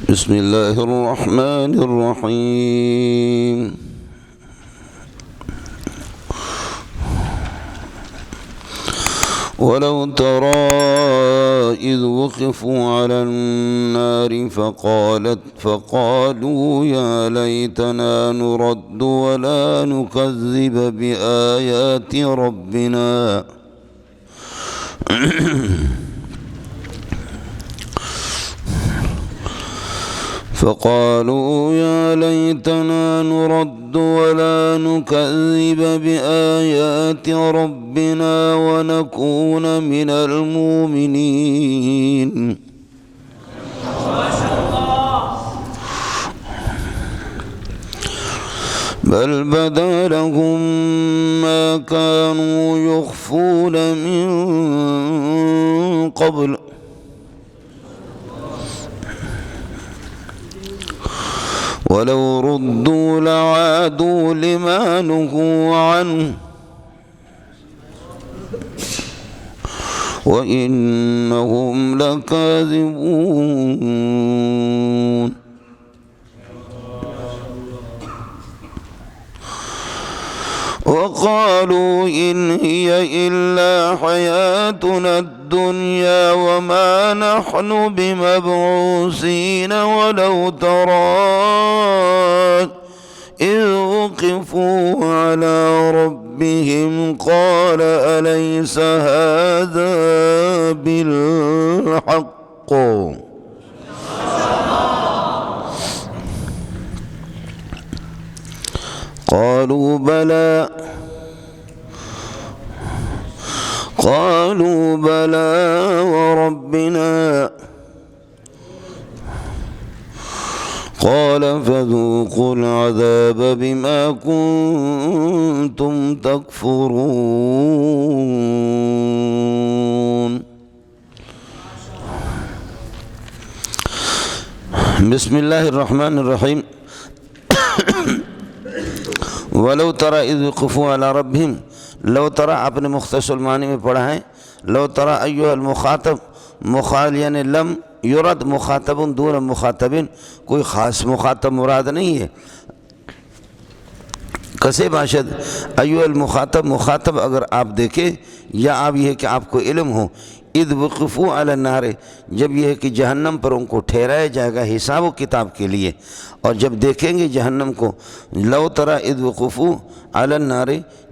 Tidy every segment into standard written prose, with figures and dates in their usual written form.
بسم الله الرحمن الرحيم. ولو ترى إذ وقفوا على النار فقالوا يا ليتنا نرد ولا نكذب بآيات ربنا فقالوا يا ليتنا نرد ولا نكذب بآيات ربنا ونكون من المؤمنين. بل بدا لهم ما كانوا يخفون من قبل ولو ردوا لعادوا لما نهوا عنه وإنهم لكاذبون. وقالوا إن هي إلا حياتنا الدنيا وما نحن بمبعوثين. ولو ترى إذ وقفوا على ربهم قال أليس هذا بالحق قالوا بلى وربنا قال فذوقوا العذاب بما كنتم تكفرون. بسم الله الرحمن الرحیم. ولو ترى اذ وقفوا على ربهم. لو ترى آپ نے مختصر المعانی میں پڑھا ہے. لو ترى ایھا المخاطب مخالین لم یرد مخاطب دون مخاطب، کوئی خاص مخاطب مراد نہیں ہے. کسے باشد ایھا المخاطب، مخاطب اگر آپ دیکھیں یا آپ یہ ہے کہ آپ کو علم ہو. اذ وقفوا علی النار، جب یہ ہے کہ جہنم پر ان کو ٹھہرایا جائے گا حساب و کتاب کے لیے، اور جب دیکھیں گے جہنم کو. لو ترى اذ وقفوا علی النار،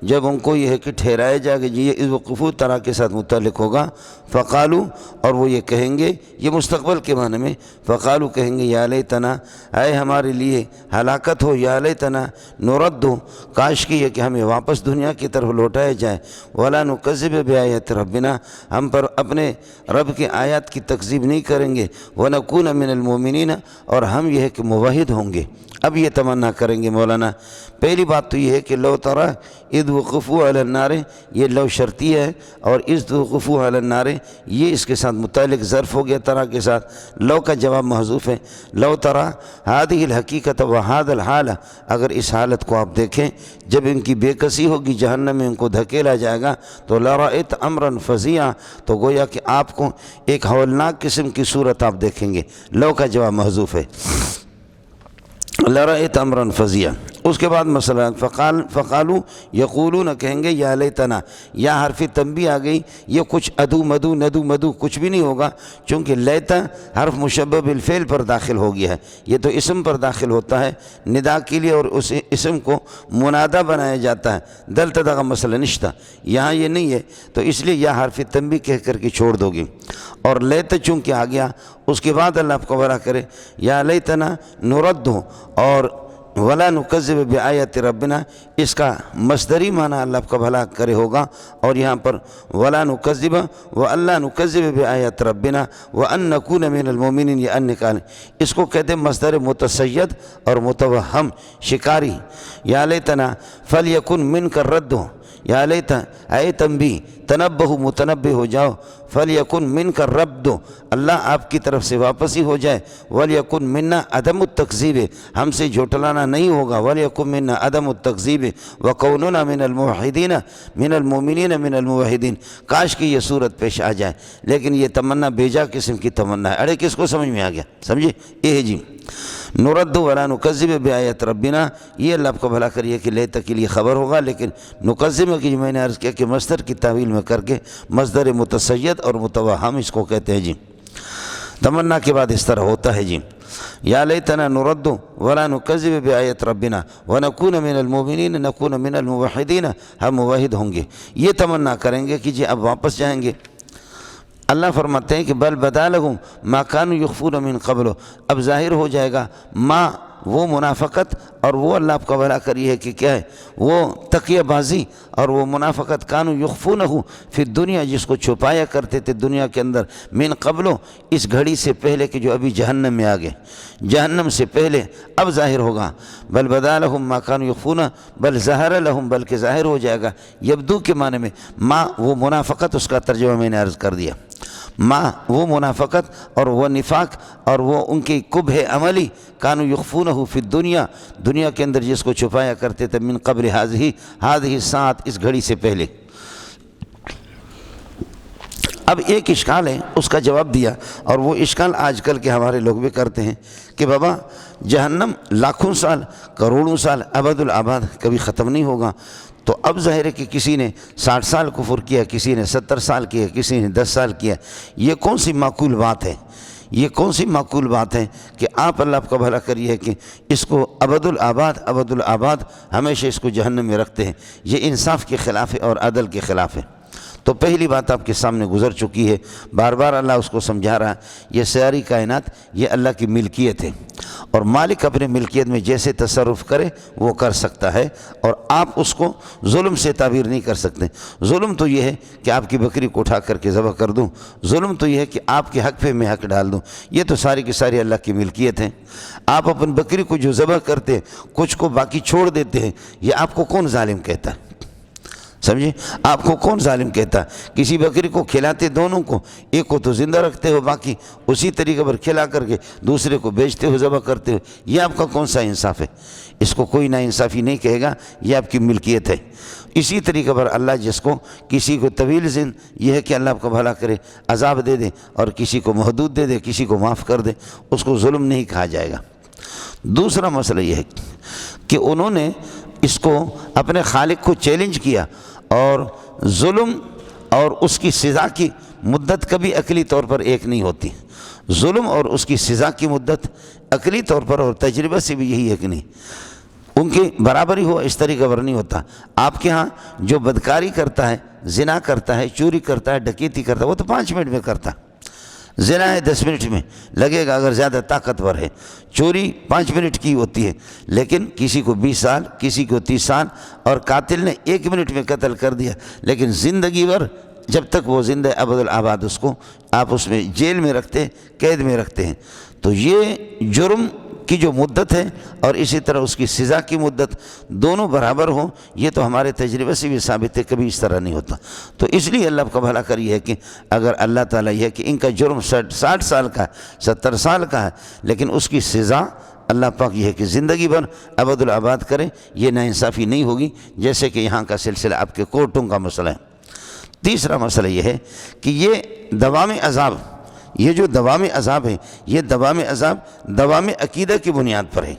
جب ان کو یہ ہے کہ ٹھہرایا جائے گا. یہ اذ وقفوا ترى کے ساتھ متعلق ہوگا. فقالوا، اور وہ یہ کہیں گے، یہ مستقبل کے معنی میں. فقالوا کہیں گے یا لیتنا، اے ہمارے لیے ہلاکت ہو. یا لیتنا نرد ہو، کاش کی ہے کہ ہمیں واپس دنیا کی طرف لوٹایا جائے. ولا نکذب بآیات ربنا، ہم پر اپنے رب کے آیات کی تکذیب نہیں کریں گے. ونکون من المؤمنین، اور ہم یہ ہے کہ موحد ہوں گے. اب یہ تمنا کریں گے مولانا. پہلی بات تو یہ ہے کہ لو ترى اذ وقفوا علی النار، یہ لو شرطی ہے، اور اذ وقفوا علی النار یہ اس کے ساتھ متعلق ظرف ہو گیا ترى کے ساتھ. لو کا جواب محذوف ہے. لو ترى هذه الحقیقت وهذا الحال، اگر اس حالت کو آپ دیکھیں جب ان کی بے کسی ہوگی جہنم میں ان کو دھکیلا جائے گا تو لرأیت امرا فظیعا، تو گویا کہ آپ کو ایک ہولناک قسم کی صورت آپ دیکھیں گے. لو کا جواب محذوف ہے. لرأیت امرا فظیعا. اس کے بعد مسئلہ فقالو یقولون، کہیں گے یا لیتنا. یا حرف تنبیہ آ گئی. یہ کچھ ادو مدو ندو مدو کچھ بھی نہیں ہوگا، چونکہ لیتا حرف مشبہ بالفعل پر داخل ہو گیا ہے. یہ تو اسم پر داخل ہوتا ہے ندا کے لیے، اور اس اسم کو منادہ بنایا جاتا ہے. دلتا کا مسئلہ نشتہ، یہاں یہ نہیں ہے، تو اس لیے یا حرف تنبیہ کہہ کر کے چھوڑ دو گی. اور لیتا چونکہ آ گیا، اس کے بعد اللہ آپ کو بھلا کرے یا لیتنا نرد ہو، اور ولا نکذب بآیات ربنا، اس کا مصدری معنی اللہ آپ کا بھلا کرے ہوگا. اور یہاں پر ولا نکذب و اللہ نکذب بآیات ربنا وان نکون من المؤمنین، یہ ان نکالیں. اس کو کہتے ہیں مصدر متصید اور متوہم شکاری. یا لیتنا فلیکن من کا رد ہو، یا لیتا اے تنبیہ تنبہ متنبہ ہو جاؤ، فلیکن من کا رب دو، اللہ آپ کی طرف سے واپسی ہو جائے، ولیکن منا عدم التکذیب، ہم سے جھوٹلانا نہیں ہوگا، ولیکن منا عدم التکذیب وکوننا من الموحدین من المؤمنین من الموحدین، کاش کی یہ صورت پیش آ جائے، لیکن یہ تمنا بیجا قسم کی تمنا ہے۔ اڑے کس کو سمجھ میں آ گیا؟ سمجھے؟ یہ ہے جی نرد ولا نکذب بآیات ربنا، یہ اللہ آپ کو بھلا کریے کہ لیتا کے لیے خبر ہوگا، لیکن نکذب کی جو میں نے عرض کیا کہ مصدر کی تعویل میں کر کے مصدر متسید اور متوہم اس کو کہتے ہیں جی، تمنا کے بعد اس طرح ہوتا ہے جی، یا لیتنا نرد ولا نکذب بآیات ربنا ونکون من المؤمنین نکون من الموحدین، ہم موحد ہوں گے، یہ تمنا کریں گے کہ جی اب واپس جائیں گے۔ اللہ فرماتے ہیں کہ بل بدا لہم ما کانوا یخفون من قبل، اب ظاہر ہو جائے گا ما وہ منافقت اور وہ اللہ آپ کا بھلا کری ہے کہ کیا ہے وہ تقیہ بازی اور وہ منافقت کانوا یخفونہ فی الدنیا، جس کو چھپایا کرتے تھے دنیا کے اندر، من قبل اس گھڑی سے پہلے کہ جو ابھی جہنم میں آگے، جہنم سے پہلے اب ظاہر ہوگا۔ بل بدا لہم ما کانوا یخفون بل ظہر لہم، بلکہ ظاہر ہو جائے گا، یبدو کے معنی میں ما وہ منافقت، اس کا ترجمہ میں نے عرض کر دیا، ما وہ منافقت اور وہ نفاق اور وہ ان کی قبح عملی، کانوا یخفونہ فی الدنیا، دنیا کے اندر جس کو چھپایا کرتے تھے، من قبل ہذہ ساعت، اس گھڑی سے پہلے۔ اب ایک اشکال ہے، اس کا جواب دیا، اور وہ اشکال آج کل کے ہمارے لوگ بھی کرتے ہیں کہ بابا جہنم لاکھوں سال کروڑوں سال ابد الآباد کبھی ختم نہیں ہوگا، تو اب ظاہر ہے کہ کسی نے 60 سال کفر کیا، کسی نے 70 سال کیا، کسی نے 10 سال کیا، یہ کون سی معقول بات ہے؟ یہ کون سی معقول بات ہے کہ آپ اللہ آپ کا بھلا کریے کہ اس کو ابد الآباد ہمیشہ اس کو جہنم میں رکھتے ہیں؟ یہ انصاف کے خلاف ہے اور عدل کے خلاف ہے۔ تو پہلی بات آپ کے سامنے گزر چکی ہے، بار بار اللہ اس کو سمجھا رہا ہے، یہ ساری کائنات یہ اللہ کی ملکیت ہے، اور مالک اپنے ملکیت میں جیسے تصرف کرے وہ کر سکتا ہے، اور آپ اس کو ظلم سے تعبیر نہیں کر سکتے۔ ظلم تو یہ ہے کہ آپ کی بکری کو اٹھا کر کے ذبح کر دوں، ظلم تو یہ ہے کہ آپ کے حق پہ میں حق ڈال دوں، یہ تو ساری کی ساری اللہ کی ملکیت ہے۔ آپ اپنی بکری کو جو ذبح کرتے ہیں، کچھ کو باقی چھوڑ دیتے ہیں، یہ آپ کو کون ظالم کہتا ہے؟ سمجھے؟ آپ کو کون ظالم کہتا ہے؟ کسی بکری کو کھلاتے دونوں کو، ایک کو تو زندہ رکھتے ہو، باقی اسی طریقے پر کھلا کر کے دوسرے کو بیچتے ہو، ذبح کرتے ہو، یہ آپ کا کون سا انصاف ہے؟ اس کو کوئی نا انصافی نہیں کہے گا، یہ آپ کی ملکیت ہے۔ اسی طریقے پر اللہ جس کو کسی کو طویل زند، یہ ہے کہ اللہ آپ کو بھلا کرے، عذاب دے دے، اور کسی کو محدود دے دے، کسی کو معاف کر دے، اس کو ظلم نہیں کہا جائے گا۔ دوسرا مسئلہ یہ ہے کہ انہوں نے اس کو اپنے خالق کو چیلنج کیا، اور ظلم اور اس کی سزا کی مدت کبھی عقلی طور پر ایک نہیں ہوتی، ظلم اور اس کی سزا کی مدت عقلی طور پر اور تجربہ سے بھی یہی ہے کہ نہیں، ان کی برابری ہو اس طریقے پر نہیں ہوتا۔ آپ کے ہاں جو بدکاری کرتا ہے، زنا کرتا ہے، چوری کرتا ہے، ڈکیتی کرتا ہے، وہ تو 5 منٹ میں کرتا ہے، زنا ہے 10 منٹ میں لگے گا اگر زیادہ طاقتور ہے، چوری 5 منٹ کی ہوتی ہے، لیکن کسی کو 20 سال، کسی کو 30 سال، اور قاتل نے 1 منٹ میں قتل کر دیا، لیکن زندگی بھر جب تک وہ زندہ ابد الآباد اس کو آپ اس میں جیل میں رکھتے، قید میں رکھتے ہیں۔ تو یہ جرم کی جو مدت ہے اور اسی طرح اس کی سزا کی مدت دونوں برابر ہوں، یہ تو ہمارے تجربے سے بھی ثابت ہے، کبھی اس طرح نہیں ہوتا۔ تو اس لیے اللہ کا بھلا کری ہے کہ اگر اللہ تعالیٰ یہ ہے کہ ان کا جرم 60 سال کا ہے، 70 سال کا ہے، لیکن اس کی سزا اللہ پاک یہ ہے کہ زندگی بھر ابد الآباد کرے، یہ ناانصافی نہیں ہوگی، جیسے کہ یہاں کا سلسلہ آپ کے کورٹوں کا مسئلہ ہے۔ تیسرا مسئلہ یہ ہے کہ یہ دوام عذاب، یہ جو دوام عذاب ہے، یہ دوام عذاب دوام عقیدہ کی بنیاد پر ہے،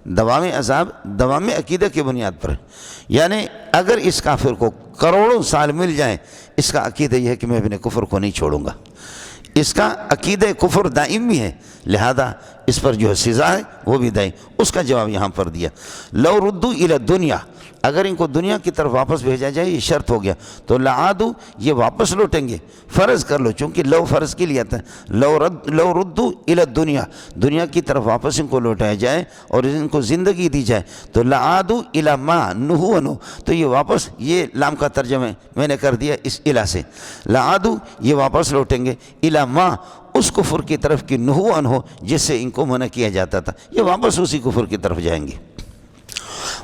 دوام عذاب دوام عقیدہ کی بنیاد پر ہے، یعنی اگر اس کافر کو کروڑوں سال مل جائیں، اس کا عقیدہ یہ ہے کہ میں اپنے کفر کو نہیں چھوڑوں گا، اس کا عقیدہ کفر دائم بھی ہے، لہذا اس پر جو سزا ہے وہ بھی دائم۔ اس کا جواب یہاں پر دیا، لو ردو الی الدنیا، اگر ان کو دنیا کی طرف واپس بھیجا جائے، یہ شرط ہو گیا، تو لعادو یہ واپس لوٹیں گے، فرض کر لو، چونکہ لو فرض کے لیے آتا ہے، لو ردو الی الدنیا، دنیا کی طرف واپس ان کو لوٹایا جائے اور ان کو زندگی دی جائے، تو لعادو الی ما نہوا عنہ، تو یہ واپس، یہ لام کا ترجمہ میں نے کر دیا اس الی سے، لعادو یہ واپس لوٹیں گے الی ما اس کفر کی طرف کی نہوا عنہ جس سے ان کو منع کیا جاتا تھا، یہ واپس اسی کفر کی طرف جائیں گے۔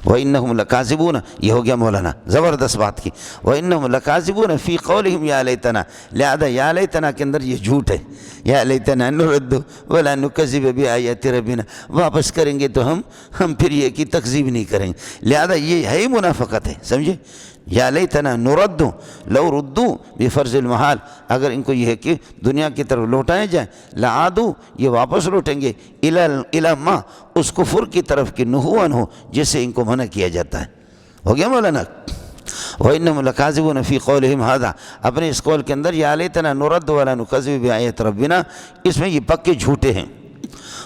وَإِنَّهُمْ لَكَاذِبُونَ، یہ ہو گیا مولانا زبردست بات کی. وَإِنَّهُمْ لَكَاذِبُونَ فِي قَوْلِهِمْ يَا لَيْتَنَا، لہذا یا لیتنا کے اندر یہ جھوٹ ہے. یا لیتنا نرد ولا نکذب بآیات ربنا، واپس کریں گے تو ہم پھر یہ کی تکذیب نہیں کریں گے. لہذا یہ ہے منافقت ہے، سمجھے. یا لیتنا نرد، لو ردو بفرض المحال، اگر ان کو یہ ہے کہ دنیا کی طرف لوٹائے جائیں، لعادو، یہ واپس لوٹیں گے، الی ما، اس کفر کی طرف کہ نہوا ہو جس سے ان کو منع کیا جاتا ہے. ہو گیا مولانا. وَإِنَّهُمْ لَكَاذِبُونَ فِي قَوْلِهِمْ هَذَا، اپنے اس قول کے اندر یا لیتنا نرد ولا نکذب بآیات ربنا، اس میں یہ پکے جھوٹے ہیں.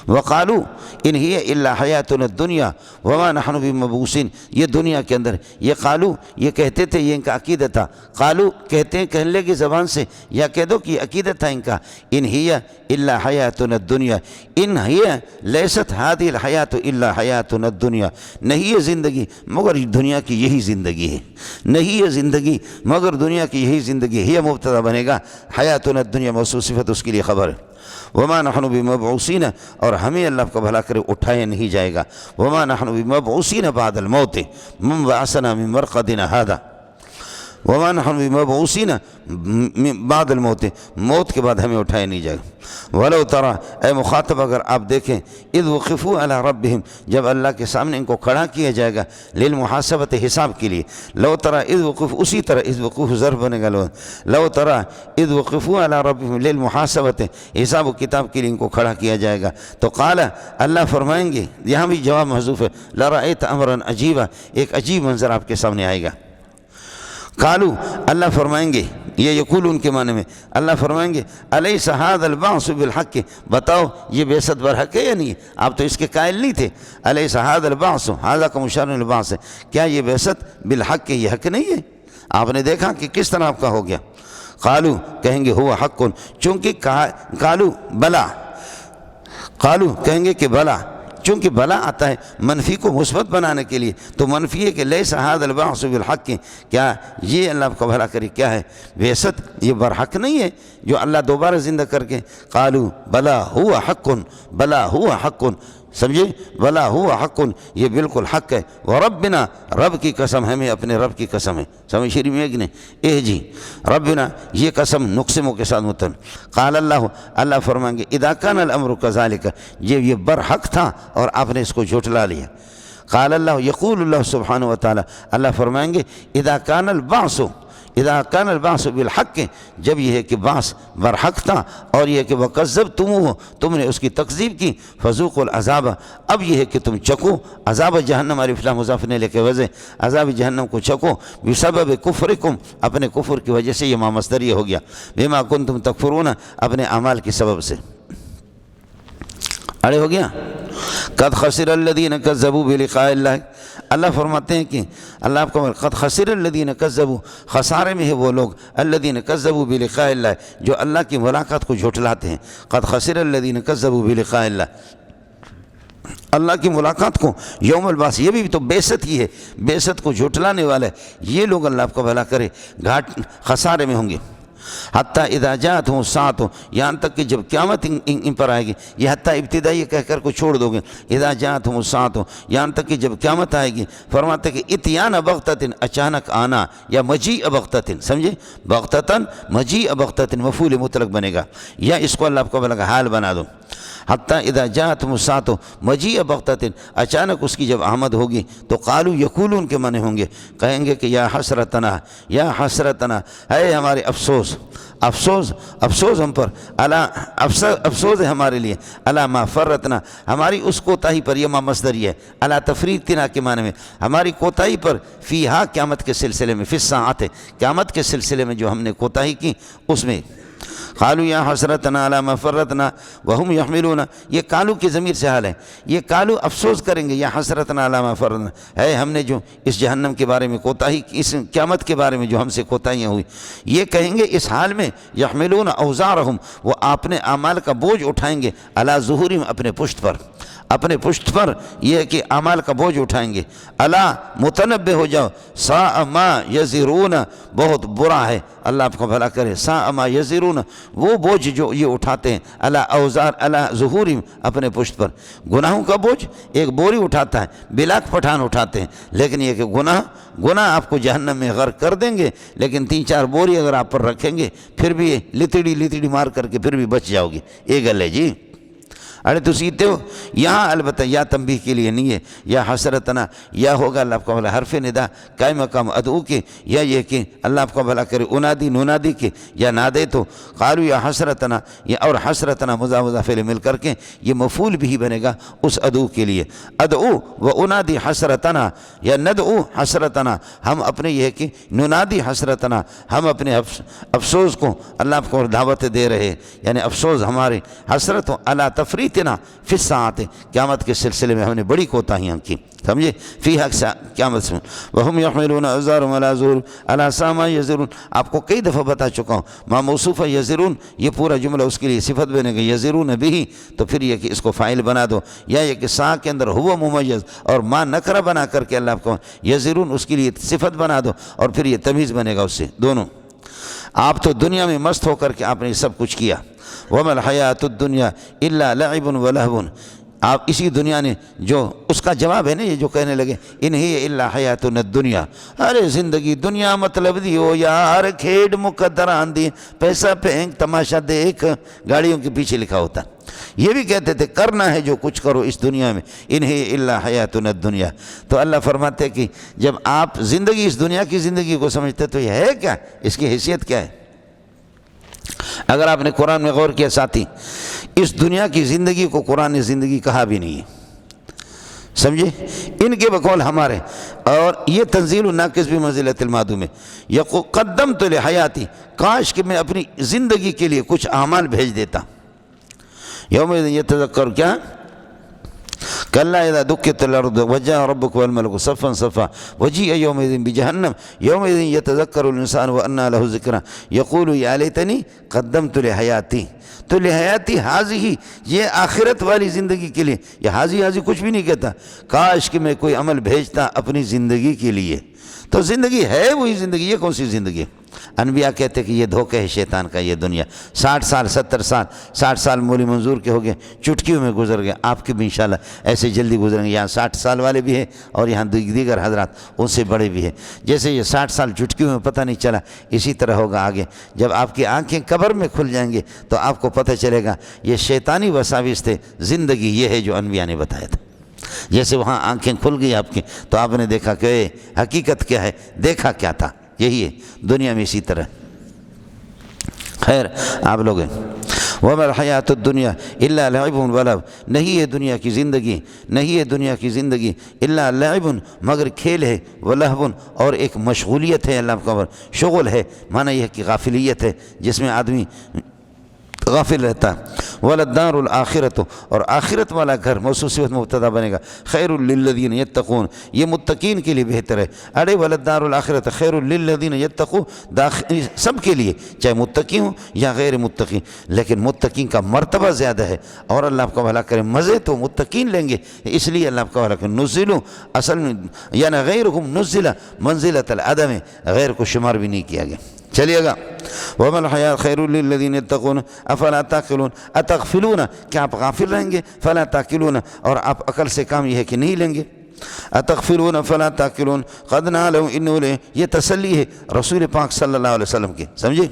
وقالوا ان ہی الا حیاتنا الدنیا وما نحن بمبعوثین، یہ دنیا کے اندر یہ قالو، یہ کہتے تھے، یہ ان کا عقیدہ تھا. قالو کہتے ہیں کہنے لگے زبان سے، یا کہہ دو کہ عقیدہ تھا ان کا. ان ہی الا حیاتنا الدنیا، ان ہی لیست هذه الحیات الا حیاتنا الدنیا، نہیں یہ زندگی مگر دنیا کی یہی زندگی ہے. نہیں یہ زندگی مگر دنیا کی یہی زندگی ہے. یہ مبتدا بنے گا، حیاتنا الدنیا موصوف صفت اس کے لیے خبر ہے. وما نحن بمبعوثین، اور ہمیں اللہ کا بھلا کرے اٹھایا نہیں جائے گا. وما نحن بمبعوثین بعد الموت، من بعثنا من مرقدنا هذا. وما نحن بمبعوثین بعد الموت، موت کے بعد ہمیں اٹھایا نہیں جائے گا. ولو ترى، اے مخاطب اگر آپ دیکھیں، اذ وقفوا علی ربہم، جب اللہ کے سامنے ان کو کھڑا کیا جائے گا للمحاسبۃ، حساب کے لیے. لو ترى اذ وقف، اسی طرح اذ وقوف ظرف بنے گا. لو ترى اذ وقفوا علی ربہم للمحاسبۃ، حساب و کتاب کے لیے ان کو کھڑا کیا جائے گا. تو قال، اللہ فرمائیں گے، یہاں بھی جواب محذوف ہے، لرأیت امرا عجیبا، ایک عجیب منظر آپ کے سامنے آئے گا. قالو، اللہ فرمائیں گے، یہ یقولون کے معنی میں، اللہ فرمائیں گے الیس ھذا البعث بالحق، بتاؤ یہ بعثت برحق ہے یا نہیں؟ آپ تو اس کے قائل نہیں تھے. الیس ھذا البعث، ھذا کا مشار البعث ہے، کیا یہ بعثت بالحق ہے، یہ حق نہیں ہے؟ آپ نے دیکھا کہ کس طرح آپ کا ہو گیا. قالو کہیں گے ہوا حق، چونکہ قالو بلا، قالو کہیں گے کہ بلا، چونکہ بلا آتا ہے منفی کو مثبت بنانے کے لیے، تو منفی ہے کہ لیس ھذا البعث بالحق، کیا یہ اللہ آپ کو بھلا کرے کیا ہے بعثت یہ برحق نہیں ہے جو اللہ دوبارہ زندہ کر کے. قالو بلا ہوا حق، بلا ہوا حق، سمجھے، بلا ہوا حق، یہ بالکل حق ہے. وربنا، رب کی قسم، ہمیں اپنے رب کی قسم ہے. سمجھ شریف میں نے جی ربنا، یہ قسم نقسموں کے ساتھ متن. قال اللہ، اللہ فرمائیں گے اذا کان الامر کذالک، یہ برحق تھا اور آپ نے اس کو جھٹلا لیا. قال اللہ، یقول اللہ سبحانہ و تعالی، اللہ فرمائیں گے اذا کان البعث، اذا کان البعث بالحق، جب یہ ہے کہ بعث برحق تھا اور یہ ہے کہ وکذبتموہ، تم نے اس کی تکذیب کی، فذوقوا العذاب، اب یہ ہے کہ تم چکو عذاب جہنم، الف لام مضاف نے لے کے وضع، عذاب جہنم کو چکو، بسبب کفرکم، اپنے کفر کی وجہ سے، یہ ما مصدریہ ہو گیا، بما کنتم تکفرون، اپنے اعمال کی سبب سے. اڑے ہو گیا. قد خسر الذین کذبوا بلقاء اللہ، اللہ فرماتے ہیں کہ اللہ آپ کو قد خسر الذین کذبوا، خسارے میں ہے وہ لوگ، الذین کذبوا بلقاء اللہ، جو اللہ کی ملاقات کو جھٹلاتے ہیں. قد خسر الذین کذبوا بلقاء اللہ، اللہ کی ملاقات کو، یوم البعث، یہ بھی تو بعثت ہی ہے، بعثت کو جھٹلانے والے یہ لوگ اللہ آپ کو بھلا کرے گھاٹ خسارے میں ہوں گے. حتیٰ اذا جاءتہم الساعۃ، یہاں تک کہ جب قیامت ان پر آئے گی، یہ حتیٰ ابتدائی کہہ کر کو چھوڑ دو گے. اذا جاءتہم الساعۃ، یہاں تک کہ جب قیامت آئے گی، فرماتے کہ اتیان بغتۃ، اچانک آنا، یا مجیء بغتۃ، سمجھے، بغتۃ مجیء بغتۃ مفعول مطلق بنے گا، یا اس کو اللہ آپ کو بلا حال بنا دو. حتیٰ اذا جاءتہم الساعۃ مجیء بغتۃ، اچانک اس کی جب آمد ہوگی، تو قالو یقولون کے معنی ہوں گے، کہیں گے کہ یا حسرتنا، یا حسرتنا، ہے ہمارے افسوس، افسوس، افسوس ہم پر، افسوس ہے ہمارے لیے، الا ما فرطنا، ہماری اس کوتاہی پر، یہ ما مصدری ہے، الا تفریطنا کے معنی میں، ہماری کوتاہی پر، فیہا قیامت کے سلسلے میں، فی الساعۃ قیامت کے سلسلے میں جو ہم نے کوتاہی کی اس میں. قالوا یا حسرتنا علی ما فرطنا وهم یحملون، یہ قالو کی ضمیر سے حال ہے، یہ قالو افسوس کریں گے، یا حسرتنا علی ما فرطنا، ہے ہم نے جو اس جہنم کے بارے میں کوتاہی، اس قیامت کے بارے میں جو ہم سے کوتاہیاں ہوئی. یہ کہیں گے اس حال میں، یحملون اوزارہم، وہ اپنے اعمال کا بوجھ اٹھائیں گے، علی ظہورہم، اپنے پشت پر، اپنے پشت پر یہ ہے کہ اعمال کا بوجھ اٹھائیں گے. الا متنبہ ہو جاؤ، ساء ما یزرون، بہت برا ہے، اللہ آپ کو بھلا کرے، ساء ما یزرون، وہ بوجھ جو یہ اٹھاتے ہیں علی اوزار علی ظہورہم اپنے پشت پر، گناہوں کا بوجھ ایک بوری اٹھاتا ہے، بلاک پٹھان اٹھاتے ہیں، لیکن یہ کہ گناہ آپ کو جہنم میں غرق کر دیں گے، لیکن 3-4 بوری اگر آپ پر رکھیں گے پھر بھی لتڑی مار کر کے پھر بھی بچ جاؤ گے، یہ گل ہے جی۔ ارے تو سیتے ہو یہاں البتہ یا تنبیہ کے لیے نہیں ہے، یا حسرتنا یا ہوگا اللہ آپ کا بھلا حرف ندا قائم مقام ادعو کے، یا یہ کہ اللہ آپ کا بھلا کرے انادی نونادی کے، یا نادے تو قالو یا حسرتنا، یا اور حسرتنا مضاف فعل مل کر کے یہ مفعول بھی بنے گا اس ادعو کے لیے، ادعو و انادی حسرتنا یا ندعو حسرتنا، ہم اپنے یہ کہ نونادی حسرتنا، ہم اپنے افسوس کو اللہ آپ کو دعوت دے رہے، یعنی افسوس ہمارے حسرت علی تفریطنا فی الساعات، قیامت کے سلسلے میں ہم نے بڑی کوتاہیاں کی، سمجھے، فی حق قیامت سے وہم یحملون اوزارهم علی ظہورہم علی ساء ما یزرون، آپ کو کئی دفعہ بتا چکا ہوں ما موصوف ہے یزرون، یہ پورا جملہ اس کے لیے صفت بنے گا یزرون بھی، تو پھر یہ کہ اس کو فاعل بنا دو، یا یہ کہ ساء کے اندر ہوا ممیز اور ما نکرہ بنا کر کے اللہ آپ کو یزرون اس کے لیے صفت بنا دو، اور پھر یہ تمیز بنے گا اس سے دونوں۔ آپ تو دنیا میں مست ہو کر کے آپ نے سب کچھ کیا، وَمَا الْحَيَاةُ الدُّنْيَا إِلَّا لَعِبٌ وَلَهْوٌ، آپ اسی دنیا نے جو اس کا جواب ہے نا یہ جو کہنے لگے ان ہی الا حیاتنا الدنیا، ارے زندگی دنیا مطلب دیو یار، کھیڈ مقدران دی، پیسہ پھینک تماشا دیکھ، گاڑیوں کے پیچھے لکھا ہوتا، یہ بھی کہتے تھے کرنا ہے جو کچھ کرو اس دنیا میں، ان ہی الا حیاتنا الدنیا۔ تو اللہ فرماتے کہ جب آپ زندگی اس دنیا کی زندگی کو سمجھتے تو یہ ہے کیا، اس کی حیثیت کیا ہے؟ اگر آپ نے قرآن میں غور کیا ساتھی، اس دنیا کی زندگی کو قرآن نے زندگی کہا بھی نہیں ہے، سمجھے، ان کے بقول ہمارے، اور یہ تنزیل الناقص بھی منزلۃ المعدوم ہے، قدمت لحیاتی، کاش کہ میں اپنی زندگی کے لیے کچھ اعمال بھیج دیتا، یوم یتذکر کیا کلا اذا دکت الارض وجاء ربک والملک صفا صفا وجیء یومئذ بجہنم یومئذ یتذکر الانسان وانى له الذکری یقول یا لیتنی قدمت لحیاتی، تو لحیاتی حاضی، یہ آخرت والی زندگی کے لیے، یہ حاضی کچھ بھی نہیں کہتا، کاش کہ میں کوئی عمل بھیجتا اپنی زندگی کے لیے، تو زندگی ہے وہی زندگی، یہ کون سی زندگی ہے؟ انبیاء کہتے کہ یہ دھوکہ ہے شیطان کا، یہ دنیا 60 سال 70 سال 60 سال مولی منظور کے ہو گئے، چٹکیوں میں گزر گئے، آپ کے بھی انشاءاللہ ایسے جلدی گزریں گے، یہاں 60 سال والے بھی ہیں اور یہاں دیگر حضرات ان سے بڑے بھی ہیں، جیسے یہ 60 سال چٹکیوں میں پتہ نہیں چلا، اسی طرح ہوگا آگے جب آپ کی آنکھیں قبر میں کھل جائیں گے تو آپ کو پتہ چلے گا یہ شیطانی وساوس تھے، زندگی یہ ہے جو انبیاء نے بتایا تھا۔ جیسے وہاں آنکھیں کھل گئی آپ کی تو آپ نے دیکھا کہ حقیقت کیا ہے، دیکھا کیا تھا، یہی ہے دنیا میں اسی طرح۔ خیر آپ لوگ ہیں وَمَا الْحَيَاةُ الدُّنْيَا إِلَّا لَعِبٌ وَلَهْوٌ، نہیں ہے دنیا کی زندگی، نہیں ہے دنیا کی زندگی إِلَّا لَعِبٌ، مگر کھیل ہے، وَلَهْوٌ، اور ایک مشغولیت ہے، اللہ کا شغل ہے، معنی یہ کہ غافلیت ہے جس میں آدمی غافل رہتا ہے۔ وَلَلدَّارُ الْآخِرَةُ، اور آخرت والا گھر موصوف صفت مبتدا بنے گا، خَيْرٌ لِلَّذِينَ يَتَّقُونَ، یہ متقین کے لیے بہتر ہے، ارے وَلَلدَّارُ الْآخِرَةُ خَيْرٌ لِلَّذِينَ يَتَّقُونَ، سب کے لیے چاہے متقی ہوں یا غیر متقی، لیکن متقین کا مرتبہ زیادہ ہے، اور اللہ آپ کا بھلا کرے مزے تو متقین لیں گے، اس لیے اللہ آپ کا بھلا کرے نزلوا، اصل میں یعنی غیرہم نزل منزلۃ العدم، غیر کو شمار بھی نہیں کیا گیا۔ چلیے گا وَمَا الْحَيَاةُ خَيْرٌ لِلَّذِينَ يَتَّقُونَ أَفَلَا تَعْقِلُونَ أَتَغْفِلُونَ، کیا آپ غافل رہیں گے، فَلَا تَعْقِلُونَ، اور آپ عقل سے کام یہ ہے کہ نہیں لیں گے، أَتَغْفِلُونَ فَلَا تَعْقِلُونَ قَدْ نَعْلَمُ إِنَّهُ، یہ تسلی ہے رسول پاک صلی اللہ علیہ وسلم کی، سمجھے،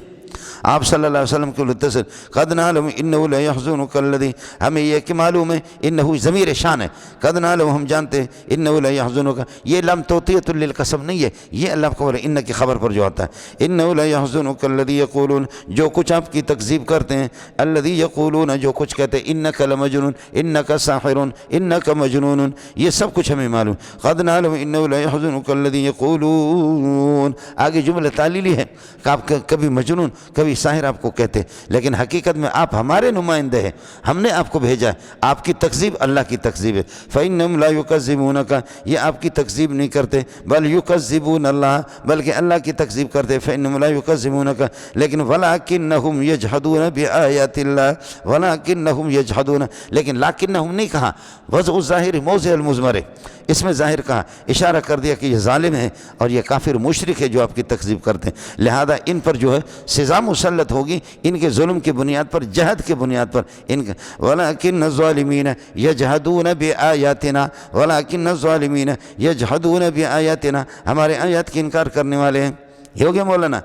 آپ صلی اللہ علیہ وسلم کے لتصل قد نعلم انه لا يحزنك الذي، ہمیں یہ کہ معلوم ہے، انه ضمیر شان ہے، قد نعلم ہم جانتے ہیں، انه لا يحزنك، یہ لم توطیۃ للقسم نہیں ہے، یہ اللہ کو ان کی خبر پر جو آتا ہے، انه لا يحزنك الذي يقولون، جو کچھ آپ کی تکذیب کرتے ہیں، الذي يقولون، جو کچھ کہتے ہیں، انك لمجنون، انك ساحر، انك مجنون، یہ سب کچھ ہمیں معلوم، قد نعلم انه لا يحزنك الذي يقولون، آگے جملہ تعلیلی ہے کہ آپ کبھی مجنون کبھی ساحر آپ کو کہتے، لیکن حقیقت میں آپ ہمارے نمائندے ہیں، ہم نے آپ کو بھیجا ہے، آپ کی تکذیب اللہ کی تکذیب ہے، فَإِنَّهُمْ لَا يُكَذِّبُونَكَ، یہ آپ کی تکذیب نہیں کرتے، بل يُكَذِّبُونَ اللہ، بلکہ اللہ کی تکذیب کرتے، فَإِنَّهُمْ لَا يُكَذِّبُونَكَ، لیکن وَلَكِنَّهُمْ يَجْحَدُونَ بِآيَاتِ اللَّهِ، وَلَكِنَّهُمْ يَجْحَدُونَ، لیکن لَكِنَّهُمْ نہیں کہا، وضع الظاہر موضع المضمر، اس میں ظاہر کہا، اشارہ کر دیا کہ یہ ظالم ہے اور یہ کافر مشرک ہے جو آپ کی تکذیب کرتے ہیں، لہذا ان پر جو ہے سزا سزا مسلط ہوگی ان کے ظلم کی بنیاد پر، جہد کی بنیاد پر ان کے وَلَٰكِنَّ الظَّالِمِينَ يَجْحَدُونَ بِآيَاتِنَا وَلَٰكِنَّ الظَّالِمِينَ يَجْحَدُونَ بِآيَاتِنَا، ہمارے آیات کی انکار کرنے والے ہیں۔ یہ ہو گیا مولانا۔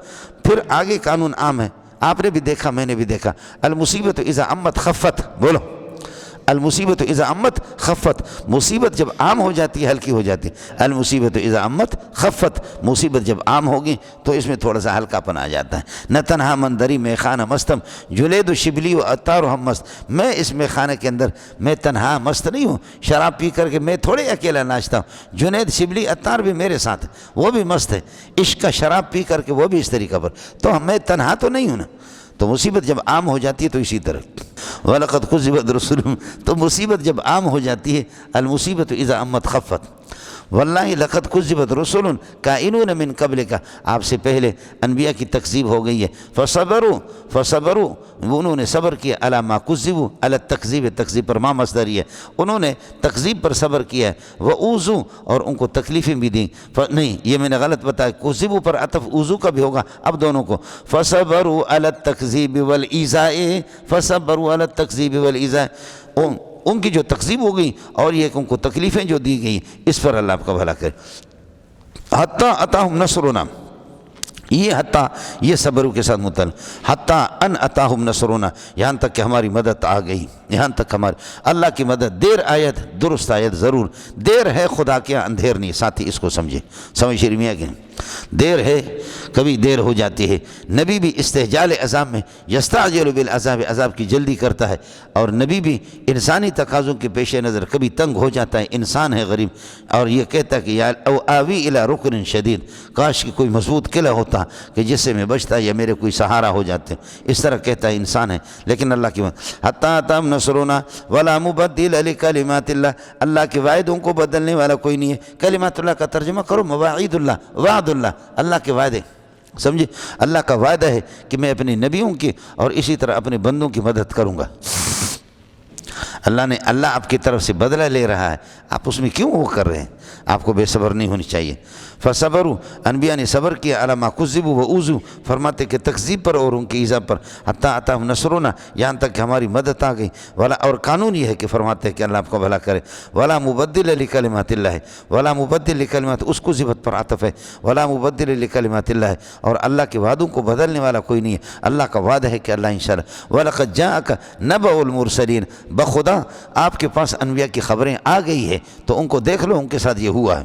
پھر آگے قانون عام ہے، آپ نے بھی دیکھا میں نے بھی دیکھا، المصیبت اذا عمت خفت، بولو المصیبت اذا عمت خفت، مصیبت جب عام ہو جاتی ہے ہلکی ہو جاتی ہے۔ المصیبت اذا عمت خفت، مصیبت جب عام ہوگی تو اس میں تھوڑا سا ہلکا پن آ جاتا ہے۔ نہ تنہا مندری میں خانہ مستم جلید و شبلی و عطار و ہم مست، میں اس میں خانہ کے اندر میں تنہا مست نہیں ہوں، شراب پی کر کے میں تھوڑے اکیلا ناچتا ہوں، جنید شبلی عطار بھی میرے ساتھ ہے، وہ بھی مست ہے، عشق کا شراب پی کر کے وہ بھی اس طریقہ پر، تو میں تنہا تو نہیں ہوں نا۔ تو مصیبت جب عام ہو جاتی ہے تو اسی طرح وَلَقَدْ كُذِّبَتْ رُسُلٌ، تو مصیبت جب عام ہو جاتی ہے، المصیبت اذا عمت خفت۔ واللہ لقد كذبت رسل کائنون من قبل کا، آپ سے پہلے انبیاء کی تکذیب ہو گئی ہے۔ فصبروا انہوں نے صبر کیا، علی ما کذبوا، علی التکذیب، تکذیب پر ما مصدری ہے، انہوں نے تکذیب پر صبر کیا ہے۔ وَأُوذُوا، اور ان کو تکلیفیں بھی دیں، نہیں یہ میں نے غلط بتایا، کذبوا پر عطف اوذو کا بھی ہوگا، اب دونوں کو فصبروا علی التکذیب والایذاء، فصبروا علی التکذیب والایذاء، ان کی جو تکذیب ہو گئی اور یہ کہ ان کو تکلیفیں جو دی گئی، اس پر اللہ آپ کا بھلا کرے۔ حتیٰ اتاہم نصرنا، یہ حتیٰ یہ صبروں کے ساتھ متعلق، حتیٰ ان اتاہم نصرنا، یہاں تک کہ ہماری مدد آ گئی، یہاں تک ہماری اللہ کی مدد، دیر آیت درست آیت ضرور، دیر ہے خدا کیا اندھیر نہیں، ساتھی اس کو سمجھے، سمجھ شریمیہ کے دیر ہے کبھی دیر ہو جاتی ہے۔ نبی بھی استعجال عذاب میں یستعجل بالعذاب، عذاب کی جلدی کرتا ہے، اور نبی بھی انسانی تقاضوں کے پیش نظر کبھی تنگ ہو جاتا ہے، انسان ہے غریب، اور یہ کہتا ہے کہ یا او آوی الی رکن شدید، کاش کہ کوئی مضبوط قلعہ ہوتا کہ جس سے میں بچتا یا میرے کوئی سہارا ہو جاتے، اس طرح کہتا ہے انسان ہے، لیکن اللہ کی حتیٰ اتاہم نصرنا ولا مبدل لکلمات اللہ، اللہ کے وعدوں کو بدلنے والا کوئی نہیں ہے۔ کلمات اللہ کا ترجمہ کرو مواعید اللہ، وعد اللہ، اللہ کے وعدے، سمجھے، اللہ کا وعدہ ہے کہ میں اپنے نبیوں کی اور اسی طرح اپنے بندوں کی مدد کروں گا۔ اللہ آپ کی طرف سے بدلہ لے رہا ہے، آپ اس میں کیوں وہ کر رہے ہیں؟ آپ کو بے صبر نہیں ہونی چاہیے۔ فصبروا، انبیاء نے صبر کیا، علی ما کذبوا واوذوا، فرماتے کہ تکذیب پر اور ان کی ایذا پر، حتیٰ اتاہم نصرنا، یہاں تک کہ ہماری مدد آ گئی۔ اور قانون یہ ہے کہ فرماتے ہیں کہ اللہ آپ کو بھلا کرے، ولا مبدل لکلمات اللہ، ولا مبدل لکلمات، اس کو ذبت پر عطف ہے، ولا مبدل لکلمات اللہ، اور اللہ کے وعدوں کو بدلنے والا کوئی نہیں ہے۔ اللہ کا وعدہ ہے کہ اللہ انشاءاللہ وَلَقَدْ جَاءَكَ نَبَأُ الْمُرْسَلِينَ، بخدا آپ کے پاس انبیاء کی خبریں آ گئی ہے، تو ان کو دیکھ لو، ان کے ساتھ یہ ہوا ہے۔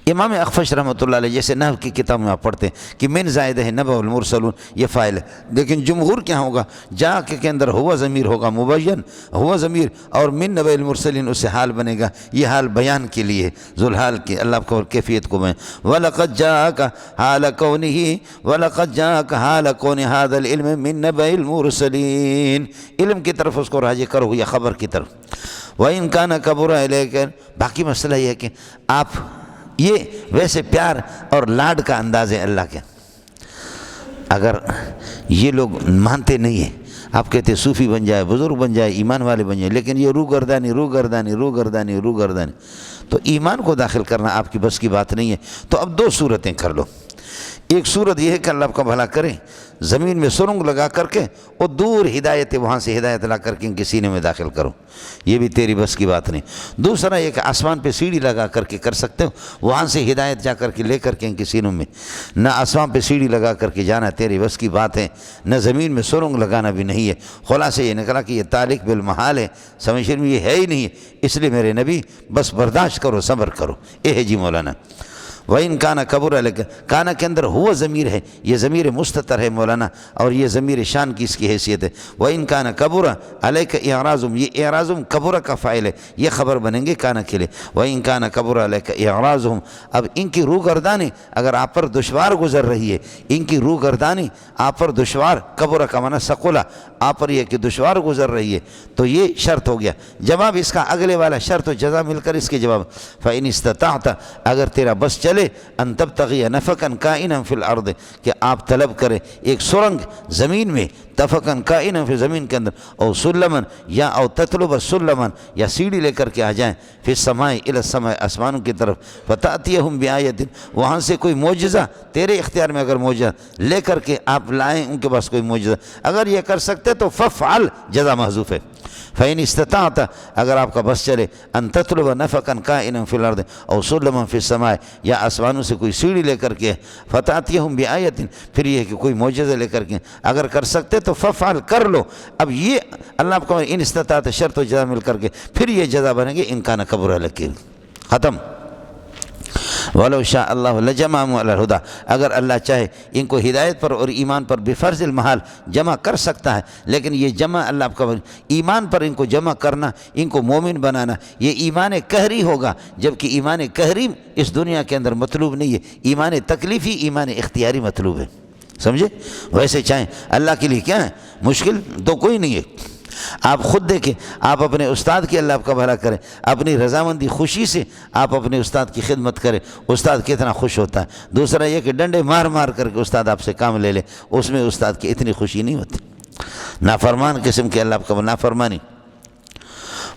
امام اخفش رحمۃ اللہ علیہ جیسے نحو کی کتاب میں آپ پڑھتے ہیں کہ من زائد ہے نبأ المرسلون، یہ فاعل ہے، لیکن جمہور کیا ہوگا، جا کے اندر ہوا ضمیر ہوگا مبین، ہوا ضمیر، اور من نبأ المرسلین اس سے حال بنے گا، یہ حال بیان کے لیے ذوالحال کی اللہ کو اور کیفیت کو میں وَلَقَدْ جَاءَكَ حَالَ كَوْنِهِ وَلَقَدْ جَاءَكَ حَالَ كَوْنِ هَذَا الْعِلْمِ مِن نَبَإِ الْمُرْسَلِينَ، علم کی طرف اس کو راجع کرو یا خبر کی طرف۔ وَإِن كَانَ كَبُرَ عَلَيْكَ، باقی مسئلہ یہ ہے کہ آپ یہ ویسے پیار اور لاڈ کا انداز ہے اللہ کے، اگر یہ لوگ مانتے نہیں ہیں، آپ کہتے صوفی بن جائے، بزرگ بن جائے، ایمان والے بن جائے، لیکن یہ روح گردانی، تو ایمان کو داخل کرنا آپ کی بس کی بات نہیں ہے۔ تو اب دو صورتیں کر لو، ایک صورت یہ ہے کہ اللہ آپ کا بھلا کرے، زمین میں سرنگ لگا کر کے اور دور ہدایت وہاں سے ہدایت لا کر کے ان کے سینے میں داخل کرو، یہ بھی تیری بس کی بات نہیں۔ دوسرا یہ کہ آسمان پہ سیڑھی لگا کر کے کر سکتے ہو، وہاں سے ہدایت جا کر کے لے کر کے ان کے سینوں میں، نہ آسمان پہ سیڑھی لگا کر کے جانا تیری بس کی بات ہے، نہ زمین میں سرنگ لگانا بھی نہیں ہے۔ خلاصے یہ نکلا کہ یہ تعلق بالمحال ہے، سمجھ میں یہ ہے ہی نہیں ہے، اس لیے میرے نبی بس برداشت کرو، صبر کرو۔ اے ہے جی مولانا۔ وَإِن كَانَ كَبُرَ عَلَيْكَ، کانا کے اندر ہوا ضمیر ہے، یہ ضمیر مستتر ہے مولانا، اور یہ ضمیر شان کی اس کی حیثیت ہے۔ وَإِن كَانَ كَبُرَ عَلَيْكَ إِعْرَاضُهُمْ، یہ اعراضم کبرہ کا فاعل ہے، یہ خبر بنیں گے کانا کے لیے۔ وَإِن كَانَ كَبُرَ عَلَيْكَ إِعْرَاضُهُمْ، اب ان کی روح گردانی اگر آپ پر دشوار گزر رہی ہے، ان کی روح گردانی آپ پر دشوار، کبرہ کا معنی ثقلہ، آپ پر یہ کہ دشوار گزر رہی ہے، تو یہ شرط ہو گیا۔ جواب اس کا اگلے والا شرط و جزا مل کر اس کے جواب، فَإِنِ اسْتَطَعْتَ، اگر تیرا بس چلے چلے ان تبتغی نفقا کائنا فی الارض، کہ آپ طلب کریں ایک سرنگ زمین میں، تفقا کائنا فی زمین کے اندر، او سلمن یا او تطلب سلمن یا سیڑھی لے کر کے آ جائیں، فی السماء الی السماء آسمانوں کی طرف، فتأتیہم بآیۃ، وہاں سے کوئی معجزہ تیرے اختیار میں اگر معجزہ لے کر کے آپ لائیں ان کے پاس کوئی معجزہ، اگر یہ کر سکتے تو ففعل، جزا محذوف ہے، فإن استطعت، اگر آپ کا بس چلے، ان تطلب نفقا کائنا فی الارض او سلما فی السماء، یا آسمانوں سے کوئی سیڑھی لے کر کے، فتأتیہم بآیۃ، پھر یہ کہ کوئی معجزہ لے کر کے اگر کر سکتے تو ففعل، کر لو۔ اب یہ اللہ آپ کو ان استطاعت شرط و جزا مل کر کے پھر یہ جزا بنے گی، ان کان کبر لکیر، ختم۔ وَلَوْ شَاءَ اللَّهُ لَجَمَعَهُمْ عَلَى الْهُدَى، اگر اللہ چاہے ان کو ہدایت پر اور ایمان پر بفرض المحال جمع کر سکتا ہے، لیکن یہ جمع اللہ آپ کا ایمان پر ان کو جمع کرنا، ان کو مومن بنانا، یہ ایمان قہری ہوگا، جبکہ ایمان قہری اس دنیا کے اندر مطلوب نہیں ہے، ایمان تکلیفی، ایمان اختیاری مطلوب ہے، سمجھے؟ ویسے چاہیں اللہ کے لیے کیا ہے مشکل تو کوئی نہیں ہے۔ آپ خود دیکھیں، آپ اپنے استاد کی اللہ آپ کا بھلا کریں، اپنی رضامندی خوشی سے آپ اپنے استاد کی خدمت کریں، استاد کتنا خوش ہوتا ہے۔ دوسرا یہ کہ ڈنڈے مار مار کر کے استاد آپ سے کام لے لے، اس میں استاد کی اتنی خوشی نہیں ہوتی، نافرمان قسم کے اللہ آپ کا نافرمانی۔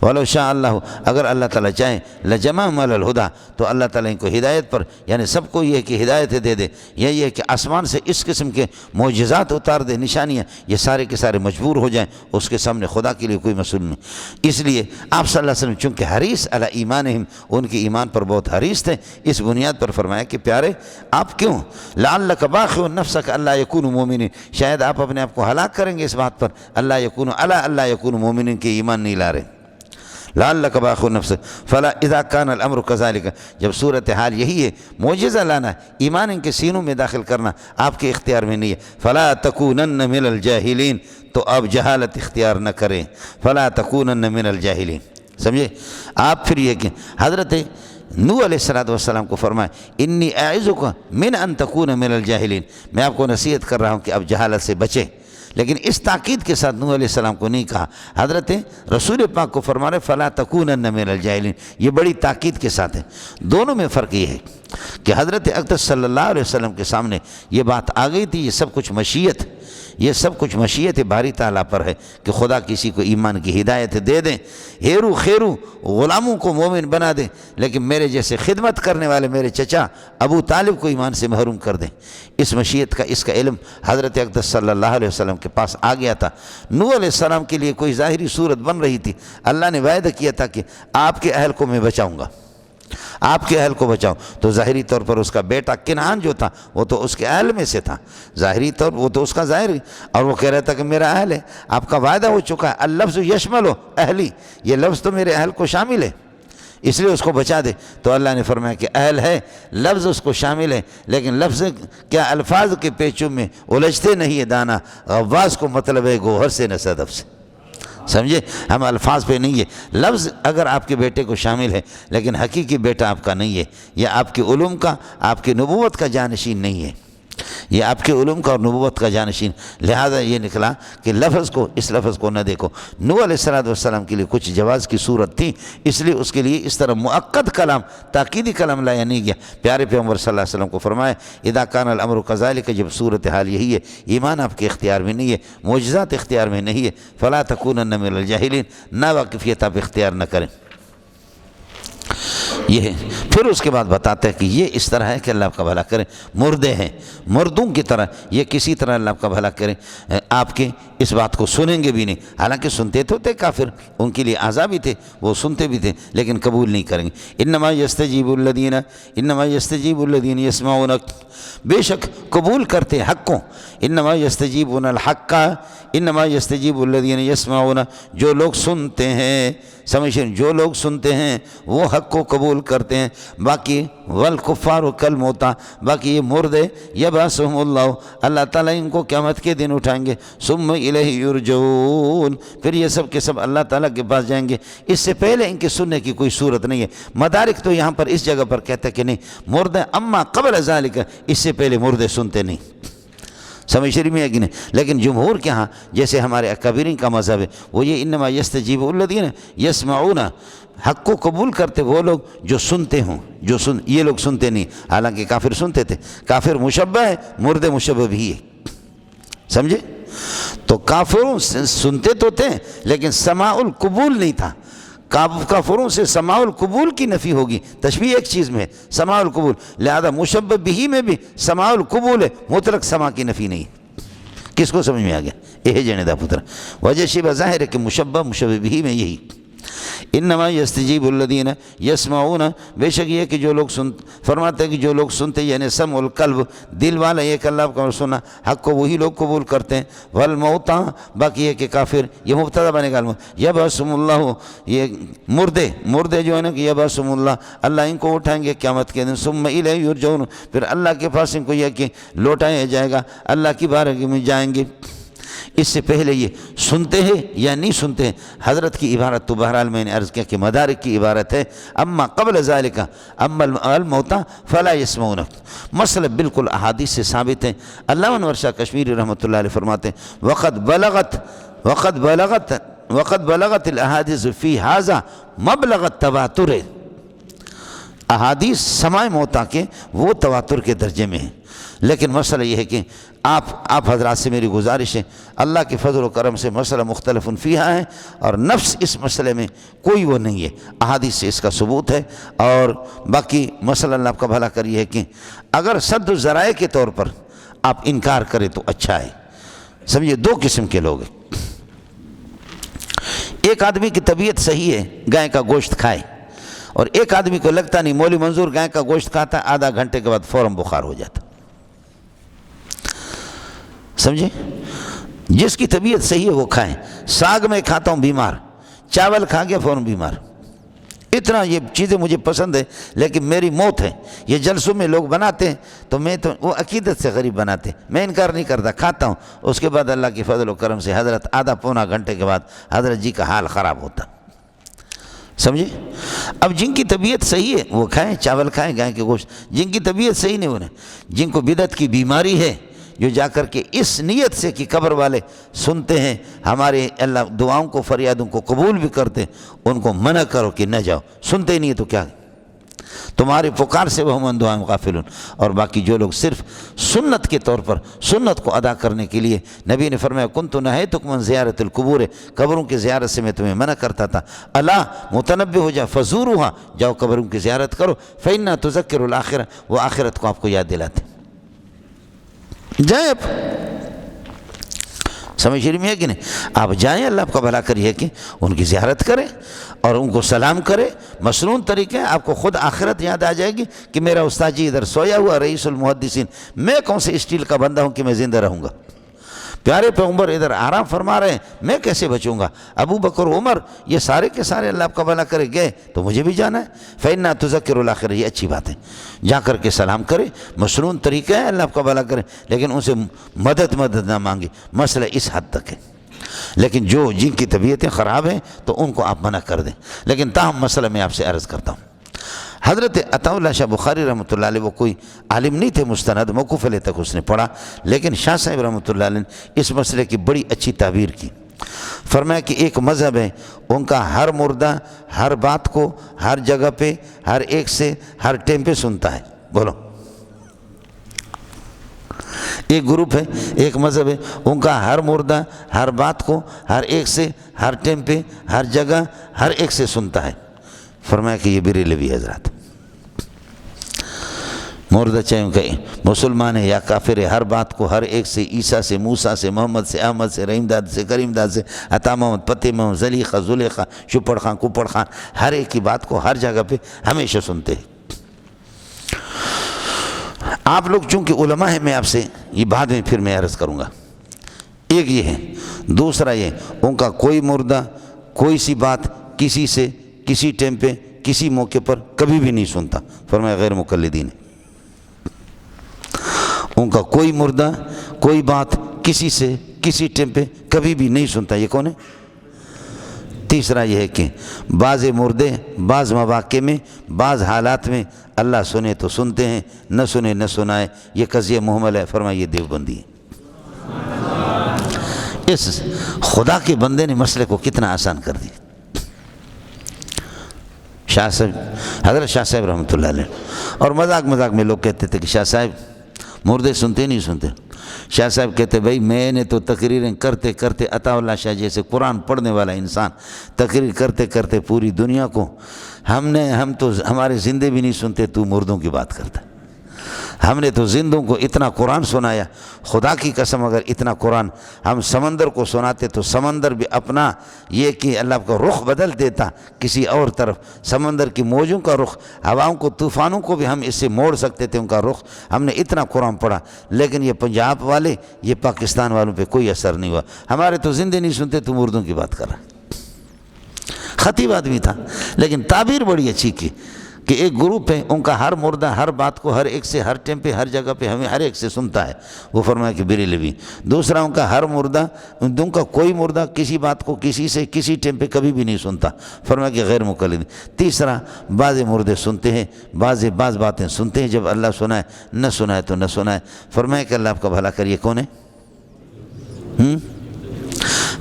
وَلَوْ شَاءَ اللَّهُ، اگر اللہ تعالیٰ چاہیں، لَجَمَعَهُمْ عَلَى الْهُدَى، تو اللہ تعالیٰ ان کو ہدایت پر، یعنی سب کو یہ کہ ہدایت دے دے، یا یہ کہ آسمان سے اس قسم کے معجزات اتار دے، نشانیاں، یہ سارے کے سارے مجبور ہو جائیں، اس کے سامنے خدا کے لیے کوئی مسئول نہیں۔ اس لیے آپ صلی اللہ علیہ وسلم چونکہ حریص علی ایمانہم، ان کے ایمان پر بہت حریص تھے، اس بنیاد پر فرمایا کہ پیارے آپ کیوں، لعلک باخع نفسک الا یکونوا مؤمنین، شاید آپ اپنے آپ کو ہلاک کریں گے اس بات پر، الا یکونوا مؤمنین کے ایمان نہیں لا رہے، لعلک باخع نفسک فلا اذا کان الامر کذالک، جب صورتحال یہی ہے، معجزہ لانا، ایمان ان کے سینوں میں داخل کرنا آپ کے اختیار میں نہیں ہے، فلا تکونن من الجاہلین، تو آپ جہالت اختیار نہ کریں، فلا تکونن من الجاہلین، سمجھے؟ آپ پھر یہ کہ حضرت نوح علیہ السلام کو فرمائے، انی اعظک من ان تکون من الجاہلین، میں آپ کو نصیحت کر رہا ہوں کہ آپ جہالت سے بچیں، لیکن اس تاکید کے ساتھ نوح علیہ السلام کو نہیں کہا، حضرت رسول پاک کو فرما رہے فلا تکونن من الجاہلین، یہ بڑی تاکید کے ساتھ ہے۔ دونوں میں فرق یہ ہے کہ حضرت اقدس صلی اللہ علیہ وسلم کے سامنے یہ بات آ گئی تھی، یہ سب کچھ مشیت، یہ سب کچھ مشیت باری تعالیٰ پر ہے کہ خدا کسی کو ایمان کی ہدایت دے دیں، ہیرو خیرو غلاموں کو مومن بنا دیں، لیکن میرے جیسے خدمت کرنے والے میرے چچا ابو طالب کو ایمان سے محروم کر دیں۔ اس مشیت کا، اس کا علم حضرت اقدس صلی اللہ علیہ وسلم کے پاس آ گیا تھا۔ نوح علیہ السلام کے لیے کوئی ظاہری صورت بن رہی تھی، اللہ نے وعدہ کیا تھا کہ آپ کے اہل کو میں بچاؤں گا، آپ کے اہل کو بچاؤں، تو ظاہری طور پر اس کا بیٹا کنعان جو تھا وہ تو اس کے اہل میں سے تھا، ظاہری طور وہ تو اس کا ظاہری، اور وہ کہہ رہا تھا کہ میرا اہل ہے، آپ کا وعدہ ہو چکا ہے، اللفظ یشمل اہلی، یہ لفظ تو میرے اہل کو شامل ہے، اس لیے اس کو بچا دے۔ تو اللہ نے فرمایا کہ اہل ہے، لفظ اس کو شامل ہے، لیکن لفظ کیا الفاظ کے پیچوں میں الجھتے نہیں ہے دانا، غواص کو مطلب ہے گوہر سے نہ صدف سے، سمجھے؟ ہم الفاظ پہ نہیں ہے، لفظ اگر آپ کے بیٹے کو شامل ہے لیکن حقیقی بیٹا آپ کا نہیں ہے، یہ آپ کے علوم کا، آپ کی نبوت کا جانشین نہیں ہے، یہ آپ کے علوم کا اور نبوت کا جانشین، لہذا یہ نکلا کہ لفظ کو، اس لفظ کو نہ دیکھو۔ نوح علیہ السلام کے لیے کچھ جواز کی صورت تھی، اس لیے اس کے لیے اس طرح مؤکد کلام، تاکیدی کلام لایا نہیں گیا۔ پیارے پیغمبر صلی اللہ علیہ وسلم کو فرمایا اذا کان الامر کذالک، جب صورتحال یہی ہے، ایمان آپ کے اختیار میں نہیں ہے، معجزات اختیار میں نہیں ہے، فلا تکونن من الجاہلین، ناواقفیت آپ اختیار نہ کریں۔ یہ ہے، پھر اس کے بعد بتاتا ہے کہ یہ اس طرح ہے کہ اللہ آپ کا بھلا کرے، مردے ہیں، مردوں کی طرح، یہ کسی طرح اللہ آپ کا بھلا کرے، آپ کے اس بات کو سنیں گے بھی نہیں، حالانکہ سنتے تو تھے کافر، ان کے لیے عذاب بھی تھے، وہ سنتے بھی تھے لیکن قبول نہیں کریں گے۔ انما یستجیب الذین یسمعون، بے شک قبول کرتے حق کو، انما یستجیبون الحق، انما یستجیب الذین یسمعون، جو لوگ سنتے ہیں، سمجھیں، جو لوگ سنتے ہیں وہ حق کو قبول کرتے ہیں، باقی والکفار کالموتیٰ، باقی یہ مردے یبعثہم اللہ، اللہ تعالیٰ ان کو قیامت کے دن اٹھائیں گے، ثم الیہ یرجعون، پھر یہ سب کے سب اللہ تعالیٰ کے پاس جائیں گے۔ اس سے پہلے ان کے سننے کی کوئی صورت نہیں ہے۔ مدارک تو یہاں پر اس جگہ پر کہتا ہے کہ نہیں، مردے اما قبل ذالک، اس سے پہلے مردے سنتے نہیں، سمجھ رہی ہے کہ نہیں؟ لیکن جمہور کے ہاں جیسے ہمارے اکابرین کا مذہب ہے وہ یہ انما یستجیب الذین یسمعون، حق کو قبول کرتے وہ لوگ جو سنتے ہوں، یہ لوگ سنتے نہیں، حالانکہ کافر سنتے تھے۔ کافر مشبہ ہے، مرد مشبہ بھی ہے، سمجھے؟ تو کافروں سنتے تو تھے لیکن سماع القبول نہیں تھا۔ کافروں سے سماع القبول کی نفی ہوگی، تشبیہ ایک چیز میں ہے سماع القبول، لہذا مشبہ بھی میں بھی سماع القبول ہے، مطلق سماع کی نفی نہیں ہے۔ کس کو سمجھ میں آ گیا؟ یہ جنے دا پتر وجہ شبہ ظاہر ہے کہ مشبہ بھی میں یہی انما یستجیب الذین یسمعون، بے شک یہ کہ جو لوگ فرماتے ہیں کہ جو لوگ سنتے یعنی سمع القلب، دل والا یہ کہ اللہ کا سنا حق کو وہی لوگ قبول کرتے ہیں، والموتى باقی ہے کہ کافر، یہ مبتدا بنے گا، یبعثہم اللہ، یہ مردے جو ہے نا کہ یبعثہم اللہ، اللہ ان کو اٹھائیں گے قیامت کے دن، ثم الیہ یرجعون، پھر اللہ کے پاس ان کو یہ کہ لوٹایا جائے گا، اللہ کی بارگاہ میں جائیں گے۔ اس سے پہلے یہ سنتے ہیں یا نہیں سنتے ہیں، حضرت کی عبارت تو بہرحال میں نے عرض کیا کہ مدارک کی عبارت ہے، اما قبل ذالک اما الموتى فلا يسمعون، مسئلہ بالکل احادیث سے ثابت ہے۔ علامہ انور شاہ کشمیری رحمۃ اللہ علیہ فرماتے ہیں وقد بلغت الاحادیث فی هذا مبلغ التواتر، احادیث سماع موتیٰ کے وہ تواتر کے درجے میں ہیں، لیکن مسئلہ یہ ہے کہ آپ حضرات سے میری گزارش ہے، اللہ کے فضل و کرم سے مسئلہ مختلف فیہا ہے، اور نفس اس مسئلے میں کوئی وہ نہیں ہے، احادیث سے اس کا ثبوت ہے۔ اور باقی مسئلہ اللہ آپ کا بھلا کریے ہے کہ اگر سد الذرائع کے طور پر آپ انکار کریں تو اچھا ہے۔ سمجھے دو قسم کے لوگ ہیں، ایک آدمی کی طبیعت صحیح ہے گائے کا گوشت کھائے، اور ایک آدمی کو لگتا نہیں، مولوی منظور گائے کا گوشت کھاتا ہے آدھا گھنٹے کے بعد فوراً بخار ہو جاتا، سمجھے؟ جس کی طبیعت صحیح ہے وہ کھائیں، ساگ میں کھاتا ہوں بیمار، چاول کھا گیا فوراً بیمار، اتنا یہ چیزیں مجھے پسند ہے لیکن میری موت ہے۔ یہ جلسوں میں لوگ بناتے ہیں تو میں تو وہ عقیدت سے غریب بناتے ہیں، میں انکار نہیں کرتا، کھاتا ہوں، اس کے بعد اللہ کی فضل و کرم سے حضرت آدھا پونا گھنٹے کے بعد حضرت جی کا حال خراب ہوتا، سمجھے؟ اب جن کی طبیعت صحیح ہے وہ کھائیں، چاول کھائیں گائے کے گوشت، جن کی طبیعت صحیح نہیں انہیں، جن کو بدعت کی بیماری ہے، جو جا کر کے اس نیت سے کہ قبر والے سنتے ہیں ہمارے اللہ دعاؤں کو فریادوں کو قبول بھی کرتے ہیں، ان کو منع کرو کہ نہ جاؤ، سنتے ہی نہیں تو کیا تمہارے پکار سے وہ من دعائیں غافلون۔ اور باقی جو لوگ صرف سنت کے طور پر سنت کو ادا کرنے کے لیے، نبی نے فرمایا کنت نہیتکم عن زیارت القبور، قبروں کی زیارت سے میں تمہیں منع کرتا تھا، الا متنبہ ہو جا فزوروہا، جاؤ قبروں کی زیارت کرو، فإنہا تذکر الآخرہ، وہ آخرت کو آپ کو یاد دلاتے، جائیں اب، سمجھ رہی ہے کہ نہیں؟ آپ جائیں، اللہ آپ کا بھلا کریے کہ ان کی زیارت کریں اور ان کو سلام کریں، مسنون طریقے، آپ کو خود آخرت یاد آ جائے گی کہ میرا استاد جی ادھر سویا ہوا رئیس المحدثین، میں کون سے اسٹیل کا بندہ ہوں کہ میں زندہ رہوں گا، پیارے پیغمبر ادھر آرام فرما رہے ہیں، میں کیسے بچوں گا، ابو بکر عمر یہ سارے کے سارے اللہ آپ کا بھلا کرے گئے تو مجھے بھی جانا ہے، فإنہا تذکر الآخرہ، یہ اچھی بات ہے، جا کر کے سلام کرے، مسنون طریقہ ہے، اللہ آپ کا بھلا کرے، لیکن ان سے مدد نہ مانگے، مسئلہ اس حد تک ہے۔ لیکن جن کی طبیعتیں خراب ہیں تو ان کو آپ منع کر دیں، لیکن تاہم مسئلہ میں آپ سے عرض کرتا ہوں، حضرت عطا اللہ شاہ بخاری رحمۃ اللہ علیہ وہ کوئی عالم نہیں تھے مستند، موقوف علیہ تک اس نے پڑھا، لیکن شاہ صاحب رحمۃ اللہ علیہ نے اس مسئلے کی بڑی اچھی تعبیر کی، فرمایا کہ ایک مذہب ہے ان کا ہر مردہ ہر بات کو ہر جگہ پہ ہر ایک سے ہر ٹائم پہ سنتا ہے، بولو، ایک گروپ ہے، ایک مذہب ہے ان کا ہر مردہ ہر بات کو ہر ایک سے ہر ٹائم پہ ہر جگہ ہر ایک سے سنتا ہے، فرمایا کہ یہ بریلوی حضرات، مردہ چاہے ان کا مسلمان ہے یا کافر ہے، ہر بات کو ہر ایک سے، عیسیٰ سے، موسیٰ سے، محمد سے، احمد سے، رحیم داد سے، کریم داد سے، عطا محمد، فتح محمد، زلیخہ، زلیخہ، شپڑ خان، کپڑ خان، ہر ایک کی بات کو ہر جگہ پہ ہمیشہ سنتے ہیں۔ آپ لوگ چونکہ علماء ہیں، میں آپ سے یہ بعد میں پھر میں عرض کروں گا، ایک یہ ہے، دوسرا یہ ان کا کوئی مردہ کوئی سی بات کسی سے کسی ٹائم پہ کسی موقع پر کبھی بھی نہیں سنتا، فرمایا غیر مقلدین ہے، ان کا کوئی مردہ کوئی بات کسی سے کسی ٹائم پہ کبھی بھی نہیں سنتا، یہ کون ہے؟ تیسرا یہ ہے کہ بعض مردے بعض مواقع میں بعض حالات میں اللہ سنے تو سنتے ہیں، نہ سنے نہ سنائے، یہ قضیہ محمل ہے، فرمایا یہ دیوبندی ہے، اس خدا کے بندے نے مسئلے کو کتنا آسان کر دیا۔ شاہ صاحب، حضرت شاہ صاحب رحمۃ اللہ علیہ، اور مذاق میں لوگ کہتے تھے کہ شاہ صاحب مردے سنتے نہیں سنتے۔ شاہ صاحب کہتے بھائی میں نے تو تقریریں کرتے کرتے، عطا اللہ شاہ جیسے قرآن پڑھنے والا انسان تقریر کرتے کرتے پوری دنیا کو ہم تو ہمارے زندے بھی نہیں سنتے، تو مردوں کی بات کرتا۔ ہم نے تو زندوں کو اتنا قرآن سنایا، خدا کی قسم اگر اتنا قرآن ہم سمندر کو سناتے تو سمندر بھی اپنا یہ کہ اللہ کا رخ بدل دیتا کسی اور طرف، سمندر کی موجوں کا رخ، ہواؤں کو، طوفانوں کو بھی ہم اس سے موڑ سکتے تھے ان کا رخ۔ ہم نے اتنا قرآن پڑھا، لیکن یہ پنجاب والے، یہ پاکستان والوں پہ کوئی اثر نہیں ہوا۔ ہمارے تو زندے نہیں سنتے، تو مردوں کی بات کر رہا۔ خطیب آدمی تھا، لیکن تعبیر بڑی اچھی کی کہ ایک گروپ ہے، ان کا ہر مردہ ہر بات کو ہر ایک سے ہر ٹائم پہ ہر جگہ پہ ہمیں ہر ایک سے سنتا ہے، وہ فرمایا کہ بریلوی۔ دوسرا ان کا ہر مردہ، ان کا کوئی مردہ کسی بات کو کسی سے کسی ٹائم پہ کبھی بھی نہیں سنتا، فرمایا کہ غیر مقلد۔ تیسرا بعض مردے سنتے ہیں، بعض باتیں سنتے ہیں، جب اللہ سنائے نہ سنائے تو نہ سنائے۔ فرمایا کہ اللہ آپ کا بھلا کریے، کون ہے؟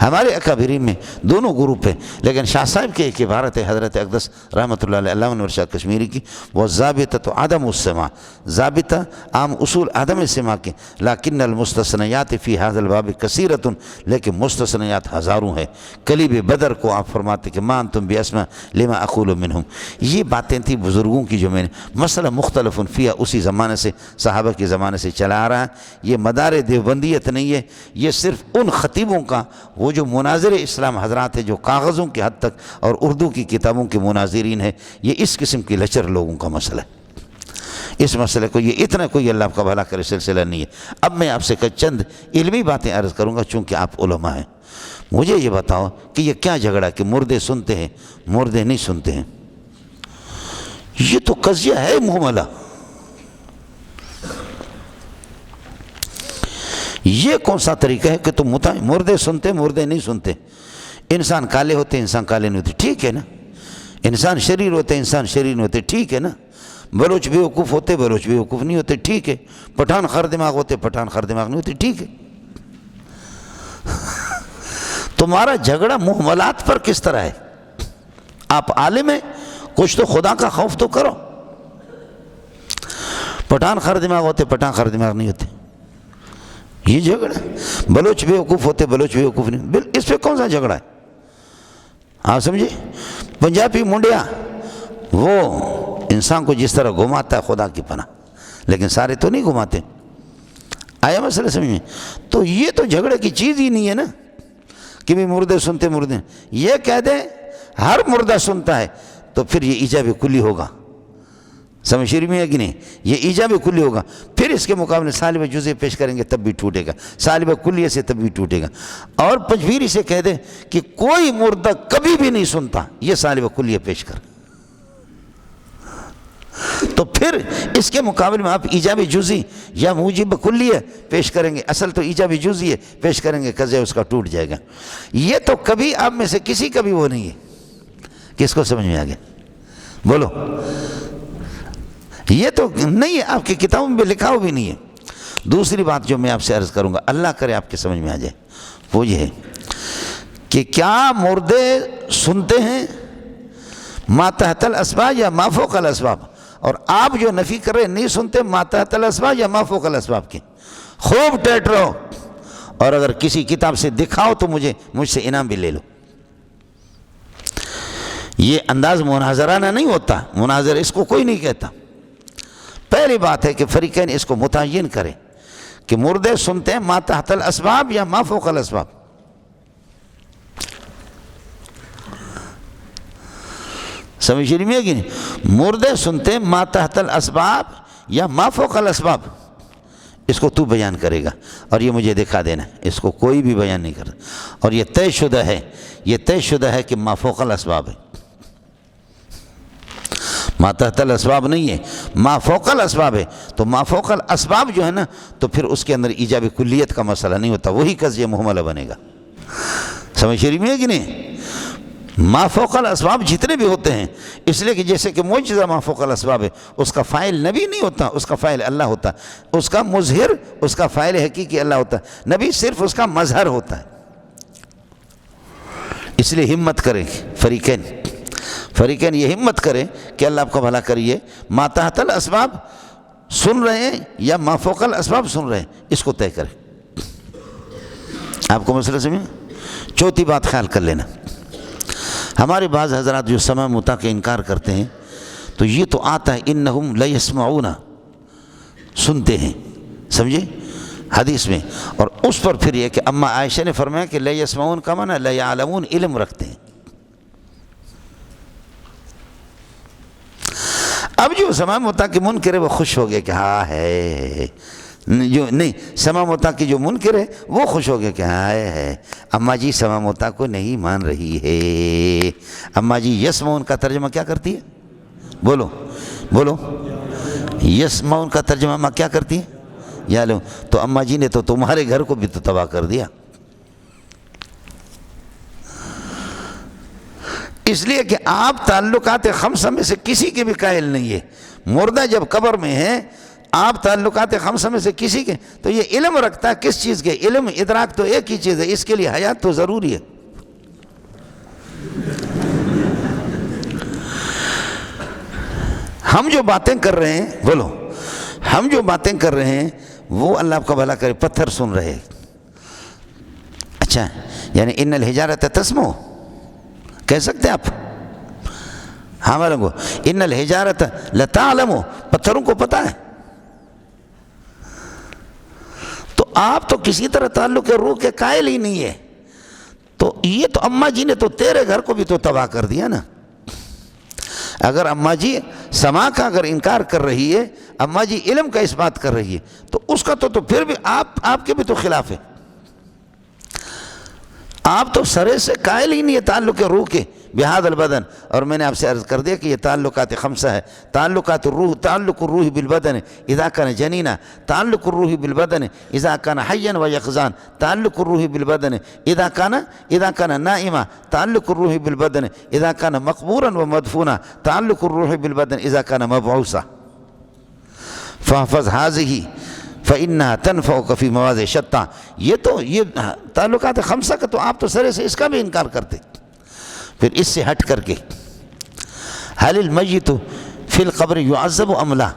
ہمارے اکابرین میں دونوں گروپ ہیں، لیکن شاہ صاحب کی ایک عبارت ہے حضرت اقدس رحمۃ اللہ علیہ علامہ انور شاہ کشمیری کی، وہ ضابطۃ عدم السماع، ضابطہ عام اصول عدم سماع کے، لیکن المستثنیات فی ھذا الباب کثیرۃ، لیکن مستثنیات ہزاروں ہیں۔ کلیب بدر کو آپ فرماتے کہ ما انتم باسمع لما اقول منہم، یہ باتیں تھیں بزرگوں کی جو میں نے، مسئلہ مختلف فیہا اسی زمانے سے، صحابہ کے زمانے سے چلا آ رہا ہے۔ یہ مدار دیوبندیت نہیں ہے، یہ صرف ان خطیبوں کا، وہ جو مناظر اسلام حضرات ہیں جو کاغذوں کی حد تک اور اردو کی کتابوں کے مناظرین ہیں، یہ اس قسم کی لچر لوگوں کا مسئلہ ہے۔ اس مسئلے کو یہ اتنا کوئی اللہ کا بھلا کرے سلسلہ نہیں ہے۔ اب میں آپ سے چند علمی باتیں عرض کروں گا، چونکہ آپ علماء ہیں۔ مجھے یہ بتاؤ کہ یہ کیا جھگڑا کہ مردے سنتے ہیں مردے نہیں سنتے ہیں؟ یہ تو قضیہ ہے محملہ۔ یہ کون سا طریقہ ہے کہ تم مردے سنتے مردے نہیں سنتے؟ انسان کالے ہوتے انسان کالے نہیں ہوتے، ٹھیک ہے نا؟ انسان شریر ہوتے انسان شریر نہیں ہوتے، ٹھیک ہے نا؟ بلوچ بے وقوف ہوتے بلوچ بے وقوف نہیں ہوتے، ٹھیک ہے؟ پٹھان خر دماغ ہوتے پٹھان خر دماغ نہیں ہوتے، ٹھیک ہے؟ تمہارا جھگڑا محملات پر کس طرح ہے؟ آپ عالم ہیں، کچھ تو خدا کا خوف تو کرو۔ پٹھان خر دماغ ہوتے پٹھان خر دماغ نہیں ہوتے، یہ جھگڑا۔ بلوچ بے وقوف ہوتے بلوچ بے وقوف نہیں، اس پہ کون سا جھگڑا ہے؟ آپ سمجھے؟ پنجابی منڈیا وہ انسان کو جس طرح گھماتا ہے خدا کی پناہ، لیکن سارے تو نہیں گھماتے۔ آیا مسئلہ سمجھ میں؟ تو یہ تو جھگڑے کی چیز ہی نہیں ہے نا کہ بھی مردے سنتے مردے، یہ کہہ دیں ہر مردہ سنتا ہے تو پھر یہ ایجاب کلی ہوگا۔ سمجھ شریف میں ہے کہ نہیں؟ یہ ایجاب کلی ہوگا۔ پھر اس کے مقابلے سالب جزء پیش کریں گے تب بھی ٹوٹے گا، سالب کلیہ سے تب بھی ٹوٹے گا۔ اور پجویری سے کہہ دیں کہ کوئی مردہ کبھی بھی نہیں سنتا، یہ سالب کلیہ پیش کر، تو پھر اس کے مقابلے میں آپ ایجاب جزئی یا موجب کلیہ پیش کریں گے، اصل تو ایجاب جزئی پیش کریں گے، قضیہ اس کا ٹوٹ جائے گا۔ یہ تو کبھی آپ میں سے کسی کا بھی وہ نہیں ہے۔ کس کو سمجھ میں آ گیا؟ بولو۔ یہ تو نہیں ہے، آپ کی کتابوں میں لکھا ہو بھی نہیں ہے۔ دوسری بات جو میں آپ سے عرض کروں گا، اللہ کرے آپ کے سمجھ میں آ جائے، وہ یہ ہے کہ کیا مردے سنتے ہیں ما تحت الاسباب یا ما فوق الاسباب؟ اور آپ جو نفی کر رہے نہیں سنتے ما تحت الاسباب یا ما فوق الاسباب کی؟ خوب ٹیٹ رہو، اور اگر کسی کتاب سے دکھاؤ تو مجھ سے انعام بھی لے لو۔ یہ انداز مناظرانہ نہیں ہوتا، مناظر اس کو کوئی نہیں کہتا۔ پہلی بات ہے کہ فریقین اس کو متعین کریں کہ مردے سنتے ہیں ما تحت الاسباب یا ما فوق الاسباب۔ سمجھ رہی ہے کہ نہیں؟ مردے سنتے ہیں ما تحت الاسباب یا ما فوق الاسباب، اس کو تو بیان کرے گا اور یہ مجھے دکھا دینا، اس کو کوئی بھی بیان نہیں کرتا۔ اور یہ طے شدہ ہے، یہ طے شدہ ہے کہ ما فوق الاسباب ہے، ما تحت الاسباب نہیں ہے، ما فوق الاسباب ہے۔ تو ما فوق الاسباب جو ہے نا، تو پھر اس کے اندر ایجاب کلیت کا مسئلہ نہیں ہوتا، وہی قضیہ محملہ بنے گا۔ سمجھ شریف میں ہے کہ نہیں؟ ما فوق الاسباب جتنے بھی ہوتے ہیں، اس لیے کہ جیسے کہ معجزہ ما فوق الاسباب ہے، اس کا فاعل نبی نہیں ہوتا، اس کا فاعل اللہ ہوتا ہے، اس کا مظہر، اس کا فاعل حقیقی اللہ ہوتا ہے، نبی صرف اس کا مظہر ہوتا ہے۔ اس لیے ہمت کریں فریقین یہ ہمت کریں کہ اللہ آپ کا بھلا کریے. ما تحت الاسباب سن رہے ہیں یا ما فوق الاسباب سن رہے ہیں، اس کو طے کریں. آپ کو مسئلہ سمجھیں. چوتھی بات خیال کر لینا، ہمارے بعض حضرات جو سماع مطاع کا انکار کرتے ہیں تو یہ تو آتا ہے انہم لیسمعون، سنتے ہیں، سمجھے حدیث میں. اور اس پر پھر یہ کہ اما عائشہ نے فرمایا کہ لیسمعون کا معنی لیعلمون، علم رکھتے ہیں. اب جو سماع مطاع کے منکر ہے وہ خوش ہو گیا کہ ہاں ہے، جو نہیں سماع مطاع کی جو منکر ہے وہ خوش ہو گیا کہ ہاں ہے اماں جی سماع مطاع کو نہیں مان رہی ہے. اماں جی یسمعون کا ترجمہ کیا کرتی ہے؟ بولو یسمعون کا ترجمہ اماں کیا کرتی ہے؟ یا لو، تو اماں جی نے تو تمہارے گھر کو بھی تو تباہ کر دیا. اس لیے کہ آپ تعلقات خمسہ میں سے کسی کے بھی قائل نہیں ہے. مردہ جب قبر میں ہے آپ تعلقات خمسہ میں سے کسی کے، تو یہ علم رکھتا ہے کس چیز کے؟ علم ادراک تو ایک ہی چیز ہے، اس کے لیے حیات تو ضروری ہے. ہم جو باتیں کر رہے ہیں، بولو ہم جو باتیں کر رہے ہیں وہ اللہ آپ کا بھلا کرے پتھر سن رہے ہیں. اچھا یعنی ان الحجارۃ تسمع کہہ سکتے آپ؟ ہاں بولو ان الحجارۃ لتعلم، پتھروں کو پتہ ہے. تو آپ تو کسی طرح تعلق روح کے قائل ہی نہیں ہے. تو یہ تو اماں جی نے تو تیرے گھر کو بھی تو تباہ کر دیا نا. اگر اماں جی سماع کا اگر انکار کر رہی ہے، اماں جی علم کا اس بات کر رہی ہے، تو اس کا تو پھر بھی آپ کے بھی تو خلاف ہے. آپ تو سرے سے قائل ہی نہیں ہے تعلق روح کے بہذا البدن. اور میں نے آپ سے عرض کر دیا کہ یہ تعلقات خمسہ ہے. تعلقات الروح، تعلق الروح بالبدن اذا كان جنینا، تعلق الروح بالبدن اذا كان حیا و یقظان، تعلق الروح بالبدن اذا كان نائما، تعلق الروح بالبدن اذا كان مقبورا و مدفونا، تعلق الروح بالبدن اذا كان مبعوثا. فاحفظ هذه فإنها تنفعك في مواضع شتى. یہ تعلقات خمسہ کا تو آپ تو سرے سے اس کا بھی انکار کرتے. پھر اس سے ہٹ کر کے هل المیت فی القبر يعذب ام لا؟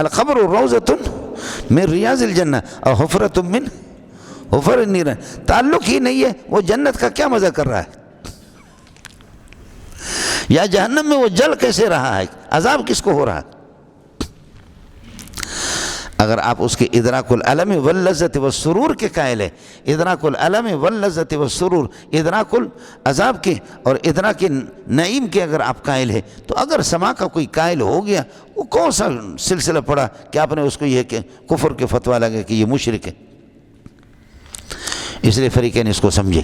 القبر روضۃ من ریاض الجنہ اور حفرۃ من حفر النیران. تعلق ہی نہیں ہے، وہ جنت کا کیا مزہ کر رہا ہے؟ یا جہنم میں وہ جل کیسے رہا ہے؟ عذاب کس کو ہو رہا ہے؟ اگر آپ اس کے ادراک العلم واللذت والسرور کے قائل ہے، ادراک العلم واللذت والسرور، ادراک العذاب کے اور ادراک نعیم کے اگر آپ قائل ہے، تو اگر سماع کا کوئی قائل ہو گیا، وہ کون سا سلسلہ پڑا کہ آپ نے اس کو یہ کہ کفر کے فتویٰ لگے کہ یہ مشرک ہے. اس لیے فریقین اس کو سمجھے.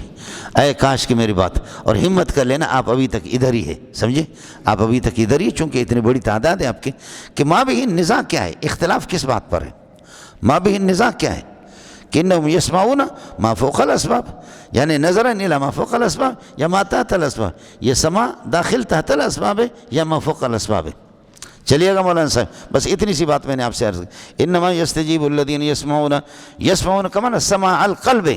اے کاش کہ میری بات اور ہمت کر لینا، آپ ابھی تک ادھر ہی ہے، سمجھے آپ ابھی تک ادھر ہی، چونکہ اتنی بڑی تعداد ہے آپ کے. کہ ما بہ النزاع کیا ہے؟ اختلاف کس بات پر ہے؟ ما بہ النزاع کیا ہے؟ کہ انہم یسمعون ما فوق الاسباب، یعنی نظرا الی ما فوق الاسباب یا ما تحت الاسباب. یہ سماع داخل تحت الاسباب ہے یا ما فوق الاسباب ہے؟ چلیے گا مولانا صاحب، بس اتنی سی بات میں نے آپ سے عرض کی. انما یستجیب الذین یسمعون کما سماع القلب،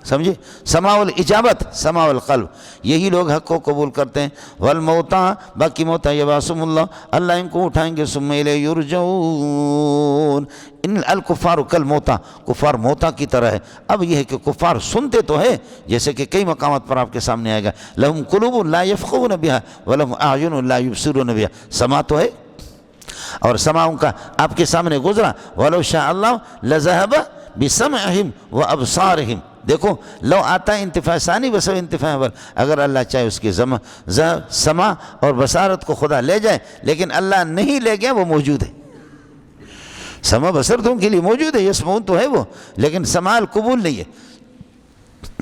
سمجھے سماع الاجابت، سماع القلب، یہی لوگ حق کو قبول کرتے ہیں. والموتى، باقی موتا یبعثہم اللہ، اللہ ان کو اٹھائیں گے. ثم الیہ یرجعون. ان الکفار کالموتى، کفار موتا کی طرح ہے. اب یہ ہے کہ کفار سنتے تو ہے، جیسے کہ کئی مقامات پر آپ کے سامنے آئے گا، لہم قلوب لا یفقہون بہا ولہم اعین لا یبصرون بہا. سماع تو ہے، اور سماعوں کا آپ کے سامنے گزرا. ولو شاء اللہ لذهب بسمعہم وابصارہم. دیکھو لو آتا انتفاع ثانی بسو انتفاع اول، اگر اللہ چاہے اس کی سماع اور بصارت کو خدا لے جائے، لیکن اللہ نہیں لے گیا، وہ موجود ہے. سماع بصر تو ان کے لیے موجود ہے، یسمعون تو ہے وہ، لیکن سماع قبول نہیں ہے.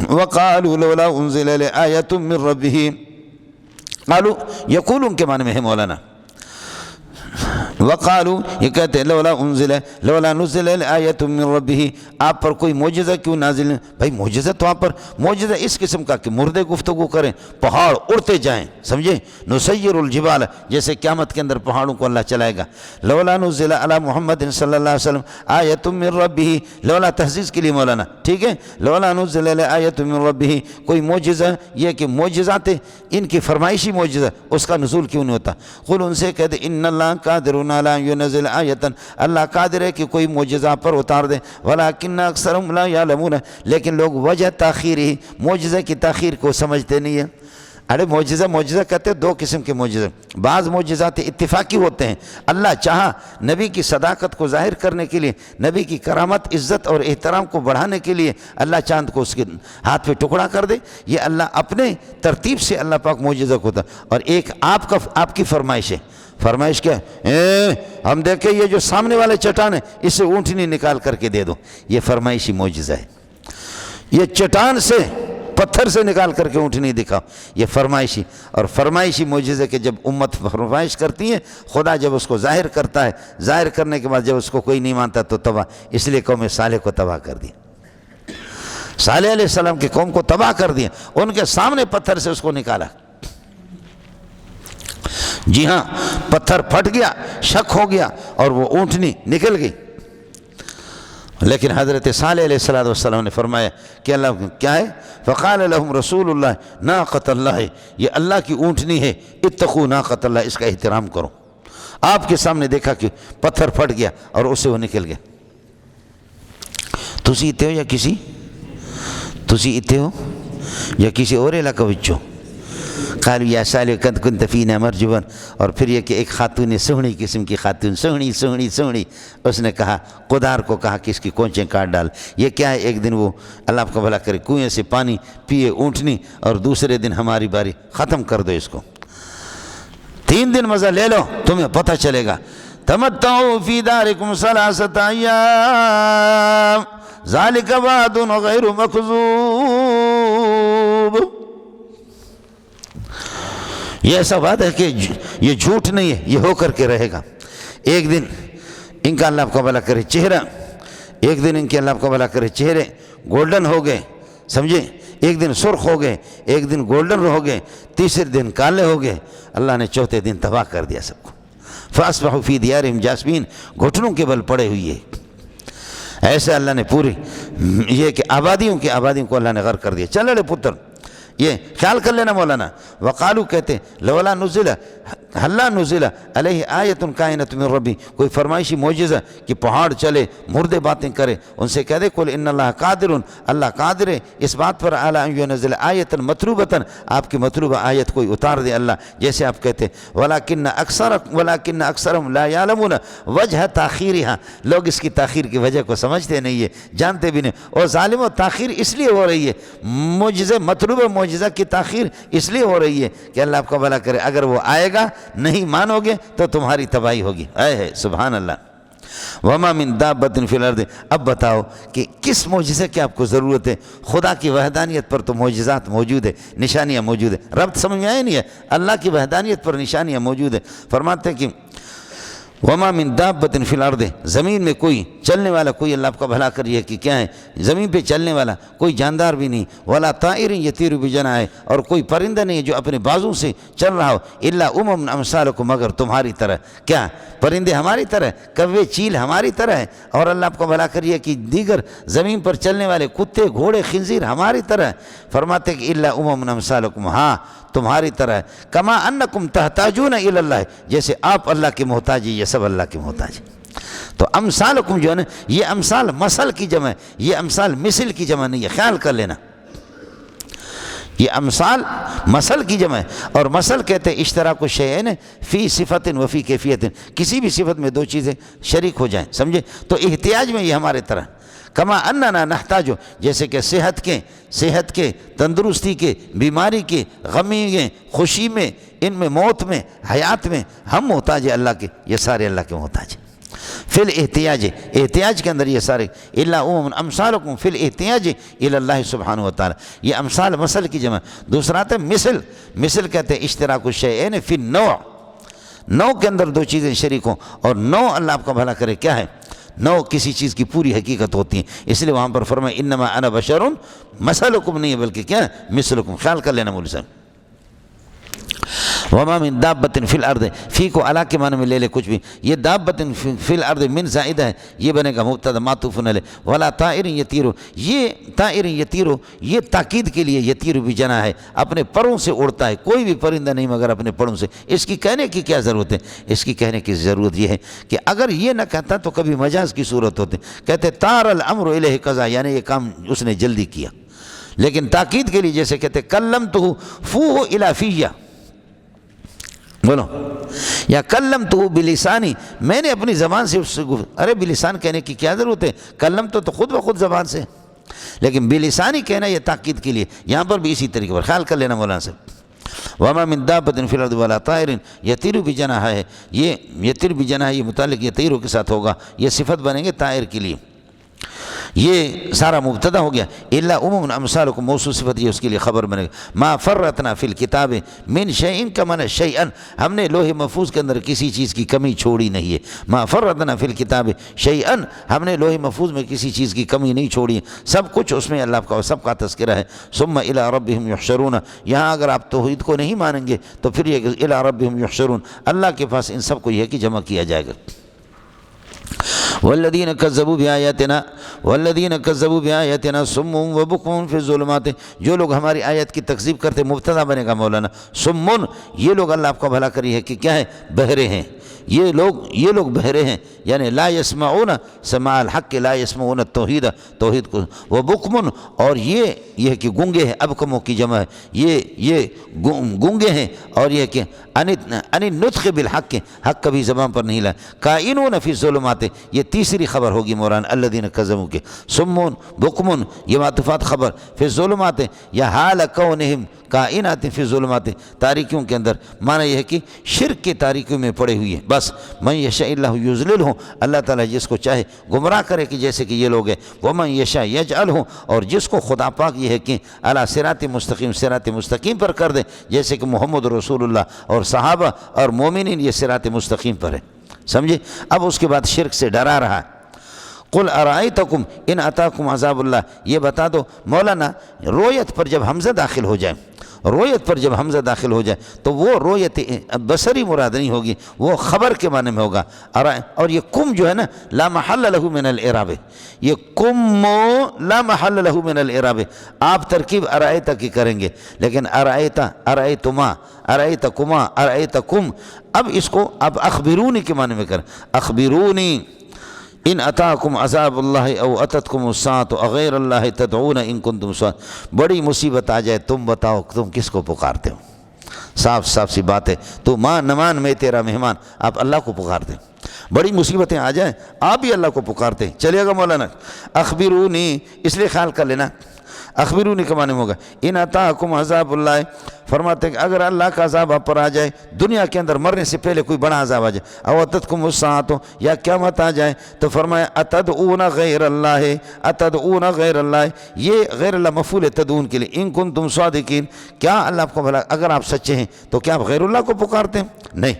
وقالوا لولا انزل الیہ آیۃ من ربہ. قالوا یقولون کے معنی میں ہے مولانا. وقالو یہ کہتے ہیں لولا نزل آیت من ربہ، آپ پر کوئی معجزہ کیوں نازل نہیں؟ بھائی معجزہ تو آپ پر معجزہ اس قسم کا کہ مردے گفتگو کریں، پہاڑ اڑتے جائیں، سمجھے؟ نسیر الجبال، جیسے قیامت کے اندر پہاڑوں کو اللہ چلائے گا۔ لولا نزل علی محمد صلی اللہ علیہ وسلم آیت من ربہ، لولا تحزیز کے لیے مولانا، ٹھیک ہے؟ لولا نزل آیت من ربہ، کوئی معجزہ، یہ کہ معجزات ان کی فرمائشی معجزہ اس کا نزول کیوں نہیں ہوتا؟ قل ان سے کہہ دے ان اللہ قادر علی ان ینزل آیتا، اللہ قادر ہے کہ کوئی معجزہ پر اتار دے، ولکن اکثرهم لا یعلمون، لیکن لوگ وجہ تاخیر ہی، معجزہ کی تاخیر کو سمجھتے نہیں ہیں۔ ارے معجزہ کہتے ہیں دو قسم کے معجزے، بعض معجزات اتفاقی ہوتے ہیں، اللہ چاہا نبی کی صداقت کو ظاہر کرنے کے لیے، نبی کی کرامت، عزت اور احترام کو بڑھانے کے لیے اللہ چاند کو اس کے ہاتھ پہ ٹکڑا کر دے، یہ اللہ اپنے ترتیب سے اللہ پاک معجزہ کو ہوتا۔ اور ایک آپ کی فرمائش ہے، فرمائش کیا ہے؟ ہم دیکھیں یہ جو سامنے والے چٹان ہے اس سے اونٹنی نکال کر کے دے دو، یہ فرمائشی معجزہ ہے۔ یہ چٹان سے، پتھر سے نکال کر کے اونٹنی دکھاؤ، یہ فرمائشی اور فرمائشی معجزے کہ جب امت فرمائش کرتی ہے، خدا جب اس کو ظاہر کرتا ہے، ظاہر کرنے کے بعد جب اس کو کوئی نہیں مانتا تو تباہ، اس لیے قوم صالح کو تباہ کر دیا، صالح علیہ السلام کی قوم کو تباہ کر دیا، ان کے سامنے پتھر سے اس کو نکالا۔ جی ہاں، پتھر پھٹ گیا، شک ہو گیا اور وہ اونٹنی نکل گئی۔ لیکن حضرت صالح علیہ السلام نے فرمایا کہ اللہ کیا ہے؟ فقال لهم رسول اللہ ناقۃ اللہ، یہ اللہ کی اونٹنی ہے، اتقوا ناقۃ اللہ، اس کا احترام کرو۔ آپ کے سامنے دیکھا کہ پتھر پھٹ گیا اور اس سے وہ نکل گیا۔ تسی اتے ہو یا تسی اتے ہو یا کسی اور علاقہ وچوں؟ قالوا یا صالح قد كنت فينا مرجوا، اور پھر یہ کہ ایک خاتون سوہنی قسم کی خاتون، سوہنی، اس نے کہا، قدار کو کہا کہ اس کی کونچیں کاٹ ڈال۔ یہ کیا ہے؟ ایک دن وہ اللہ آپ کا بھلا کرے کنویں سے پانی پیے اونٹنی، اور دوسرے دن ہماری باری، ختم کر دو اس کو، 3 دن مزہ لے لو، تمہیں پتہ چلے گا۔ تمتعوا فی دارکم 3 ایام ذالک وعد غیر مکذوب، یہ ایسا وعدہ ہے کہ یہ جھوٹ نہیں ہے، یہ ہو کر کے رہے گا۔ ایک دن ان کا اللہ آپ کا بھلا کرے چہرہ، ایک دن ان کے اللہ آپ کا بھلا کرے چہرے گولڈن ہو گئے، سمجھے؟ ایک دن سرخ ہو گئے، ایک دن گولڈن ہو گئے، تیسرے دن کالے ہو گئے، اللہ نے چوتھے دن تباہ کر دیا سب کو۔ فاصبحوا فی دیارہم جاثمین، گھٹنوں کے بل پڑے ہوئی ہے۔ ایسے اللہ نے پوری یہ کہ آبادیوں کو اللہ نے غرق کر دیا۔ چل رہے پتر، یہ خیال کر لینا مولانا۔ وقالو کہتے لولا نزل، ہلا نزل علیہ آیت کائنۃ من ربی، کوئی فرمائشی معجزہ کہ پہاڑ چلے، مردے باتیں کرے، ان سے کہہ دے قل ان اللہ قادر، اللہ قادر ہے اس بات پر علی ان ینزل آیۃ مطلوبۃ، آپ کی مطلوبہ آیت کوئی اتار دے اللہ، جیسے آپ کہتے ولکن اکثرهم لا یعلمون وجہ تاخیرہا، لوگ اس کی تاخیر کی وجہ کو سمجھتے نہیں ہے، جانتے بھی نہیں۔ اور ظالم و تاخیر اس لیے ہو رہی ہے، معجزہ مطلوبہ معجزہ کی تاخیر اس لیے ہو رہی ہے کہ اللہ آپ کا بھلا کرے اگر وہ آئے گا، نہیں مانو گے تو تمہاری تباہی ہوگی۔ اے سبحان اللہ۔ وما من دابۃ فی الارض، اب بتاؤ کہ کس معجزے کی آپ کو ضرورت ہے؟ خدا کی وحدانیت پر تو معجزات موجود ہے، نشانیاں موجود ہیں، ربط سمجھ میں آئے نہیں ہے؟ اللہ کی وحدانیت پر نشانیاں موجود ہیں۔ فرماتے ہیں کہ وما من دابۃ فی الارض، زمین میں کوئی چلنے والا، کوئی اللہ آپ کا بھلا کریے کہ کیا ہے زمین پہ چلنے والا، کوئی جاندار بھی نہیں، ولا طائر یطیر بجناحہ، اور کوئی پرندہ نہیں جو اپنے بازوں سے چل رہا ہو، الا امم امثالکم، مگر تمہاری طرح۔ کیا پرندے ہماری طرح، کوے چیل ہماری طرح ہے، اور اللہ آپ کو بھلا کریے کہ دیگر زمین پر چلنے والے کتے، گھوڑے، خنزیر ہماری طرح۔ فرماتے کہ الا امم امثالکم، ہاں تمہاری طرح ہے، کما انکم تحتاجون الی اللہ، جیسے آپ اللہ کے محتاج ہیں، یہ سب اللہ کے محتاج ہیں۔ تو امثالکم جو ہے نا، یہ امثال مثل کی جمع ہے، یہ امثال مثل کی جمع نہیں ہے، خیال کر لینا۔ یہ امثال مثل کی جمع ہے، اور مثل کہتے ہیں اشتراک الشیئین فی صفت و فی کیفیت، کسی بھی صفت میں دو چیزیں شریک ہو جائیں، سمجھے؟ تو احتیاج میں یہ ہمارے طرح، کما اننا نحتاج، جیسے کہ صحت کے، تندرستی کے، بیماری کے، غمی میں، خوشی میں، ان میں، موت میں، حیات میں، ہم محتاج ہیں اللہ کے، یہ سارے اللہ کے محتاج ہیں۔ فی الاحتیاج، احتیاج کے اندر یہ سارے، الا امم امثالکم فی الاحتیاج الی اللہ سبحانہ وتعالی، یہ امثال مثل کی جمع۔ دوسرا آتا ہے مثل کہتے ہیں اشتراک الشیئین فی النوع، 9 کے اندر 2 چیزیں شریک ہوں اور 9 اللہ آپ کا بھلا کرے، کیا ہے؟ 9 کسی چیز کی پوری حقیقت ہوتی ہیں، اس لیے وہاں پر فرمایا انما انا بشر مثلکم نہیں ہے بلکہ کیا ہے؟ مثلکم۔ خیال کر لینا مولوی صاحب۔ وما من دابۃ فی الارض، فی کو علی کے معنی میں لے لے کچھ بھی، یہ دابۃ فی الارض من زائدہ ہے، یہ بنے گا مبتدا معطوف علیہ، ولا طائر یطیر، یہ طائر یطیر یہ تاکید کے لیے یطیر بجناح ہے، اپنے پروں سے اڑتا ہے، کوئی بھی پرندہ نہیں مگر اپنے پروں سے۔ اس کی کہنے کی کیا ضرورت ہے؟ اس کی کہنے کی ضرورت یہ ہے کہ اگر یہ نہ کہتا تو کبھی مجاز کی صورت ہوتی، کہتے طار الامر الیہ قضا، یعنی یہ کام اس نے جلدی کیا، لیکن تاکید کے لیے جیسے کہتے کلمتہ فوہ الی فیہ، بولو، یا کلمتہ بلسانی، میں نے اپنی زبان سے اس سے ارے بلسان کہنے کی کیا ضرورت ہے؟ کلمتہ تو خود بخود زبان سے، لیکن بلسانی کہنا یہ تاکید کے لیے، یہاں پر بھی اسی طریقے پر خیال کر لینا مولانا صاحب۔ وما من دابۃ فی الارض ولا طائر یطیر بجناح ہے، یہ یطیر بجناح یہ متعلق یطیر کے ساتھ ہوگا، یہ صفت بنیں گے طائر کے لیے، یہ سارا مبتدا ہو گیا۔ الا امم امثالکم موصول صفت یہ اس کے لیے خبر بنے گا۔ ما فرطنا فی الکتاب من شیء کا معنی شیئا، ہم نے لوح محفوظ کے اندر کسی چیز کی کمی چھوڑی نہیں ہے۔ ما فرطنا فی الکتاب شیئا، ہم نے لوح محفوظ میں کسی چیز کی کمی نہیں چھوڑی، سب کچھ اس میں اللہ کا سب کا تذکرہ ہے۔ ثم الی ربہم یحشرون، یہاں اگر آپ توحید کو نہیں مانیں گے تو پھر یہ الی ربہم یحشرون، اللہ کے پاس ان سب کو یہ ہے کہ جمع کیا جائے گا۔ والذین کذبوا بآیاتنا صم وبکم فی الظلمات، جو لوگ ہماری آیت کی تکذیب کرتے، مبتدا بنے گا مولانا صم، یہ لوگ اللہ آپ کا بھلا کری ہے کہ کیا ہے؟ بہرے ہیں، یہ لوگ بہرے ہیں، یعنی لا یسمعون سماع الحق، لا یسمعون التوحید، توحید کو، وبکم، اور یہ کہ گونگے ہیں، ابکموں کی جمع ہے، یہ گونگے ہیں، اور یہ کہ ان نطق بالحق، حق کبھی زبان پر نہیں لائے، کائنون فی الظلمات، یہ تیسری خبر ہوگی مولانا الذین کذبوا کے، سمون بکمن یہ معطوفات خبر، فی الظلمات یا حال کونہم کائنات فی الظلمات، تاریکیوں کے اندر، معنی یہ ہے کہ شرک کے تاریکیوں میں پڑے ہوئی ہے۔ بس من یشاء اللہ یضللہ، اللہ تعالیٰ جس کو چاہے گمراہ کرے کہ جیسے کہ یہ لوگ ہیں، ومن یشاء یجعلہ، اور جس کو خدا پاک یہ ہے کہ علی صراط مستقیم، صراط مستقیم پر کر دے، جیسے کہ محمد رسول اللہ اور صحابہ اور مومنین یہ صراط مستقیم پر ہے، سمجھے؟ اب اس کے بعد شرک سے ڈرا رہا ہے۔ قل ارائیتکم ان اتاکم عذاب اللہ، یہ بتا دو مولانا، رویت پر جب حمزہ داخل ہو جائے، رویت پر جب حمزہ داخل ہو جائے تو وہ رویت بصری مراد نہیں ہوگی، وہ خبر کے معنی میں ہوگا۔ اور یہ کم جو ہے نا لا محل لہ من الاعراب، یہ کم لا محل لہ من الاعراب، آپ ترکیب ارائیتا کی کریں گے، لیکن ارائیتا، ارائیتما، ارائیتکما، ارائیتکم، اب اس کو اب اخبرونی کے معنی میں کریں، اخبرونی ان اتاکم عذاب اللہ او اتتکم الساعۃ اغیر اللہ تدعون ان کنتم صادقین، بڑی مصیبت آ جائے تم بتاؤ تم کس کو پکارتے ہو، صاف صاف سی بات ہے، تو مان نہ مان میں تیرا مہمان، آپ اللہ کو پکارتے ہیں، بڑی مصیبتیں آ جائیں آپ بھی اللہ کو پکارتے ہیں، چلے گا مولانا؟ اخبرونی اس لیے خیال کر لینا، اخبرونی کے معنی میں ہوگا ان اتاکم عذاب اللہ، فرماتے ہیں کہ اگر اللہ کا عذاب آپ پر آ جائے دنیا کے اندر مرنے سے پہلے، کوئی بڑا عذاب آ جائے، او اتتکم الساعۃ، یا قیامت آ جائے، تو فرمایا اتدعون غیر اللہ، اتدعون غیر اللہ، یہ غیر اللہ مفعول تدعون کے لیے، ان کنتم صادقین، کیا اللہ آپ کو بھلا اگر آپ سچے ہیں تو کیا آپ غیر اللہ کو پکارتے ہیں؟ نہیں،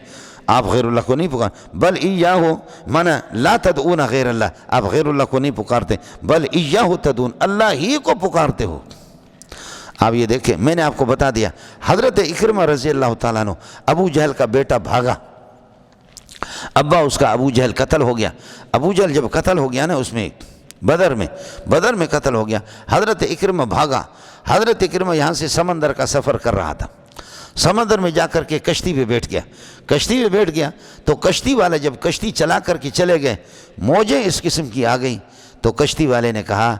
آپ غیر اللہ کو نہیں پکار، بل ایاہ معنی لا تدعون غیر اللہ، آپ غیر اللہ کو نہیں پکارتے، بل ایاہ تدعون، اللہ ہی کو پکارتے ہو۔ آپ یہ دیکھیں، میں نے آپ کو بتا دیا، حضرت اکرمہ رضی اللہ تعالیٰ عنہ، ابو جہل کا بیٹا بھاگا، ابا اس کا ابو جہل قتل ہو گیا، ابو جہل جب قتل ہو گیا نا اس میں بدر میں قتل ہو گیا، حضرت اکرمہ بھاگا، حضرت اکرمہ یہاں سے سمندر کا سفر کر رہا تھا، سمندر میں جا کر کے کشتی پہ بیٹھ گیا، تو کشتی والے جب کشتی چلا کر کے چلے گئے، موجیں اس قسم کی آ گئیں، تو کشتی والے نے کہا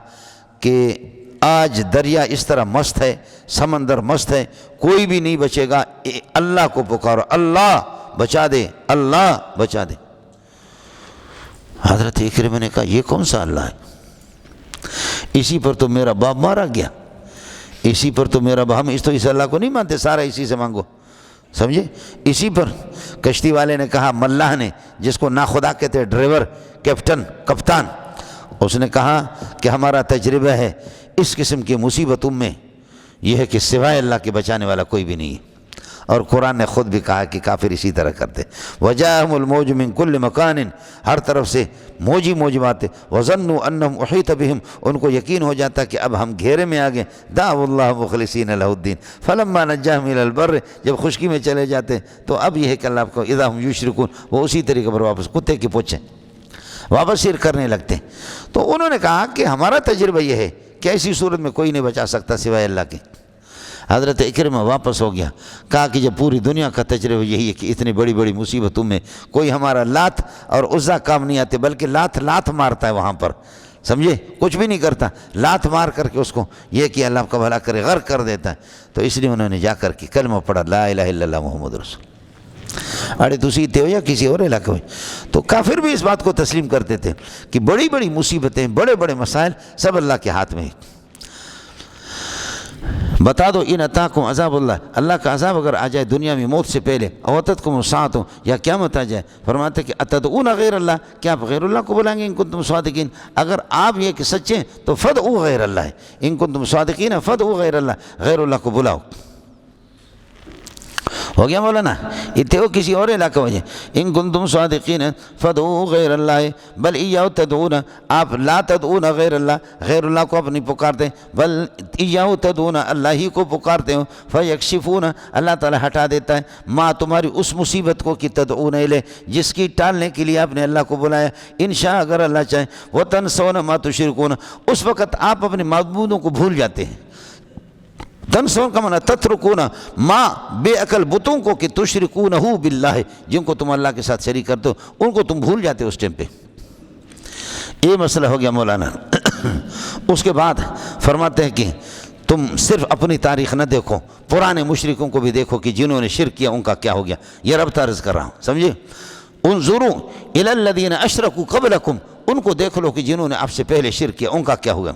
کہ آج دریا اس طرح مست ہے، سمندر مست ہے، کوئی بھی نہیں بچے گا، اللہ کو پکارو، اللہ بچا دے، اللہ بچا دے۔ حضرت اکرمہ نے کہا یہ کون سا اللہ ہے؟ اسی پر تو میرا باپ مارا گیا، اسی پر تو میرا باپ، ہم اس اللہ کو نہیں مانتے، سارا اسی سے مانگو، سمجھے؟ اسی پر کشتی والے نے کہا، ملاح نے، جس کو ناخدا کہتے ہیں، ڈرائیور، کپتان، اس نے کہا کہ ہمارا تجربہ ہے اس قسم کی مصیبتوں میں یہ ہے کہ سوائے اللہ کے بچانے والا کوئی بھی نہیں ہے، اور قرآن نے خود بھی کہا کہ کافر اسی طرح کرتے. وجاءہم الموج من کل مکان، ہر طرف سے موج ہی موج باتیں. وظنوا انہم احیط بہم، ان کو یقین ہو جاتا کہ اب ہم گھیرے میں آ گئے. دعوا اللہ مخلصین لہ الدین فلما نجاہم الی البر، جب خشکی میں چلے جاتے تو اب یہ ہے کہ اللہ کو اذا ہم یشرکون، وہ اسی طریقے پر واپس کتے کی پوچھیں واپس شرک کرنے لگتے. تو انہوں نے کہا کہ ہمارا تجربہ یہ ہے کہ ایسی صورت میں کوئی نہیں بچا سکتا سوائے اللہ کے. حضرت اکرمہ واپس ہو گیا، کہا کہ جب پوری دنیا کا تجربہ یہی ہے کہ اتنی بڑی بڑی مصیبتوں میں کوئی ہمارا لات اور عزا کام نہیں آتے، بلکہ لات مارتا ہے وہاں پر، سمجھے، کچھ بھی نہیں کرتا، لات مار کر کے اس کو یہ کہ اللہ کا بھلا کرے غرق کر دیتا ہے. تو اس لیے انہوں نے جا کر کے کلمہ پڑھا لا الہ الا اللہ محمد رسول. اڑے تسی تے ہو یا کسی اور علاقے میں. تو کافر بھی اس بات کو تسلیم کرتے تھے کہ بڑی بڑی مصیبتیں، بڑے بڑے مسائل سب اللہ کے ہاتھ میں ہیں. بتا دو ان اتاکم عذاب اللہ، اللہ کا عذاب اگر آ جائے دنیا میں موت سے پہلے، اوتتکم الساعۃ، یا قیامت آ جائے، فرماتے کہ اتدعون غیر اللہ، کیا آپ غیر اللہ کو بلائیں گے ان کنتم صادقین؟ اگر آپ یہ کہ سچے ہیں تو فدعوا غیر اللہ، ان کنتم صادقین فدعوا غیر اللہ، غیر اللہ کو بلاؤ. ہو گیا مولانا؟ اتنے ہو کسی اور علاقہ وجہ ان کنتم صادقین فدعوا غیر اللہ بل ایاہ تدعون، آپ لا تدعون غیر اللہ، غیر اللہ کو آپ نہیں پکارتے، بل ایاہ تدعون، اللہ ہی کو پکارتے ہو. فیکشفون، اللہ تعالیٰ ہٹا دیتا ہے، ما تمہاری اس مصیبت کو کہ تدعون الیہ، جس کی ٹالنے کے لیے آپ نے اللہ کو بلایا. انشاء اگر اللہ چاہے، وتنسون ما تشرکون، اس وقت آپ اپنے معبودوں کو بھول جاتے ہیں. تنسون کا معنی تترکون ما، بے عقل بتوں کو کہ تشرکونہ باللہ، جن کو تم اللہ کے ساتھ شریک کرتے ہو ان کو تم بھول جاتے ہو اس ٹائم پہ. یہ مسئلہ ہو گیا مولانا. اس کے بعد فرماتے ہیں کہ تم صرف اپنی تاریخ نہ دیکھو، پرانے مشرکوں کو بھی دیکھو کہ جنہوں نے شرک کیا ان کا کیا ہو گیا. یہ رب عرض کر رہا ہوں، سمجھے. انظروا الی الذین اشرکوا قبلکم، ان کو دیکھ لو کہ جنہوں نے آپ سے پہلے شرک کیا ان کا کیا ہوگا.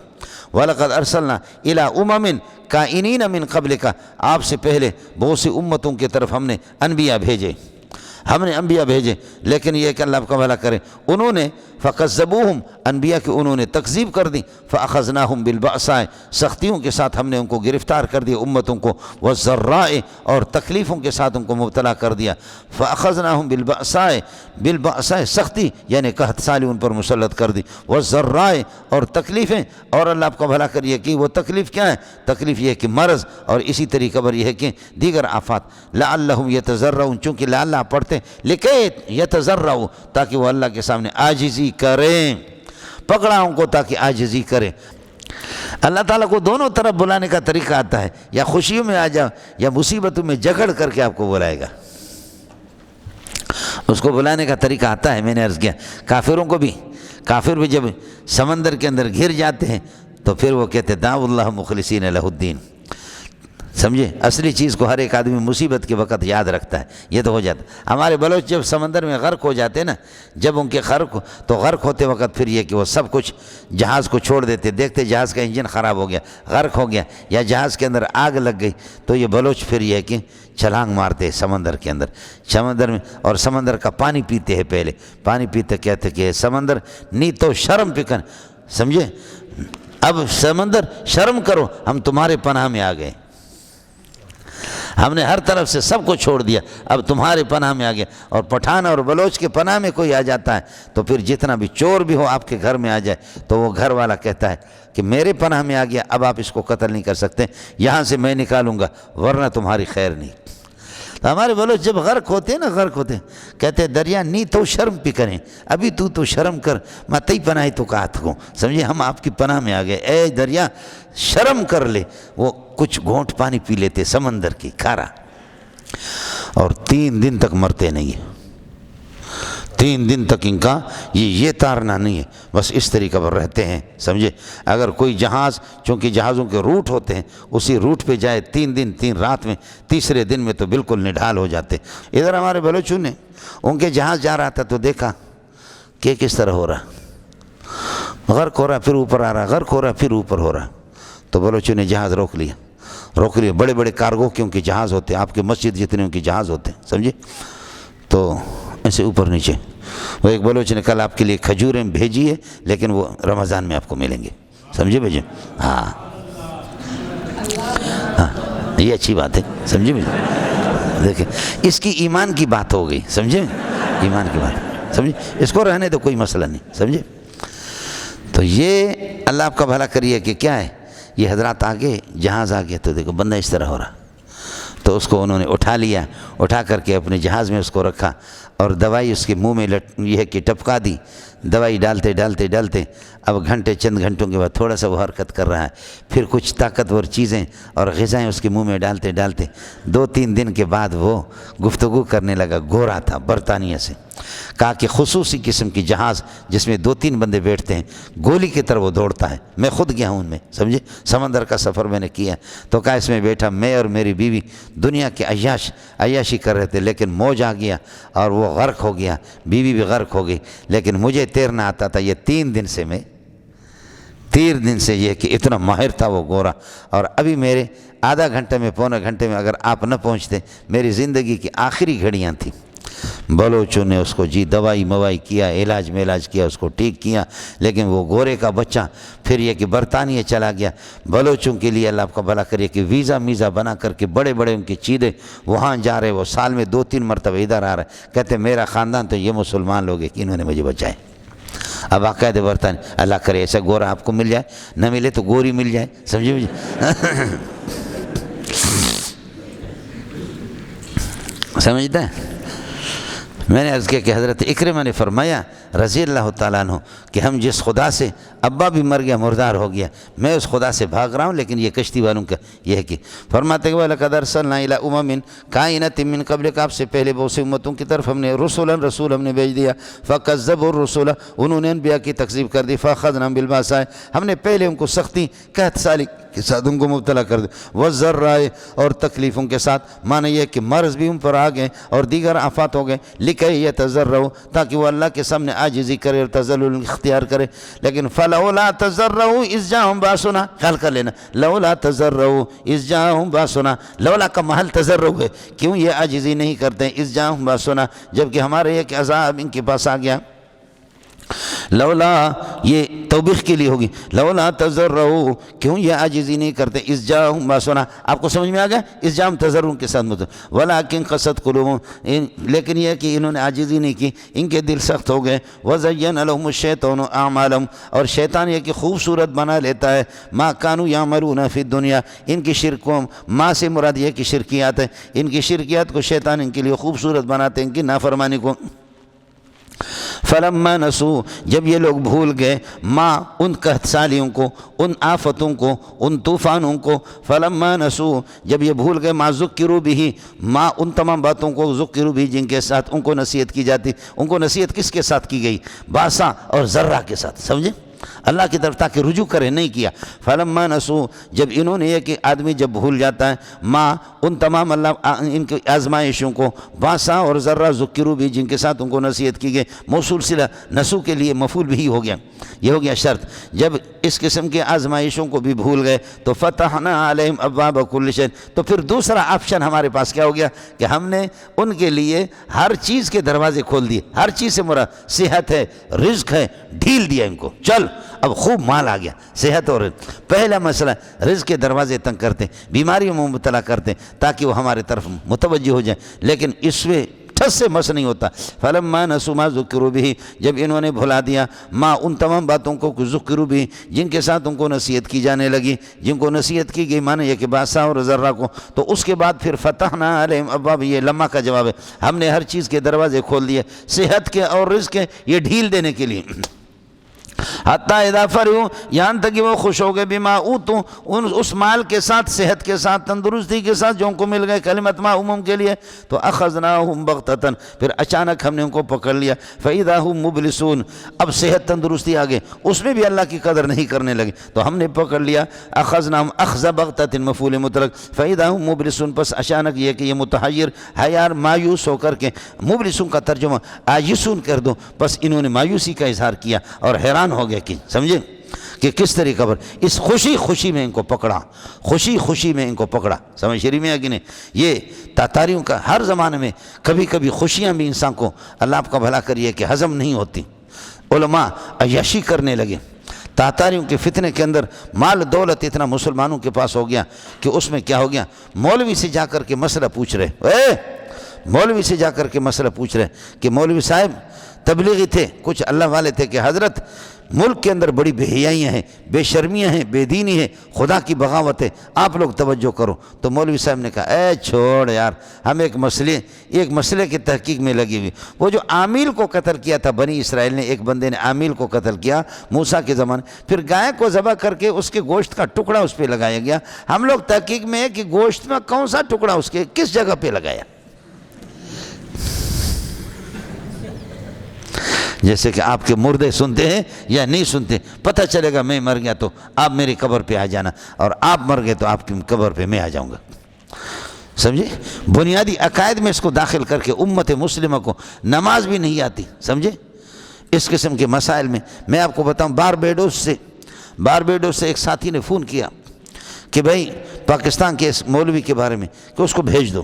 وَلَقَدْ أَرْسَلْنَا إِلَىٰ أُمَمٍ كَائِنِينَ مِنْ قَبْلِكَ، آپ سے پہلے بہت سی امتوں کی طرف ہم نے انبیاء بھیجے، لیکن یہ کہ اللہ کا بھلا کرے انہوں نے فَكَذَّبُوهُمْ، انبیاء کی انہوں نے تکذیب کر دی. فَأَخَذْنَاهُمْ بِالْبَأْسَاءِ، سختیوں کے ساتھ ہم نے ان کو گرفتار کر دیا امتوں کو، وَالضَّرَّاءِ، اور تکلیفوں کے ساتھ ان کو مبتلا کر دیا. فَأَخَذْنَاهُمْ بِالْبَأْسَاءِ، سختی یعنی قحط سالی ان پر مسلط کر دی. وَالضَّرَّاءِ، اور تکلیفیں، اور اللہ آپ کا بھلا کریے کہ وہ تکلیف کیا ہے؟ تکلیف یہ ہے کہ مرض، اور اسی طریقہ پر یہ ہے کہ دیگر آفات. لَعَلَّهُمْ يَتَضَرَّعُونَ، چونکہ لعلہ پڑھتے لکھے یتضرعوا، تاکہ وہ اللہ کے سامنے عاجزی کریں، پکڑا ان کو تاکہ عاجزی کریں. اللہ تعالیٰ کو دونوں طرف بلانے کا طریقہ آتا ہے، یا خوشیوں میں آ جاؤ یا مصیبتوں میں جھگڑ کر کے آپ کو بلائے گا. اس کو بلانے کا طریقہ آتا ہے. میں نے عرض کیا کافروں کو بھی، کافر بھی جب سمندر کے اندر گھر جاتے ہیں تو پھر وہ کہتے دعوا اللہ مخلصین لہ الدین. سمجھے، اصلی چیز کو ہر ایک آدمی مصیبت کے وقت یاد رکھتا ہے. یہ تو ہو جاتا. ہمارے بلوچ جب سمندر میں غرق ہو جاتے نا، جب ان کے غرق ہوتے وقت پھر یہ کہ وہ سب کچھ جہاز کو چھوڑ دیتے، دیکھتے جہاز کا انجن خراب ہو گیا، غرق ہو گیا، یا جہاز کے اندر آگ لگ گئی، تو یہ بلوچ پھر یہ کہ چھلانگ مارتے سمندر کے اندر، سمندر میں، اور سمندر کا پانی پیتے ہیں. پہلے پانی پیتے کہتے کہ سمندر نی تو شرم پکن، سمجھے، اب سمندر شرم کرو، ہم تمہارے پناہ میں آ گئے، ہم نے ہر طرف سے سب کو چھوڑ دیا، اب تمہارے پناہ میں آ گیا. اور پٹھان اور بلوچ کے پناہ میں کوئی آ جاتا ہے تو پھر جتنا بھی چور بھی ہو آپ کے گھر میں آ جائے تو وہ گھر والا کہتا ہے کہ میرے پناہ میں آ گیا، اب آپ اس کو قتل نہیں کر سکتے، یہاں سے میں نکالوں گا ورنہ تمہاری خیر نہیں. تو ہمارے بلوچ جب غرق ہوتے ہیں نا، غرق ہوتے ہیں، کہتے دریا نی تو شرم پی کریں، ابھی تو شرم کر، میں تئی پناہ تو کہت کو، سمجھے، ہم آپ کی پناہ میں آ گئے، اے دریا شرم کر لے. وہ کچھ گھونٹ پانی پی لیتے سمندر کی کھارا، اور 3 دن تک مرتے نہیں ہیں. 3 دن تک ان کا یہ تارنا نہیں ہے، بس اس طریقہ پر رہتے ہیں. سمجھے، اگر کوئی جہاز، چونکہ جہازوں کے روٹ ہوتے ہیں، اسی روٹ پہ جائے 3 دن 3 رات میں، تیسرے دن میں تو بالکل نڈھال ہو جاتے. ادھر ہمارے بلوچوں نے ان کے جہاز جا رہا تھا تو دیکھا کہ کس طرح ہو رہا، غرق ہو رہا پھر اوپر آ رہا، غرق ہو رہا پھر اوپر ہو رہا. تو بلوچوں نے جہاز روک لیا. بڑے بڑے کارگو کے ان کے جہاز ہوتے ہیں، آپ کے مسجد جتنے ان کے جہاز ہوتے ہیں، سمجھے، تو ایسے اوپر نیچے. وہ ایک بلوچ نے کل آپ کے لیے کھجوریں بھیجی ہے، لیکن وہ رمضان میں آپ کو ملیں گے، سمجھے بھائی. ہاں یہ اچھی بات ہے، سمجھے بھائی. دیکھیں اس کی ایمان کی بات ہو گئی، سمجھے؟ ایمان کی بات سمجھے، اس کو رہنے دو، کوئی مسئلہ نہیں، سمجھے؟ تو یہ اللہ آپ کا بھلا کریے کہ کیا ہے، یہ حضرات آگے جہاز آگے تو دیکھو بندہ اس طرح ہو رہا، تو اس کو انہوں نے اٹھا لیا، اٹھا کر کے اپنے جہاز میں اس کو رکھا اور دوائی اس کے منہ میں یہ ہے کہ ٹپکا دی، دوائی ڈالتے ڈالتے ڈالتے اب چند گھنٹوں کے بعد تھوڑا سا وہ حرکت کر رہا ہے، پھر کچھ طاقتور چیزیں اور غذائیں اس کے منہ میں ڈالتے ڈالتے 2-3 دن کے بعد وہ گفتگو کرنے لگا، گورا تھا برطانیہ سے۔ کہا کہ خصوصی قسم کی جہاز جس میں 2-3 بندے بیٹھتے ہیں، گولی کی طرح وہ دوڑتا ہے، میں خود گیا ہوں ان میں، سمجھے؟ سمندر کا سفر میں نے کیا، تو کہا اس میں بیٹھا میں اور میری بیوی دنیا کے عیاشی کر رہے تھے، لیکن موج آ گیا اور وہ غرق ہو گیا، بیوی بھی غرق ہو گئی، لیکن مجھے تیرنا آتا تھا، یہ 3 دن سے یہ کہ اتنا ماہر تھا وہ گورا، اور ابھی میرے آدھا گھنٹے میں پونے گھنٹے میں اگر آپ نہ پہنچتے، میری زندگی کی آخری گھڑیاں تھیں۔ بلوچوں نے اس کو دوائی موائی کیا، علاج کیا، اس کو ٹھیک کیا، لیکن وہ گورے کا بچہ پھر یہ کہ برطانیہ چلا گیا۔ بلوچوں کے لیے اللہ آپ کا بھلا کریے کہ ویزا بنا کر کے بڑے بڑے ان کے چیدے وہاں جا رہے، وہ سال میں 2-3 مرتبہ ادھر آ رہے، کہتے میرا خاندان تو یہ مسلمان لوگ ہیں کہ انہوں نے مجھے بچائے۔ اب باقاعدہ برطانیہ، اللہ کرے ایسا گورا آپ کو مل جائے، نہ ملے تو گوری مل جائے، سمجھے مجھے؟ سمجھتا ہے؟ میں نے عرض کیا کہ حضرت اکرمہ نے فرمایا رضی اللہ تعالیٰ عنہ کہ ہم جس خدا سے، ابا بھی مر گیا، مردار ہو گیا، میں اس خدا سے بھاگ رہا ہوں، لیکن یہ کشتی والوں کا یہ ہے کہ فرماتے کہ وَلَقَدْ أَرْسَلْنَا إِلَىٰ أُمَمٍ كَائِنَةٍ مِّن قَبْلِكَ، آپ سے پہلے بہت سی امتوں کی طرف ہم نے رسول ہم نے بھیج دیا، فَكَذَّبُوا الرُّسُلَ، انہوں نے انبیاء کی تکذیب کر دی، فَأَخَذْنَاهُم بِالْبَأْسَاءِ، ہم نے پہلے ان کو سختی قحط سالی کے ساتھ ان کو مبتلا کر دیا، وَالضَّرَّاءِ، اور تکلیفوں کے ساتھ، معنی یہ کہ مرض بھی ان پر آ گئے اور دیگر آفات ہو گئے، لِكَيْ يَتَضَرَّعُوا، تاکہ وہ اللہ کے سامنے عاجزی کرے اور تذلل اختیار کرے، لیکن فَلَوْلَا تَضَرَّعُوا إِذْ جَاءَهُم بَأْسُنَا، خیال کر لینا، لولا تضرعوا إِذْ جَاءَهُم بَأْسُنَا، لولا کا محل تضرع ہے، کیوں یہ عاجزی نہیں کرتے ہیں، إِذْ جَاءَهُم بَأْسُنَا، جبکہ ہمارے ایک عذاب ان کے پاس آ گیا، لولا یہ توبیخ کے لیے ہوگی، لولا تضرعوا، کیوں یہ عاجزی نہیں کرتے، إِذْ جَاءَهُم بَأْسُنَا، آپ کو سمجھ میں آ گیا، إِذْ جَاءَهُم تضرع کے ساتھ وَلَٰكِن قَسَتْ قُلُوبُهُم، لیکن یہ کہ انہوں نے عاجزی نہیں کی، ان کے دل سخت ہو گئے، وَزَيَّنَ لَهُمُ الشَّيْطَانُ أَعْمَالَهُمْ، اور شیطان یہ کہ خوبصورت بنا لیتا ہے، مَا كَانُوا يَعْمَلُونَ فِي الدُّنْيَا، ان کی شرکوں، ماں سے مراد یہ کہ شرکیات ہے، ان کی شرکیات کو شیطان ان کے لیے خوبصورت بناتے ہیں، ان کی نافرمانی کو۔ فلما نسوا، جب یہ لوگ بھول گئے، ماں ان قحط سالیوں کو، ان آفتوں کو، ان طوفانوں کو، فلما نسوا، جب یہ بھول گئے، ماں ذکروا بھی، ماں ان تمام باتوں کو، ذکروا بھی جن کے ساتھ ان کو نصیحت کی جاتی، ان کو نصیحت کس کے ساتھ کی گئی، باسا اور ذرہ کے ساتھ، سمجھے؟ اللہ کی طرف تاکہ رجوع کرے، نہیں کیا۔ فلما نسوا، جب انہوں نے یہ کہ آدمی جب بھول جاتا ہے، ماں ان تمام اللہ ان کی آزمائشوں کو، باسا اور ذرہ ذکروا بھی جن کے ساتھ ان کو نصیحت کی گئی، موصول صلہ نسو کے لیے مفعول بھی ہو گیا، یہ ہو گیا شرط، جب اس قسم کے آزمائشوں کو بھی بھول گئے تو فتحنا علیہم ابواب کل شیء، تو پھر دوسرا آپشن ہمارے پاس کیا ہو گیا کہ ہم نے ان کے لیے ہر چیز کے دروازے کھول دیے، ہر چیز سے مراد صحت ہے، رزق ہے، ڈھیل دیا ان کو، چل اب خوب مال آ گیا، صحت اور پہلا مسئلہ رزق کے دروازے تنگ کرتے، بیماریوں میں مبتلا کرتے تاکہ وہ ہمارے طرف متوجہ ہو جائیں، لیکن اس میں ٹھس سے مس نہیں ہوتا۔ فلما نسوا ما ذکروا به، جب انہوں نے بھلا دیا ماں ان تمام باتوں کو ذکروا به جن کے ساتھ ان کو نصیحت کی جانے لگی، جن کو نصیحت کی گئی، معنی یہ کہ باسا اور ذرہ کو، تو اس کے بعد پھر فتحنا علیہم ابواب، یہ لمحہ کا جواب ہے، ہم نے ہر چیز کے دروازے کھول دیے، صحت کے اور رزق کے، یہ ڈھیل دینے کے لیے، حتیٰ اذا فرحوا، یہاں تک کہ وہ خوش ہو گئے، بما اوتوا، اس مال کے ساتھ، صحت کے ساتھ، تندرستی کے ساتھ جو ان کو مل گئے، کلمت ما عموم کے لیے، تو اخذناہم بغتۃ، پھر اچانک ہم نے ان کو پکڑ لیا، فاذا هم مبلسون، اب صحت تندرستی آ گئے، اس میں بھی اللہ کی قدر نہیں کرنے لگے، تو ہم نے پکڑ لیا، اخذناہم اخذ بغتۃ مفعول مطلق، فاذا هم مبلسون، پس اچانک یہ کہ یہ متحیر حیار مایوس ہو کر کے، مبلسون کا ترجمہ آیسون کر دو، بس انہوں نے مایوسی کا اظہار کیا اور حیران ہو گیا کہ سمجھے کہ کس طریقہ پر اس خوشی میں ان کو پکڑا، خوشی میں ان کو پکڑا، سمجھ شریف میں ہے کہ نہیں؟ یہ تاتاریوں کا ہر زمانے میں کبھی کبھی خوشیاں بھی انسان کو، اللہ آپ کا بھلا کریے کہ ہضم نہیں ہوتی، علماء عیاشی کرنے لگے، تاتاریوں کے فتنے کے اندر مال دولت اتنا مسلمانوں کے پاس ہو گیا کہ اس میں کیا ہو گیا، مولوی سے جا کر کے مسئلہ پوچھ رہے، مولوی سے جا کر کے مسئلہ پوچھ رہے کہ مولوی صاحب تبلیغی تھے، کچھ اللہ والے تھے کہ حضرت ملک کے اندر بڑی بے حیائیاں ہیں، بے شرمیاں ہیں، بے دینی ہے، خدا کی بغاوت ہے، آپ لوگ توجہ کرو۔ تو مولوی صاحب نے کہا اے چھوڑ یار، ہم ایک مسئلے کی تحقیق میں لگی ہوئی۔ وہ جو عامیل کو قتل کیا تھا بنی اسرائیل نے، ایک بندے نے عامیل کو قتل کیا موسیٰ کے زمانے، پھر گائے کو ذبح کر کے اس کے گوشت کا ٹکڑا اس پہ لگایا گیا۔ ہم لوگ تحقیق میں ہے کہ گوشت میں کون سا ٹکڑا اس کے کس جگہ پہ لگایا، جیسے کہ آپ کے مردے سنتے ہیں یا نہیں سنتے، پتہ چلے گا میں مر گیا تو آپ میری قبر پہ آ جانا، اور آپ مر گئے تو آپ کی قبر پہ میں آ جاؤں گا۔ سمجھے؟ بنیادی عقائد میں اس کو داخل کر کے امت مسلمہ کو نماز بھی نہیں آتی، سمجھے؟ اس قسم کے مسائل میں آپ کو بتاؤں، باربیڈوس سے ایک ساتھی نے فون کیا کہ بھائی پاکستان کے اس مولوی کے بارے میں کہ اس کو بھیج دو،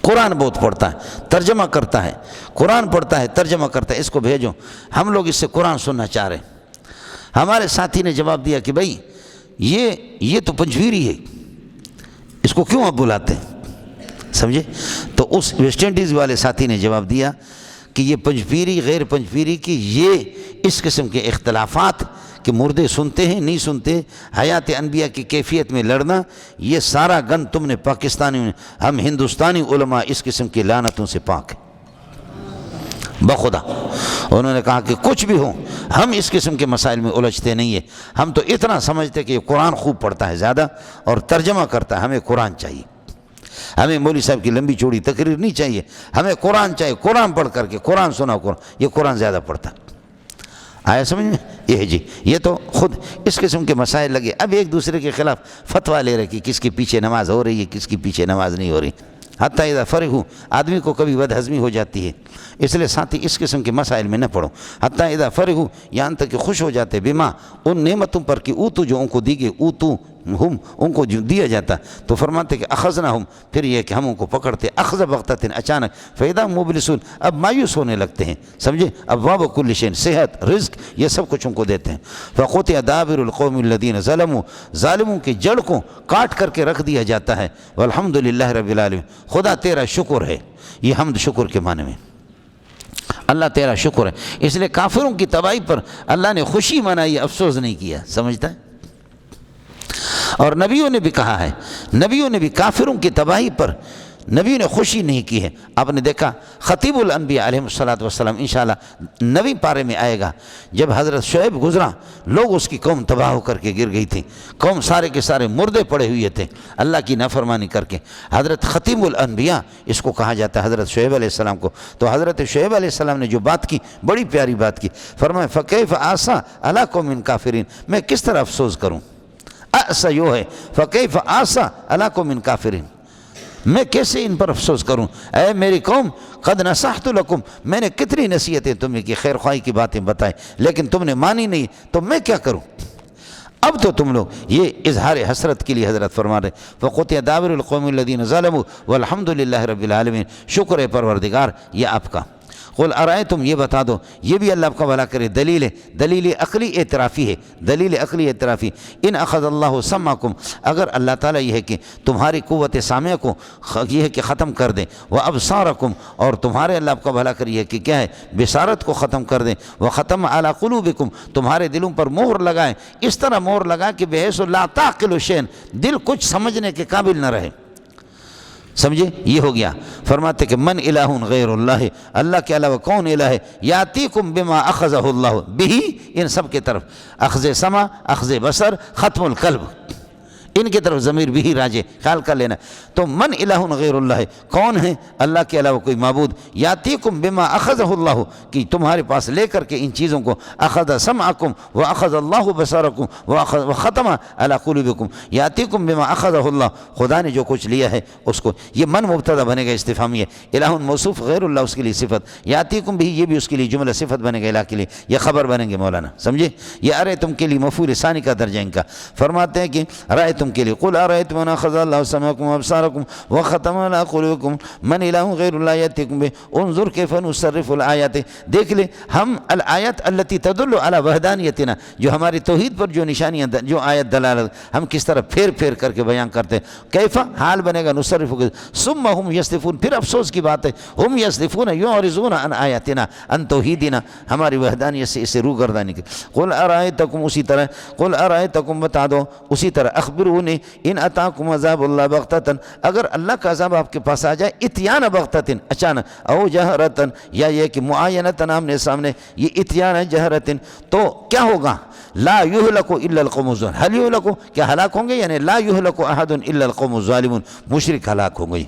قرآن بہت پڑھتا ہے، ترجمہ کرتا ہے، قرآن پڑھتا ہے، ترجمہ کرتا ہے، اس کو بھیجو، ہم لوگ اس سے قرآن سننا چاہ رہے ہیں۔ ہمارے ساتھی نے جواب دیا کہ بھائی یہ تو پنجویری ہے، اس کو کیوں آپ بلاتے ہیں؟ سمجھے؟ تو اس ویسٹ انڈیز والے ساتھی نے جواب دیا کہ یہ پنجپیری غیر پنجپیری کی یہ اس قسم کے اختلافات کہ مردے سنتے ہیں نہیں سنتے، حیات انبیاء کی کیفیت میں لڑنا، یہ سارا گن تم نے پاکستانی، ہم ہندوستانی علماء اس قسم کی لعنتوں سے پاک ہیں بخدا۔ انہوں نے کہا کہ کچھ بھی ہو ہم اس قسم کے مسائل میں الجھتے نہیں ہیں، ہم تو اتنا سمجھتے کہ یہ قرآن خوب پڑھتا ہے زیادہ اور ترجمہ کرتا ہے، ہمیں قرآن چاہیے، ہمیں مولوی صاحب کی لمبی چوڑی تقریر نہیں چاہیے، ہمیں قرآن چاہیے، قرآن پڑھ کر کے قرآن سنا، یہ قرآن زیادہ پڑھتا ہے۔ آیا سمجھ میں؟ یہ جی، یہ تو خود اس قسم کے مسائل لگے، اب ایک دوسرے کے خلاف فتویٰ لے رہے کہ کس کے پیچھے نماز ہو رہی ہے، کس کے پیچھے نماز نہیں ہو رہی۔ حتیٰ اذا فرغوا، آدمی کو کبھی بد ہضمی ہو جاتی ہے، اس لیے ساتھی اس قسم کے مسائل میں نہ پڑھو۔ حتیٰ اذا فرغوا، یہاں تک کہ خوش ہو جاتے بما، ان نعمتوں پر کہ اوتو جو ان کو دی گئی، اوتو ہم ان کو جو دیا جاتا، تو فرماتے کہ اخذناہم، پھر یہ کہ ہم ان کو پکڑتے، اخذ بغتۃ، اچانک، فاذا ہم مبلسون، اب مایوس ہونے لگتے ہیں، سمجھے؟ اب واب کل شیء، صحت، رزق، یہ سب کچھ ان کو دیتے ہیں۔ فقطع دابر القوم الذین ظلموا، ظالموں کی جڑ کو کاٹ کر کے رکھ دیا جاتا ہے۔ والحمد للہ رب العالمین، خدا تیرا شکر ہے، یہ حمد شکر کے معنی میں، اللہ تیرا شکر ہے۔ اس لیے کافروں کی تباہی پر اللہ نے خوشی منائی، افسوس نہیں کیا، سمجھتا ہے؟ اور نبیوں نے بھی کہا ہے، نبیوں نے بھی کافروں کی تباہی پر نبیوں نے خوشی نہیں کی ہے۔ آپ نے دیکھا خطیب الانبیاء علیہ السلام انشاءاللہ 9ویں پارے میں آئے گا، جب حضرت شعیب گزرا، لوگ اس کی قوم تباہ ہو کر کے گر گئی تھی، قوم سارے کے سارے مردے پڑے ہوئے تھے اللہ کی نافرمانی کر کے۔ حضرت خطیب الانبیاء اس کو کہا جاتا ہے حضرت شعیب علیہ السلام کو۔ تو حضرت شعیب علیہ السلام نے جو بات کی، بڑی پیاری بات کی، فرمایا فکیف آسا علی قوم کافرین، میں کس طرح افسوس کروں، ایسا یوں ہے، فکیف آسا علی قوم کافرین، میں کیسے ان پر افسوس کروں، اے میری قوم قد نصحت لکم، میں نے کتنی نصیحتیں تمہیں کی، خیر خواہی کی باتیں بتائیں، لیکن تم نے مانی نہیں، تو میں کیا کروں؟ اب تو تم لوگ یہ اظہار حسرت کے لیے حضرت فرما رہے فقطع دابر القوم الذین ظلموا والحمد للہ رب العالمین، شکر ہے پروردگار یہ آپ کا۔ قل ارائیتم، یہ بتا دو، یہ بھی اللہ آپ کا بھلا کرے، دلیل ہے، دلیل عقلی اعترافی ہے، دلیل عقلی اعترافی، ان اخذ اللہ سمعکم، اگر اللہ تعالیٰ یہ ہے کہ تمہاری قوت سامعہ کو یہ ہے کہ ختم کر دیں، وابصارکم، اور تمہارے اللہ آپ کا بھلا کرے یہ کہ کیا ہے، بصارت کو ختم کر دیں، وختم علی قلوبکم، تمہارے دلوں پر مہر لگائیں، اس طرح مہر لگائیں کہ بحیث لا تعقلوا شیئا، دل کچھ سمجھنے کے قابل نہ رہے، سمجھے؟ یہ ہو گیا۔ فرماتے کہ من الہ غیر اللہ، اللہ کے علاوہ کون الہ ہے، یاتیکم بما اخذہ اللہ بہ، ان سب کے طرف اخذ سمع، اخذ بصر، ختم القلب، ان کی طرف ضمیر بھی راجع، خیال کر لینا۔ تو من الہ غیر اللہ، کون ہے اللہ کے علاوہ کوئی معبود، یاتیکم بما اخذہ اللہ، کہ تمہارے پاس لے کر کے ان چیزوں کو، اخذ سمعکم واخذ اللہ بصرکم وختم علی قلوبکم، یاتیکم بما اخذہ اللہ، خدا نے جو کچھ لیا ہے اس کو، یہ من مبتدا بنے گا استفہامی ہے، الہ موصوف غیر اللہ اس کے لیے صفت، یاتیکم بھی یہ بھی اس کے لیے جملہ صفت بنے گا الہ کے لیے، یہ خبر بنیں گے مولانا، سمجھے؟ یہ ارے تم کے لیے مفعول ثانی کا درجہ ان کا۔ فرماتے ہیں کہ رأیتم تم کے لیے قل ارأیتم ان اخذ اللہ سمعکم وابصارکم وختم علی قلوبکم من الہ غیر اللہ یأتیکم بہ انظر کیف نصرف الآیات. دیکھ لے ہم الآیات التی تدل علی وحدانیتنا، جو ہماری توحید پر جو نشانیاں جو آیت دلالت ہم کس طرح پھیر پھیر کر کے بیان کرتے ہیں. کیفا حال بنے گا نصرف، ثم ہم یصدفون، پھر افسوس کی بات ہے، ہم یصدفون یعرضون عن آیاتنا عن توحیدنا، ہماری وحدانیت سے اسے روگردانی کی. قل ارائیتکم، اسی طرح قل ارائیتکم بتا دو اسی طرح اخبرونی ان اتاکم عذاب اللہ بغتتن، اگر اللہ کا عذاب آپ کے پاس آ جائے اتیان بغتتن اچانک، او جہرتن یا یہ کہ معاینتن آمنے سامنے، یہ اتیان جہرتن تو کیا ہوگا؟ لا یہلک الا القوم الظالمون، هل یہلک کیا ہلاک ہوں گے؟ یعنی لا یہلک احد الا القوم الظالمون، مشرک ہلاک ہوں گے.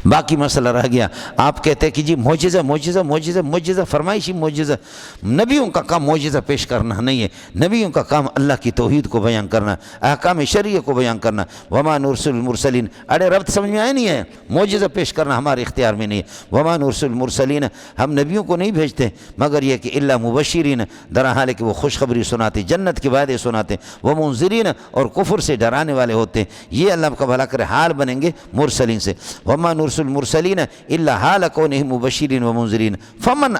باقی مسئلہ رہ گیا. آپ کہتے ہیں کہ جی معجزہ معجزہ معجزہ معجزہ، فرمائشی معجزہ. نبیوں کا کام معجزہ پیش کرنا نہیں ہے، نبیوں کا کام اللہ کی توحید کو بیان کرنا، احکام شرعیہ کو بیان کرنا. وما نرسل المرسلین، اڑے ربط سمجھ میں آئے نہیں ہے، معجزہ پیش کرنا ہمارے اختیار میں نہیں ہے. وما نرسل المرسلین، ہم نبیوں کو نہیں بھیجتے مگر یہ کہ الا مبشرین، درحال کہ وہ خوشخبری سناتے، جنت کے وعدے سناتے، وہ منذرین اور کفر سے ڈرانے والے ہوتے. یہ اللہ کا بھلا کرے حال بنیں گے مرسلین سے. وما نرسل المرسلین الا حال کونہم مبشرین و منذرین. فمن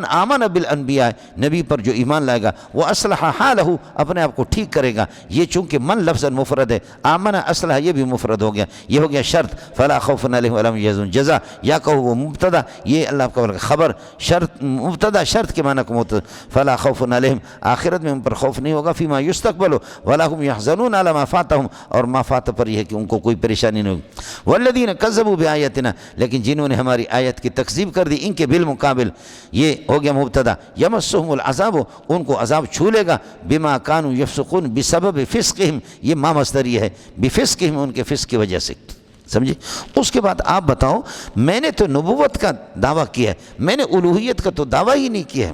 آمن بالانبیاء، نبی پر جو ایمان لائے گا، وہ اصلح حالہ، اپنے آپ کو ٹھیک کرے گا. یہ چونکہ من لفظ مفرد ہے، آمن اصلح یہ بھی مفرد ہو گیا، یہ ہو گیا شرط. فلا خوف علیہم ولا هم يحزنون، جزا یا کہو وہ مبتدا، یہ اللہ کا خبر، شرط مبتدا شرط کے معنی کو مبتدا. فلا خوف علیہم، آخرت میں ان پر خوف نہیں ہوگا، فیما یستقبل ولا هم يحزنون علی ما فاتهم، اور ما فات پر یہ ہے کہ ان کو کوئی پریشانی نہیں ہوگی. والذین کذبوا بآیاتنا، لیکن جنہوں نے ہماری آیت کی تکذیب کر دی، ان کے بالمقابل یہ ہو گیا مبتدا. یمسهم العذاب، ان کو عذاب چھو لے گا، بما كانوا یفسقون، بسبب فسقہم، یہ ما مصدری ہے، بفسقہم، ان کے فسق کی وجہ سے. سمجھے؟ اس کے بعد آپ بتاؤ، میں نے تو نبوت کا دعویٰ کیا ہے، میں نے الوہیت کا تو دعویٰ ہی نہیں کیا ہے.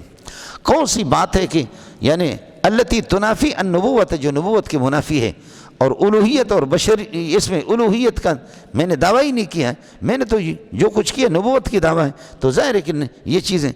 کون سی بات ہے کہ یعنی التی تنافی النبوت، جو نبوت کے منافی ہے، اور الوہیت اور بشر، اس میں الوہیت کا میں نے دعویٰ ہی نہیں کیا ہے. میں نے تو جو کچھ کیا نبوت کی دعویٰ ہے، تو ظاہر ہے کہ یہ چیزیں.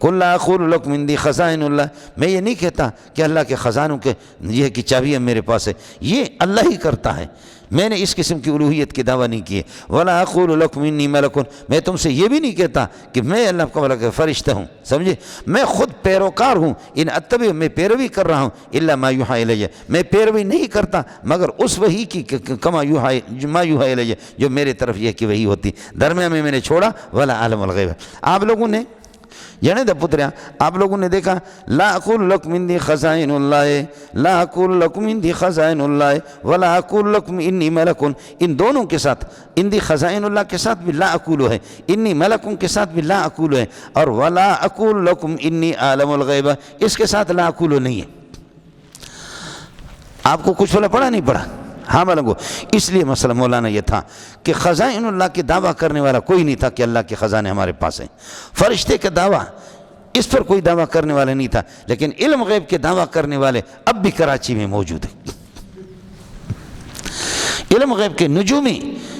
قل لا اقول لکم عندی خزائن اللہ، میں یہ نہیں کہتا کہ اللہ کے خزانوں کے یہ کی چابیاں میرے پاس ہے، یہ اللہ ہی کرتا ہے. میں نے اس قسم کی الوہیت کی دعویٰ نہیں کی ہے. ولا اقول لکم انی ملک، میں تم سے یہ بھی نہیں کہتا کہ میں اللہ کا ملک فرشتہ ہوں. سمجھے؟ میں خود پیروکار ہوں، ان اتبع، میں پیروی کر رہا ہوں، الا ما یوحی الی، میں پیروی نہیں کرتا مگر اس وحی کی کما یوحی ما یوحی الی، جو میرے طرف یہ کہ وحی ہوتی، درمیان میں نے چھوڑا. ولا عالم الغیب، آپ لوگوں نے یعنی دا پتریا آپ لوگوں نے دیکھا، لا اقول لکم عندی خزائن اللہ، لا اقول لکم عندی خزائن اللہ ولا اقول لکم انی ملک، ان دونوں کے ساتھ، عندی خزائن اللہ کے ساتھ بھی لا اقول ہے، انی ملکوں کے ساتھ بھی لا اقول ہے، اور ولا اقول لکم انی عالم الغیب، اس کے ساتھ لا اقول نہیں ہے. آپ کو کچھ پڑھا نہیں پڑھا؟ ہاں ملنگو. اس لیے مسئلہ مولانا یہ تھا کہ خزائن اللہ کی دعویٰ کرنے والا کوئی نہیں تھا کہ اللہ کے خزانے ہمارے پاس ہیں. فرشتے کا دعویٰ، اس پر کوئی دعویٰ کرنے والا نہیں تھا، لیکن علم غیب کے دعویٰ کرنے والے اب بھی کراچی میں موجود ہیں. علم غیب کے نجومی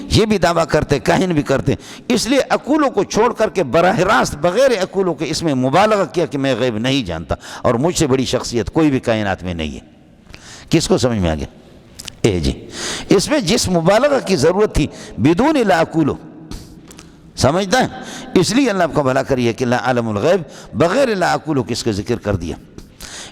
یہ بھی دعویٰ کرتے، کاہن بھی کرتے. اس لیے عقولوں کو چھوڑ کر کے براہ راست بغیر عقولوں کے اس میں مبالغہ کیا کہ میں غیب نہیں جانتا، اور مجھ سے بڑی شخصیت کوئی بھی کائنات میں نہیں ہے. کس کو سمجھ میں آ گیا؟ جی اس میں جس مبالغہ کی ضرورت تھی بدون لا اقول، سمجھتا ہے؟ اس لیے اللہ کا بھلا کریے کہ لا عالم الغیب، بغیر لا اقول کس کا ذکر کر دیا.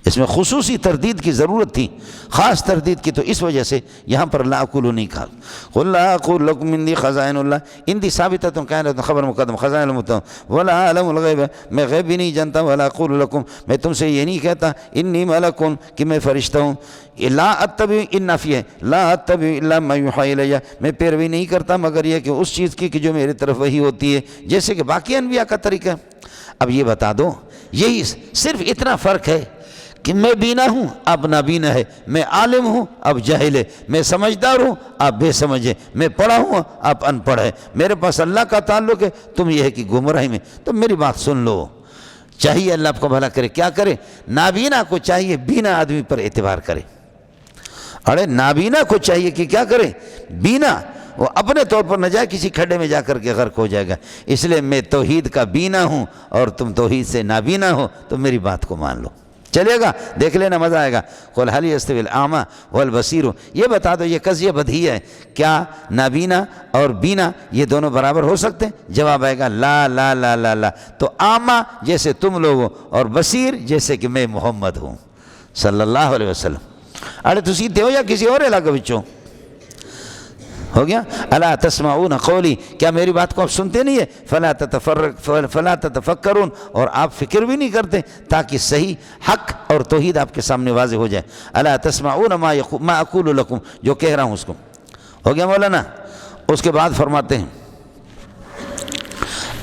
اس میں خصوصی تردید کی ضرورت تھی، خاص تردید کی، تو اس وجہ سے یہاں پر لا اقول نہیں کہا. قل لا اقول لکم عندی خزائن اللہ، عندی ثابتۃ کائنۃ خبر مقدم، خزائن المتقدم، ولا عالم الغیب، میں غیب بھی نہیں جانتا. ولا اقول لکم، میں تم سے یہ نہیں کہتا انی ملک کہ میں فرشتہ ہوں. لا اتبع، ان نافی ہے، لا اتبع الا ما یوحی الی، میں پیروی نہیں کرتا مگر یہ کہ اس چیز کی کہ جو میری طرف وحی ہوتی ہے، جیسے کہ باقی انبیاء کا طریقہ. اب یہ بتا دو، یہی صرف اتنا فرق ہے کہ میں بینا ہوں، اب نابینا ہے، میں عالم ہوں، اب جاہل ہے، میں سمجھدار ہوں، آپ بے سمجھ ہے، میں پڑھا ہوں، آپ ان پڑھ ہے، میرے پاس اللہ کا تعلق ہے، تم یہ ہے کہ گمراہی میں. تو میری بات سن لو. چاہیے اللہ آپ کو بھلا کرے، کیا کرے؟ نابینا کو چاہیے بینا آدمی پر اعتبار کرے. ارے نابینا کو چاہیے کہ کیا کرے؟ بینا، وہ اپنے طور پر نہ جائے کسی کھڈے میں جا کر کے غرق ہو جائے گا. اس لیے میں توحید کا بینا ہوں اور تم توحید سے نابینا ہو، تو میری بات کو مان لو. چلے گا؟ دیکھ لینا، مزہ آئے گا۔ قل هل يستوي الاعمى والبصير، یہ بتا دو یہ قضیہ بدیہی ہے، کیا نابینا اور بینا یہ دونوں برابر ہو سکتے ہیں؟ جواب آئے گا لا لا لا لا لا۔ تو اعمى جیسے تم لوگ ہو اور بصیر جیسے کہ میں محمد ہوں صلی اللہ علیہ وسلم۔ اڑے تسی تے ہو یا کسی اور علاقے وچوں؟ ہو گیا؟ الا تسمعون قولی، کیا میری بات کو آپ سنتے نہیں ہے؟ فلا تتفکرون، اور آپ فکر بھی نہیں کرتے تاکہ صحیح حق اور توحید آپ کے سامنے واضح ہو جائے۔ الا تسمعون ما اقول لکم، جو کہہ رہا ہوں اس کو۔ ہو گیا مولانا؟ اس کے بعد فرماتے ہیں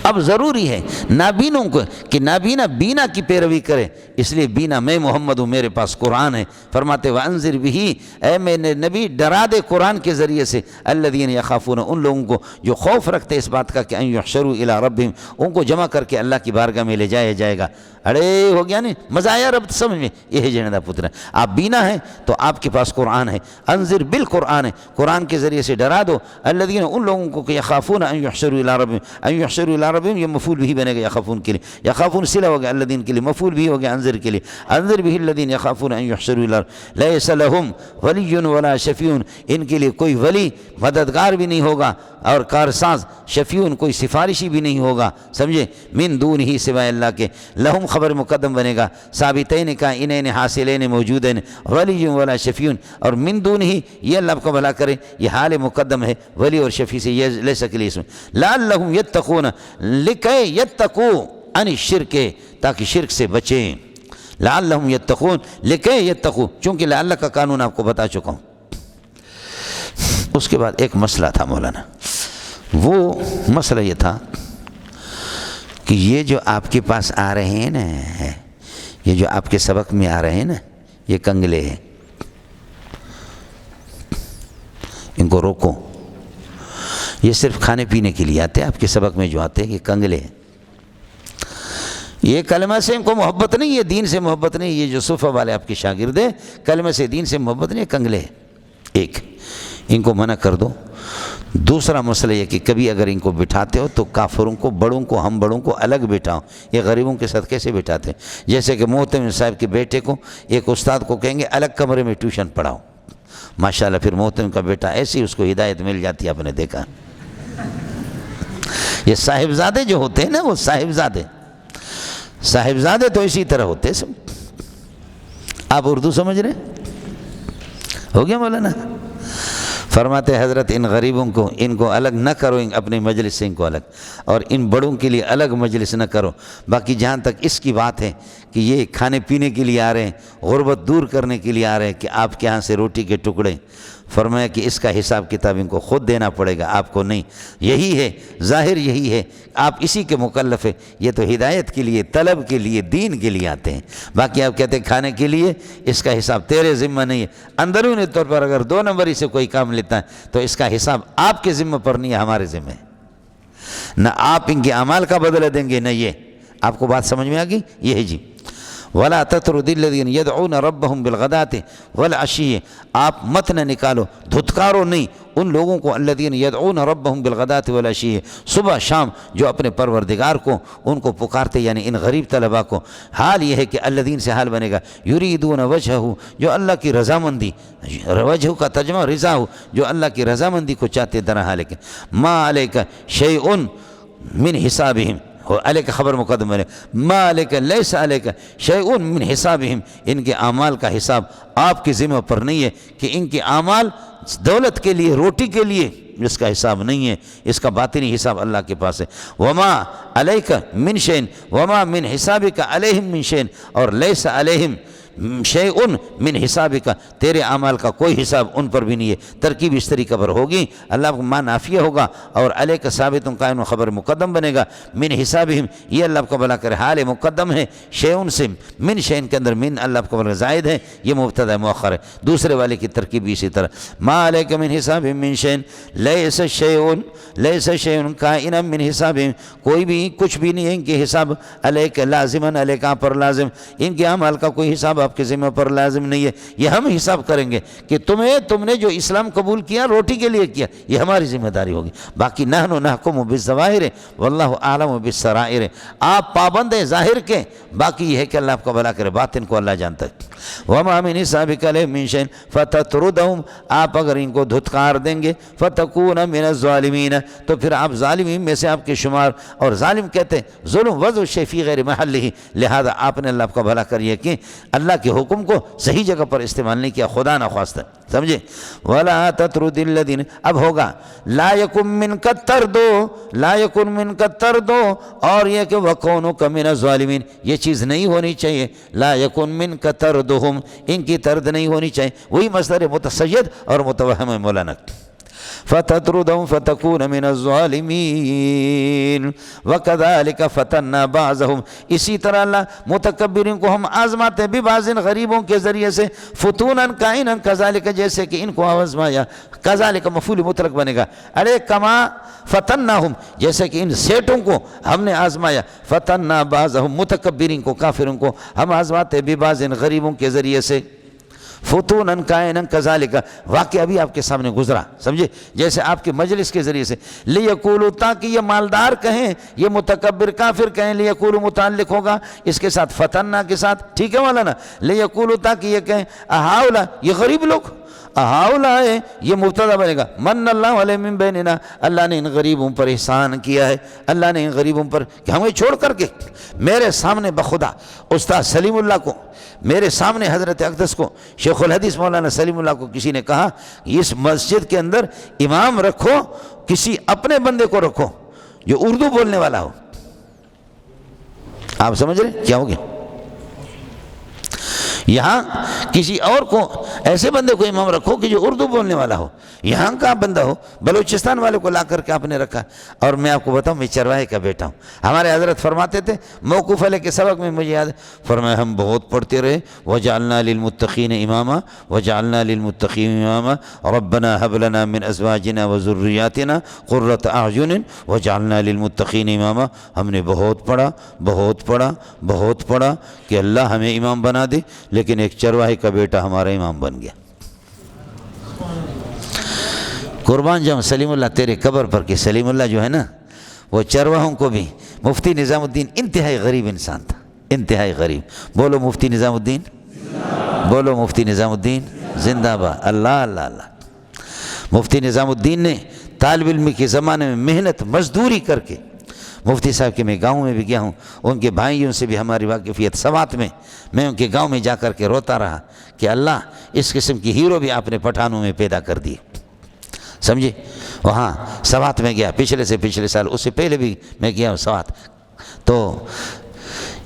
اب ضروری ہے نابینوں کو کہ نابینا بینا کی پیروی کرے، اس لیے بینا میں محمد ہوں، میرے پاس قرآن ہے۔ فرماتے وانذر بھی، اے میں نے نبی ڈرا دے قرآن کے ذریعے سے الذین یخافون، ان لوگوں کو جو خوف رکھتے اس بات کا کہ ان یحشروا الی ربہم، ان کو جمع کر کے اللہ کی بارگاہ میں لے جایا جائے گا۔ اڑے ہو گیا نہیں؟ مزہ آیا رب سمجھ میں؟ یہ ہے جنیدہ پتر ہے، آپ بینا ہیں تو آپ کے پاس قرآن ہے، انذر بالقرآن ہے، قرآن کے ذریعے سے ڈرا دو الذین، ان لوگوں کو کہ یخافون ان یحشروا الی ربہم، ان یحشروا الی ربہم یہ مفعول بھی بنے گا یخافون کے لیے، یخافون صلہ ہو گیا الذین کے لیے، مفعول بھی ہو گیا انذر کے لیے، انذر به الذین یخافون ان یحشروا الی ربہم لیس لہم ولی ولا شفیع، ان کے لیے کوئی ولی مددگار بھی نہیں ہوگا اور کارساز، شفیع کوئی سفارشی بھی نہیں ہوگا، سمجھے؟ من دون ہی سوائے اللہ کے، لہم خبر مقدم بنے گا، ثابتین کا انین حاصلین موجودین، ولی ولا شفیع، اور من دون ہی یہ اللہ کو بھلا کرے یہ حال مقدم ہے، ولی اور شفیع سے یہ لے سکے اس میں، لعلہم یتقون لکے یتقو عن الشرک، تاکہ شرک سے بچیں، لعلہم یتقون لکے یتقو، چونکہ لعلہ کا قانون آپ کو بتا چکا ہوں۔ اس کے بعد ایک مسئلہ تھا مولانا، وہ مسئلہ یہ تھا کہ یہ جو آپ کے پاس آ رہے ہیں نا، یہ جو آپ کے سبق میں آ رہے ہیں نا، یہ کنگلے ہیں، ان کو روکو، یہ صرف کھانے پینے کے لیے آتے ہیں، آپ کے سبق میں جو آتے ہیں یہ کنگلے ہیں، یہ کلمہ سے ان کو محبت نہیں، یہ دین سے محبت نہیں، یہ جو صوفہ والے آپ کے شاگرد ہیں کلمہ سے دین سے محبت نہیں، کنگلے ہیں۔ ایک ان کو منع کر دو۔ دوسرا مسئلہ یہ کہ کبھی اگر ان کو بٹھاتے ہو تو کافروں کو، بڑوں کو، ہم بڑوں کو الگ بٹھاؤ، یہ غریبوں کے ساتھ کیسے بٹھاتے ہیں؟ جیسے کہ محتمم صاحب کے بیٹے کو ایک استاد کو کہیں گے الگ کمرے میں ٹیوشن پڑھاؤ، ماشاءاللہ پھر محتمم کا بیٹا ایسی اس کو ہدایت مل جاتی ہے، آپ نے دیکھا۔ یہ صاحبزادے جو ہوتے ہیں نا، وہ صاحبزادے تو اسی طرح ہوتے ہیں سب۔ آپ اردو سمجھ رہے ہیں؟ ہو گیا مولانا؟ فرماتے حضرت ان غریبوں کو، ان کو الگ نہ کرو اپنے مجلس سے، ان کو الگ، اور ان بڑوں کے لیے الگ مجلس نہ کرو۔ باقی جہاں تک اس کی بات ہے کہ یہ کھانے پینے کے لیے آ رہے ہیں، غربت دور کرنے کے لیے آ رہے ہیں کہ آپ کے ہاں سے روٹی کے ٹکڑے، فرمایا کہ اس کا حساب کتاب ان کو خود دینا پڑے گا، آپ کو نہیں۔ یہی ہے ظاہر، یہی ہے، آپ اسی کے مکلف ہے۔ یہ تو ہدایت کے لیے، طلب کے لیے، دین کے لیے آتے ہیں، باقی آپ کہتے ہیں کھانے کے لیے، اس کا حساب تیرے ذمہ نہیں ہے۔ اندرونی طور پر اگر 2 نمبری سے کوئی کام لیتا ہے تو اس کا حساب آپ کے ذمہ پر نہیں ہے، ہمارے ذمہ ہے۔ نہ آپ ان کے اعمال کا بدلہ دیں گے، نہ یہ۔ آپ کو بات سمجھ میں آ گئی؟ یہ ہے جی۔ وَلَا تَطْرُدِ الَّذِينَ يَدْعُونَ رَبَّهُمْ بِالْغَدَاةِ وَالْعَشِيِّ، آپ مت نہ نکالو، دھتکارو نہیں ان لوگوں کو، الَّذِينَ يَدْعُونَ رَبَّهُمْ بِالْغَدَاةِ وَالْعَشِيِّ، صبح شام جو اپنے پروردگار کو ان کو پکارتے، یعنی ان غریب طلباء کو۔ حال یہ ہے کہ الَّذِينَ سے حال بنے گا يُرِيدُونَ وَجْهَهُ، جو اللہ کی رضامندی، وجہ کا ترجمہ رضا ہو، جو اللہ کی رضامندی کو چاہتے در حال کہ مَا عَلَيْكَ شَيْءٌ مِّنْ حِسَابِهِمْ، علیہ خبر مقدم ہے، ما علیک لیس علیک شیء من حسابہم، ان کے اعمال کا حساب آپ کے ذمہ پر نہیں ہے کہ ان کے اعمال دولت کے لیے، روٹی کے لیے، اس کا حساب نہیں ہے، اس کا باطنی حساب اللہ کے پاس ہے۔ وما علیک من شیء وما من حسابک علیہم من شیء، اور لیس علیہم شیء من حسابک، تیرے اعمال کا کوئی حساب ان پر بھی نہیں ہے۔ ترکیب اس طریقے پر ہوگی، اللہ کو مان نافیہ ہوگا اور علیک ثابت قائم خبر مقدم بنے گا، من حسابہم یہ اللہ کو بلا کر حال مقدم ہے، شیء سے، من شیء کے اندر من اللہ کو بلا زائد ہے، یہ مبتدا مؤخر ہے۔ دوسرے والے کی ترکیب اسی طرح، ما علیک من حسابہم من شیء لیس شیء کائنا من حسابہم، کوئی بھی کچھ بھی نہیں ہے ان کے حساب، علیک لازمن، علیک آپ پر لازم، ان کے اعمال کا کوئی حساب آپ آپ کے ذمہ پر لازم نہیں ہے، یہ ہم حساب کریں گے کہ تم نے جو اسلام قبول کیا روٹی کے لیے کیا، یہ ہماری ذمہ داری ہوگی۔ باقی نحن نحکم بالظواہر واللہ اعلم بالسرائر، آپ پابند ہیں ظاہر کے، باقی یہ ہے کہ اللہ آپ کا بھلا کرے، باطن کو اللہ جانتا ہے۔ وما من حسابک علیہم من شیء فتطردہم، آپ اگر ان کو دھتکار دیں گے فتکون من الظالمین، تو پھر آپ ظالمین میں سے آپ کے شمار، اور ظالم کہتے ہیں ظلم وضع الشیء فی غیر محلہ، لہذا آپ نے اللہ کا بھلا کریے کہ اللہ کے حکم کو صحیح جگہ پر استعمال نہیں کیا، خدا نخواستہ، سمجھے۔ ولا تطرد الذین، اب ہوگا لا یکن منک الطرد، لا یکن منک الطرد، اور یہ کہ وکونک من الظالمین، یہ چیز نہیں ہونی چاہیے، لا یکن منک طردہم، ان کی طرد نہیں ہونی چاہیے، وہی مصدر متسید اور متوہم ہے مولانا۔ فتطردهم فتكون من الظالمین وكذلك فتنا بعضهم، اسی طرح اللہ متکبرین کو ہم آزماتے ہیں ببعض، غریبوں کے ذریعے سے، فتونا کائنا كذلك، جیسے کہ ان کو آزمایا، كذلك مفعول مطلق بنے گا، ارے کما فتناہم، جیسے کہ ان سیٹوں کو ہم نے آزمایا، فتنا بعضهم، متکبرین کو، کافروں کو ہم آزماتے ہیں ببعض، غریبوں کے ذریعے سے، فتونا کائنا کذالک، واقعہ بھی آپ کے سامنے گزرا، سمجھے، جیسے آپ کے مجلس کے ذریعے سے، لیقولوا، تاکہ یہ مالدار کہیں، یہ متکبر کافر کہیں، لیقولوا متعلق ہوگا اس کے ساتھ فتنا کے ساتھ، ٹھیک ہے مولانا، لیقولوا تاکہ یہ کہیں اہؤلاء، یہ غریب لوگ، اہؤلاء یہ مبتدا بنے گا، من اللہ علیہ من بیننا، اللہ نے ان غریبوں پر احسان کیا ہے، اللہ نے ان غریبوں پر کہ ہمیں چھوڑ کر کے میرے سامنے بخدا استاد سلیم اللہ کو، میرے سامنے حضرت اقدس کو، شیخ الحدیث مولانا سلیم اللہ کو کسی نے کہا اس مسجد کے اندر امام رکھو، کسی اپنے بندے کو رکھو جو اردو بولنے والا ہو۔ آپ سمجھ رہے کیا ہو گیا؟ یہاں کسی اور کو، ایسے بندے کو امام رکھو کہ جو اردو بولنے والا ہو، یہاں کا بندہ ہو، بلوچستان والے کو لا کر کے آپ نے رکھا۔ اور میں آپ کو بتاؤں، میں چرواہے کا بیٹا ہوں، ہمارے حضرت فرماتے تھے موقوف علیہ کے سبق میں مجھے یاد ہے، فرمایا ہم بہت پڑھتے رہے، وَجَعَلْنَا لِلْمُتَّقِينَ إِمَامًا وَجَعَلْنَا لِلْمُتَّقِينَ إِمَامًا رَبَّنَا هَبْ لَنَا مِنْ أَزْوَاجِنَا وَذُرِّيَّاتِنَا قُرَّةَ أَعْيُنٍ وَجَعَلْنَا لِلْمُتَّقِينَ إِمَامًا، ہم نے بہت پڑھا کہ اللہ ہمیں امام بنا دے، لیکن ایک چرواہے کا بیٹا ہمارا امام بن گیا۔ قربان جاؤں سلیم اللہ تیرے قبر پر کہ سلیم اللہ جو ہے نا، وہ چرواہوں کو بھی، مفتی نظام الدین انتہائی غریب انسان تھا، انتہائی غریب، بولو مفتی نظام الدین، بولو مفتی نظام الدین زندہ باد، اللہ اللہ اللہ۔ مفتی نظام الدین نے طالب علم کے زمانے میں محنت مزدوری کر کے، مفتی صاحب کے میں گاؤں میں بھی گیا ہوں، ان کے بھائیوں سے بھی ہماری واقفیت، سوات میں میں ان کے گاؤں میں جا کر کے روتا رہا کہ اللہ اس قسم کی ہیرو بھی آپ نے پٹھانوں میں پیدا کر دیے، سمجھے۔ وہاں سوات میں گیا پچھلے سال، اس سے پہلے بھی میں گیا ہوں سوات، تو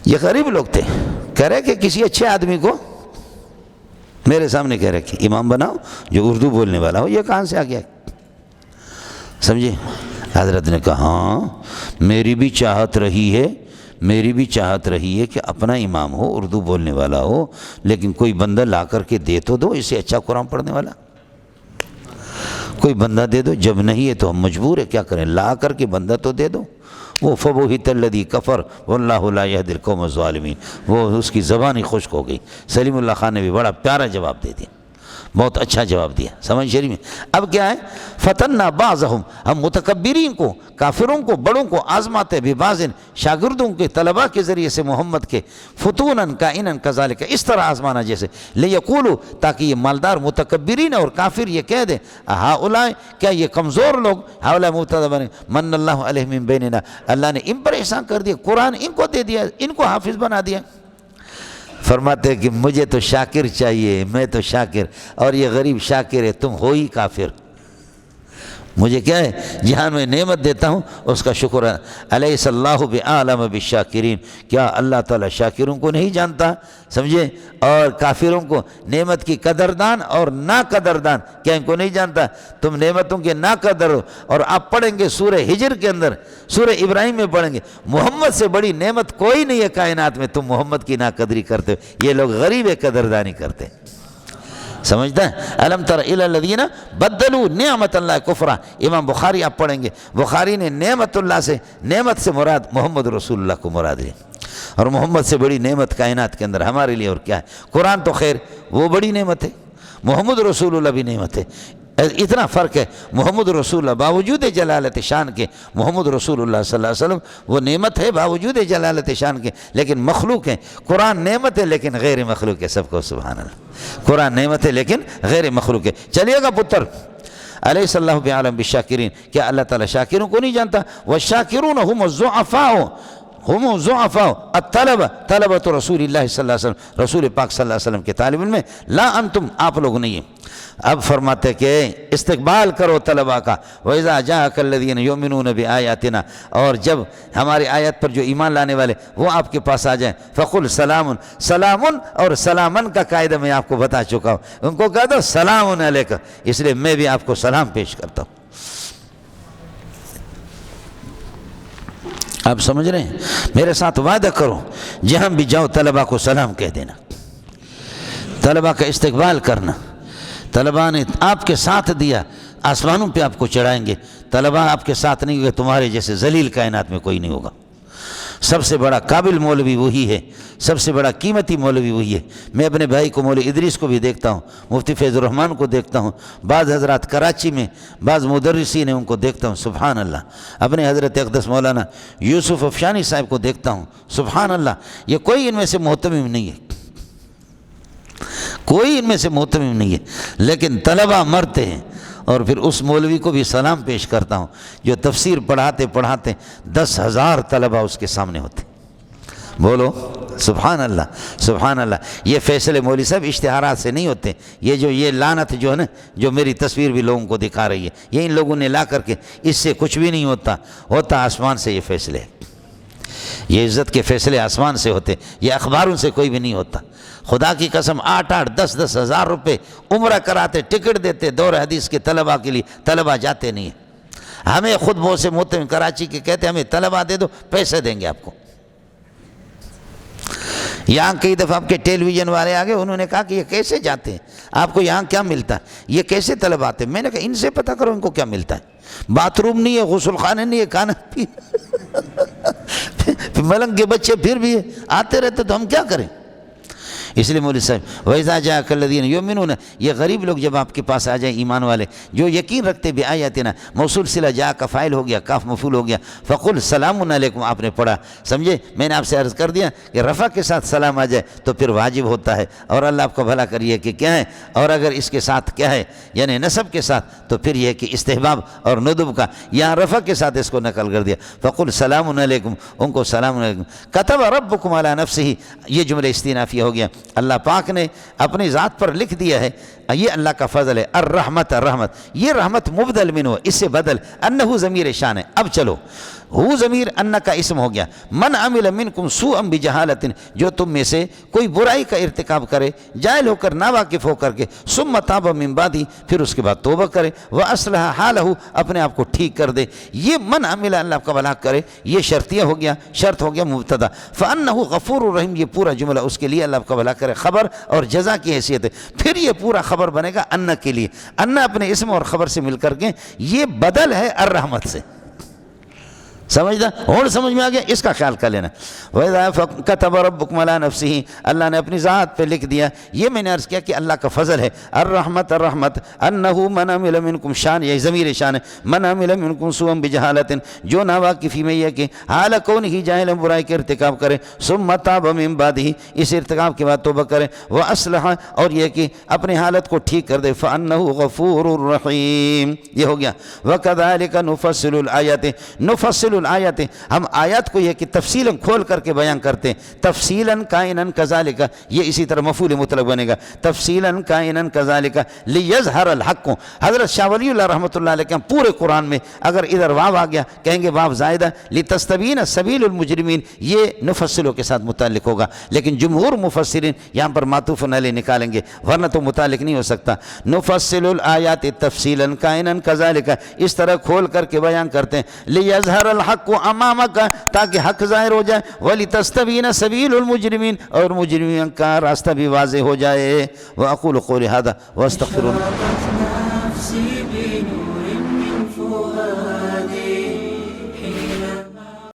یہ غریب لوگ تھے، کہہ رہے کہ کسی اچھے آدمی کو میرے سامنے کہہ رہے کہ امام بناؤ جو اردو بولنے والا ہو، یہ کہاں سے آ گیا، سمجھے۔ حضرت نے کہا ہاں میری بھی چاہت رہی ہے کہ اپنا امام ہو، اردو بولنے والا ہو، لیکن کوئی بندہ لا کر کے دے تو دو، اس سے اچھا قرآن پڑھنے والا کوئی بندہ دے دو، جب نہیں ہے تو ہم مجبور ہے، کیا کریں، لا کر کے بندہ تو دے دو۔ وہ فَبُهِتَ الَّذِي كَفَرَ وَاللَّهُ لَا يَهْدِي الْقَوْمَ الظَّالِمِينَ، وہ اس کی زبان ہی خشک ہو گئی۔ سلیم اللہ خان نے بھی بڑا پیارا جواب دے دیا، بہت اچھا جواب دیا، سمجھ شریف میں۔ اب کیا ہے، فتنا بعضهم، ہم متکبرین کو، کافروں کو، بڑوں کو آزماتے ببعض، شاگردوں کے، طلباء کے ذریعے سے محمد کے، فتونا کائنا کذالک، اس طرح آزمانا جیسے، لیقولوا تاکہ یہ مالدار متکبرین اور کافر یہ کہہ دیں، ہؤلاء کیا یہ کمزور لوگ، ہؤلاء مبتدا بنے، من اللہ علیہ من بیننا، اللہ نے ان پر احسان کر دیا، قرآن ان کو دے دیا، ان کو حافظ بنا دیا۔ فرماتے ہیں کہ مجھے تو شاکر چاہیے، میں تو شاکر، اور یہ غریب شاکر ہے، تم ہو ہی کافر۔ مجھے کیا ہے، جہاں میں نعمت دیتا ہوں اس کا شکر ہے۔ الیس اللہ بعالم بالشاکرین، کیا اللہ تعالیٰ شاکروں کو نہیں جانتا، سمجھے، اور کافروں کو، نعمت کی قدردان اور نا قدردان، کیا ان کو نہیں جانتا؟ تم نعمتوں کے نا قدر ہو۔ اور آپ پڑھیں گے سورہ ہجر کے اندر، سورہ ابراہیم میں پڑھیں گے، محمد سے بڑی نعمت کوئی نہیں ہے کائنات میں، تم محمد کی نا قدری کرتے ہو، یہ لوگ غریب قدردانی کرتے ہیں، سمجھتا ہے۔ الم تر الی الذین بدلوا نعمت اللہ کفرا، امام بخاری آپ پڑھیں گے، بخاری نے نعمت اللہ سے، نعمت سے مراد محمد رسول اللہ کو مراد ہے۔ اور محمد سے بڑی نعمت کائنات کے اندر ہمارے لیے اور کیا ہے؟ قرآن تو خیر وہ بڑی نعمت ہے، محمد رسول اللہ بھی نعمت ہے۔ اتنا فرق ہے، محمد رسول اللہ باوجود جلالت شان کے، محمد رسول اللہ صلی اللہ علیہ وسلم وہ نعمت ہے باوجود جلالت شان کے، لیکن مخلوق ہے۔ قرآن نعمت ہے لیکن غیر مخلوق ہے، سب کو سبحان اللہ۔ قرآن نعمت ہے لیکن غیر مخلوق ہے۔ چلیے گا پتر، الیس اللہ بعالم بالشاکرین، کیا اللہ تعالیٰ شاکروں کو نہیں جانتا؟ والشاکرون هم الضعفاء، ہم ضعفاء الطلبہ، طلبۃ رسول اللہ صلی اللہ علیہ وسلم، رسول پاک صلی اللہ علیہ وسلم کے طالب علم میں، لا انتم، آپ لوگ نہیں ہیں۔ اب فرماتے کہ استقبال کرو طلبہ کا، وَإِذَا جَاءَكَ الَّذِينَ يُؤْمِنُونَ بِآيَاتِنَا، اور جب ہماری آیت پر جو ایمان لانے والے وہ آپ کے پاس آ جائیں، فَقُلْ سَلَامٌ، سلامن اور سلامن کا قاعدہ میں آپ کو بتا چکا ہوں، ان کو کہہ دو سلام علیکم، اس لیے میں بھی آپ کو سلام پیش کرتا ہوں۔ آپ سمجھ رہے ہیں؟ میرے ساتھ وعدہ کرو، جہاں بھی جاؤ طلبہ کو سلام کہہ دینا، طلبہ کا استقبال کرنا۔ طلبہ نے آپ کے ساتھ دیا، آسمانوں پہ آپ کو چڑھائیں گے۔ طلبہ آپ کے ساتھ نہیں ہوگا، تمہارے جیسے ذلیل کائنات میں کوئی نہیں ہوگا۔ سب سے بڑا قابل مولوی وہی ہے، سب سے بڑا قیمتی مولوی وہی ہے۔ میں اپنے بھائی کو مولوی ادریس کو بھی دیکھتا ہوں، مفتی فیض الرحمن کو دیکھتا ہوں، بعض حضرات کراچی میں بعض مدرسین ہیں ان کو دیکھتا ہوں، سبحان اللہ۔ اپنے حضرت اقدس مولانا یوسف افشانی صاحب کو دیکھتا ہوں، سبحان اللہ۔ یہ کوئی ان میں سے محتمم نہیں ہے، کوئی ان میں سے محتمم نہیں ہے، لیکن طلبہ مرتے ہیں۔ اور پھر اس مولوی کو بھی سلام پیش کرتا ہوں جو تفسیر پڑھاتے پڑھاتے 10,000 طلبہ اس کے سامنے ہوتے۔ بولو سبحان اللہ، سبحان اللہ۔ یہ فیصلے مولوی صاحب اشتہارات سے نہیں ہوتے، یہ لعنت جو ہے نا، جو میری تصویر بھی لوگوں کو دکھا رہی ہے، یہ ان لوگوں نے لا کر کے، اس سے کچھ بھی نہیں ہوتا آسمان سے یہ فیصلے، یہ عزت کے فیصلے آسمان سے ہوتے، یہ اخباروں سے کوئی بھی نہیں ہوتا۔ خدا کی قسم 8-8 10-10 ہزار روپے عمرہ کراتے، ٹکٹ دیتے دور حدیث کے طلبہ کے لیے، طلبہ جاتے نہیں ہیں۔ ہمیں خود بہت سے محترم کراچی کے کہتے ہیں ہمیں طلبہ دے دو، پیسے دیں گے آپ کو۔ یہاں کئی دفعہ آپ کے ٹیلی ویژن والے آگے، انہوں نے کہا کہ یہ کیسے جاتے ہیں، آپ کو یہاں کیا ملتا ہے، یہ کیسے طلبہ آتے ہیں؟ میں نے کہا ان سے پتہ کرو ان کو کیا ملتا ہے۔ باتھ روم نہیں ہے، غسل خانے نہیں ہے، کھانا پی ملنگ کے بچے پھر بھی آتے رہتے تو ہم کیا کریں؟ اس لیے مولوی صاحب وَإِذَا جَاءَكَ الَّذِينَ يُؤْمِنُونَ، یہ غریب لوگ جب آپ کے پاس آ جائیں، ایمان والے جو یقین رکھتے بِآیاتنا، موصول صلہ جاء کا فاعل ہو گیا، کاف مفعول ہو گیا، فَقُلْ سَلَامٌ عَلَيْكُمْ، آپ نے پڑھا، سمجھے؟ میں نے آپ سے عرض کر دیا کہ رفع کے ساتھ سلام آ جائے تو پھر واجب ہوتا ہے، اور اللہ آپ کو بھلا کریے کہ کیا ہے، اور اگر اس کے ساتھ کیا ہے یعنی نسب کے ساتھ تو پھر یہ کہ استحباب اور ندب کا، یہاں رفع کے ساتھ اس کو نقل کر دیا، فَقُلْ سَلَامٌ عَلَيْكُمْ، ان کو سلام علیکم۔ كَتَبَ رَبُّكُمْ عَلَى نَفْسِهِ، یہ جملہ استئنافیہ ہو گیا، اللہ پاک نے اپنی ذات پر لکھ دیا ہے، یہ اللہ کا فضل ہے، الرحمت، الرحمت، یہ رحمت مبدل من ہو، اس سے بدل، انہو ضمیر شان ہے۔ اب چلو، ہو ضمیر ان کا اسم ہو گیا، من عمل منکم سوءا بجہالت، جو تم میں سے کوئی برائی کا ارتکاب کرے جاہل ہو کر، ناواقف ہو کر کے، ثم تاب من بعد، پھر اس کے بعد توبہ کرے، واصلح حالہ، اپنے آپ کو ٹھیک کر دے، یہ من عمل اللہ کا بھلا کرے، یہ شرطیہ ہو گیا، شرط ہو گیا مبتدا، فانہ غفور الرحیم، یہ پورا جملہ اس کے لیے اللہ کا بھلا کرے خبر اور جزا کی حیثیت ہے۔ پھر یہ پورا خبر بنے گا ان کے لیے، ان اپنے اسم اور خبر سے مل کر کے یہ بدل ہے الرحمت سے، سمجھدا؟ اور سمجھ میں آ گیا، اس کا خیال کر لینا۔ وَإِذَا كَتَبَ رَبُّكُمْ عَلَى نَفْسِهِ، اللہ نے اپنی ذات پہ لکھ دیا، یہ میں نے عرض کیا کہ اللہ کا فضل ہے، الرحمت، الرحمت، انہو من عمل منکم، شان یہ ضمیر شان ہے، من عمل منکم سوءا بجہالت، جو ناواقفی میں یہ کہ حال کون ہی جاہل برائی کے ارتکاب کرے، ثم تاب من بعدہ، اس ارتکاب کے بعد توبہ کرے، واصلح، اور یہ کہ اپنے حالت کو ٹھیک کر دے، فانہ غفور الرحیم، یہ ہو گیا۔ وَكَذَلِكَ نُفَصِّلُ الْآيَاتِ، نُفَصِّلُ الآیات، ہم آیات کو یہ کہ تفصیلا کھول کر کے بیان کرتے ہیں، تفصیلا کائنا کذالک، یہ اسی طرح مفعول مطلق بنے گا، تفصیلا کائنا کذالک لیظہر الحق۔ حضرت شاہ ولی اللہ رحمۃ اللہ علیہ کے پورے قرآن میں اگر ادھر واو آ گیا کہیں گے واو زائدہ، لتستبین سبیل المجرمین، یہ نفصلوں کے ساتھ متعلق ہوگا، لیکن جمہور مفسرین یہاں پر معطوف علیہ نکالیں گے ورنہ تو متعلق نہیں ہو سکتا۔ نفصل الآیات تفصیلا کائنا کذالک، اس طرح کھول کر کے بیان کرتے ہیں، لیظہر الحق امامک، تاکہ حق ظاہر ہو جائے، وَلِتَسْتَبِينَ سَبِيلُ الْمُجْرِمِينَ، اور مجرمین کا راستہ بھی واضح ہو جائے۔ وَأَقُولُ قَوْلِي هَذَا وَأَسْتَغْفِرُ اللَّهَ۔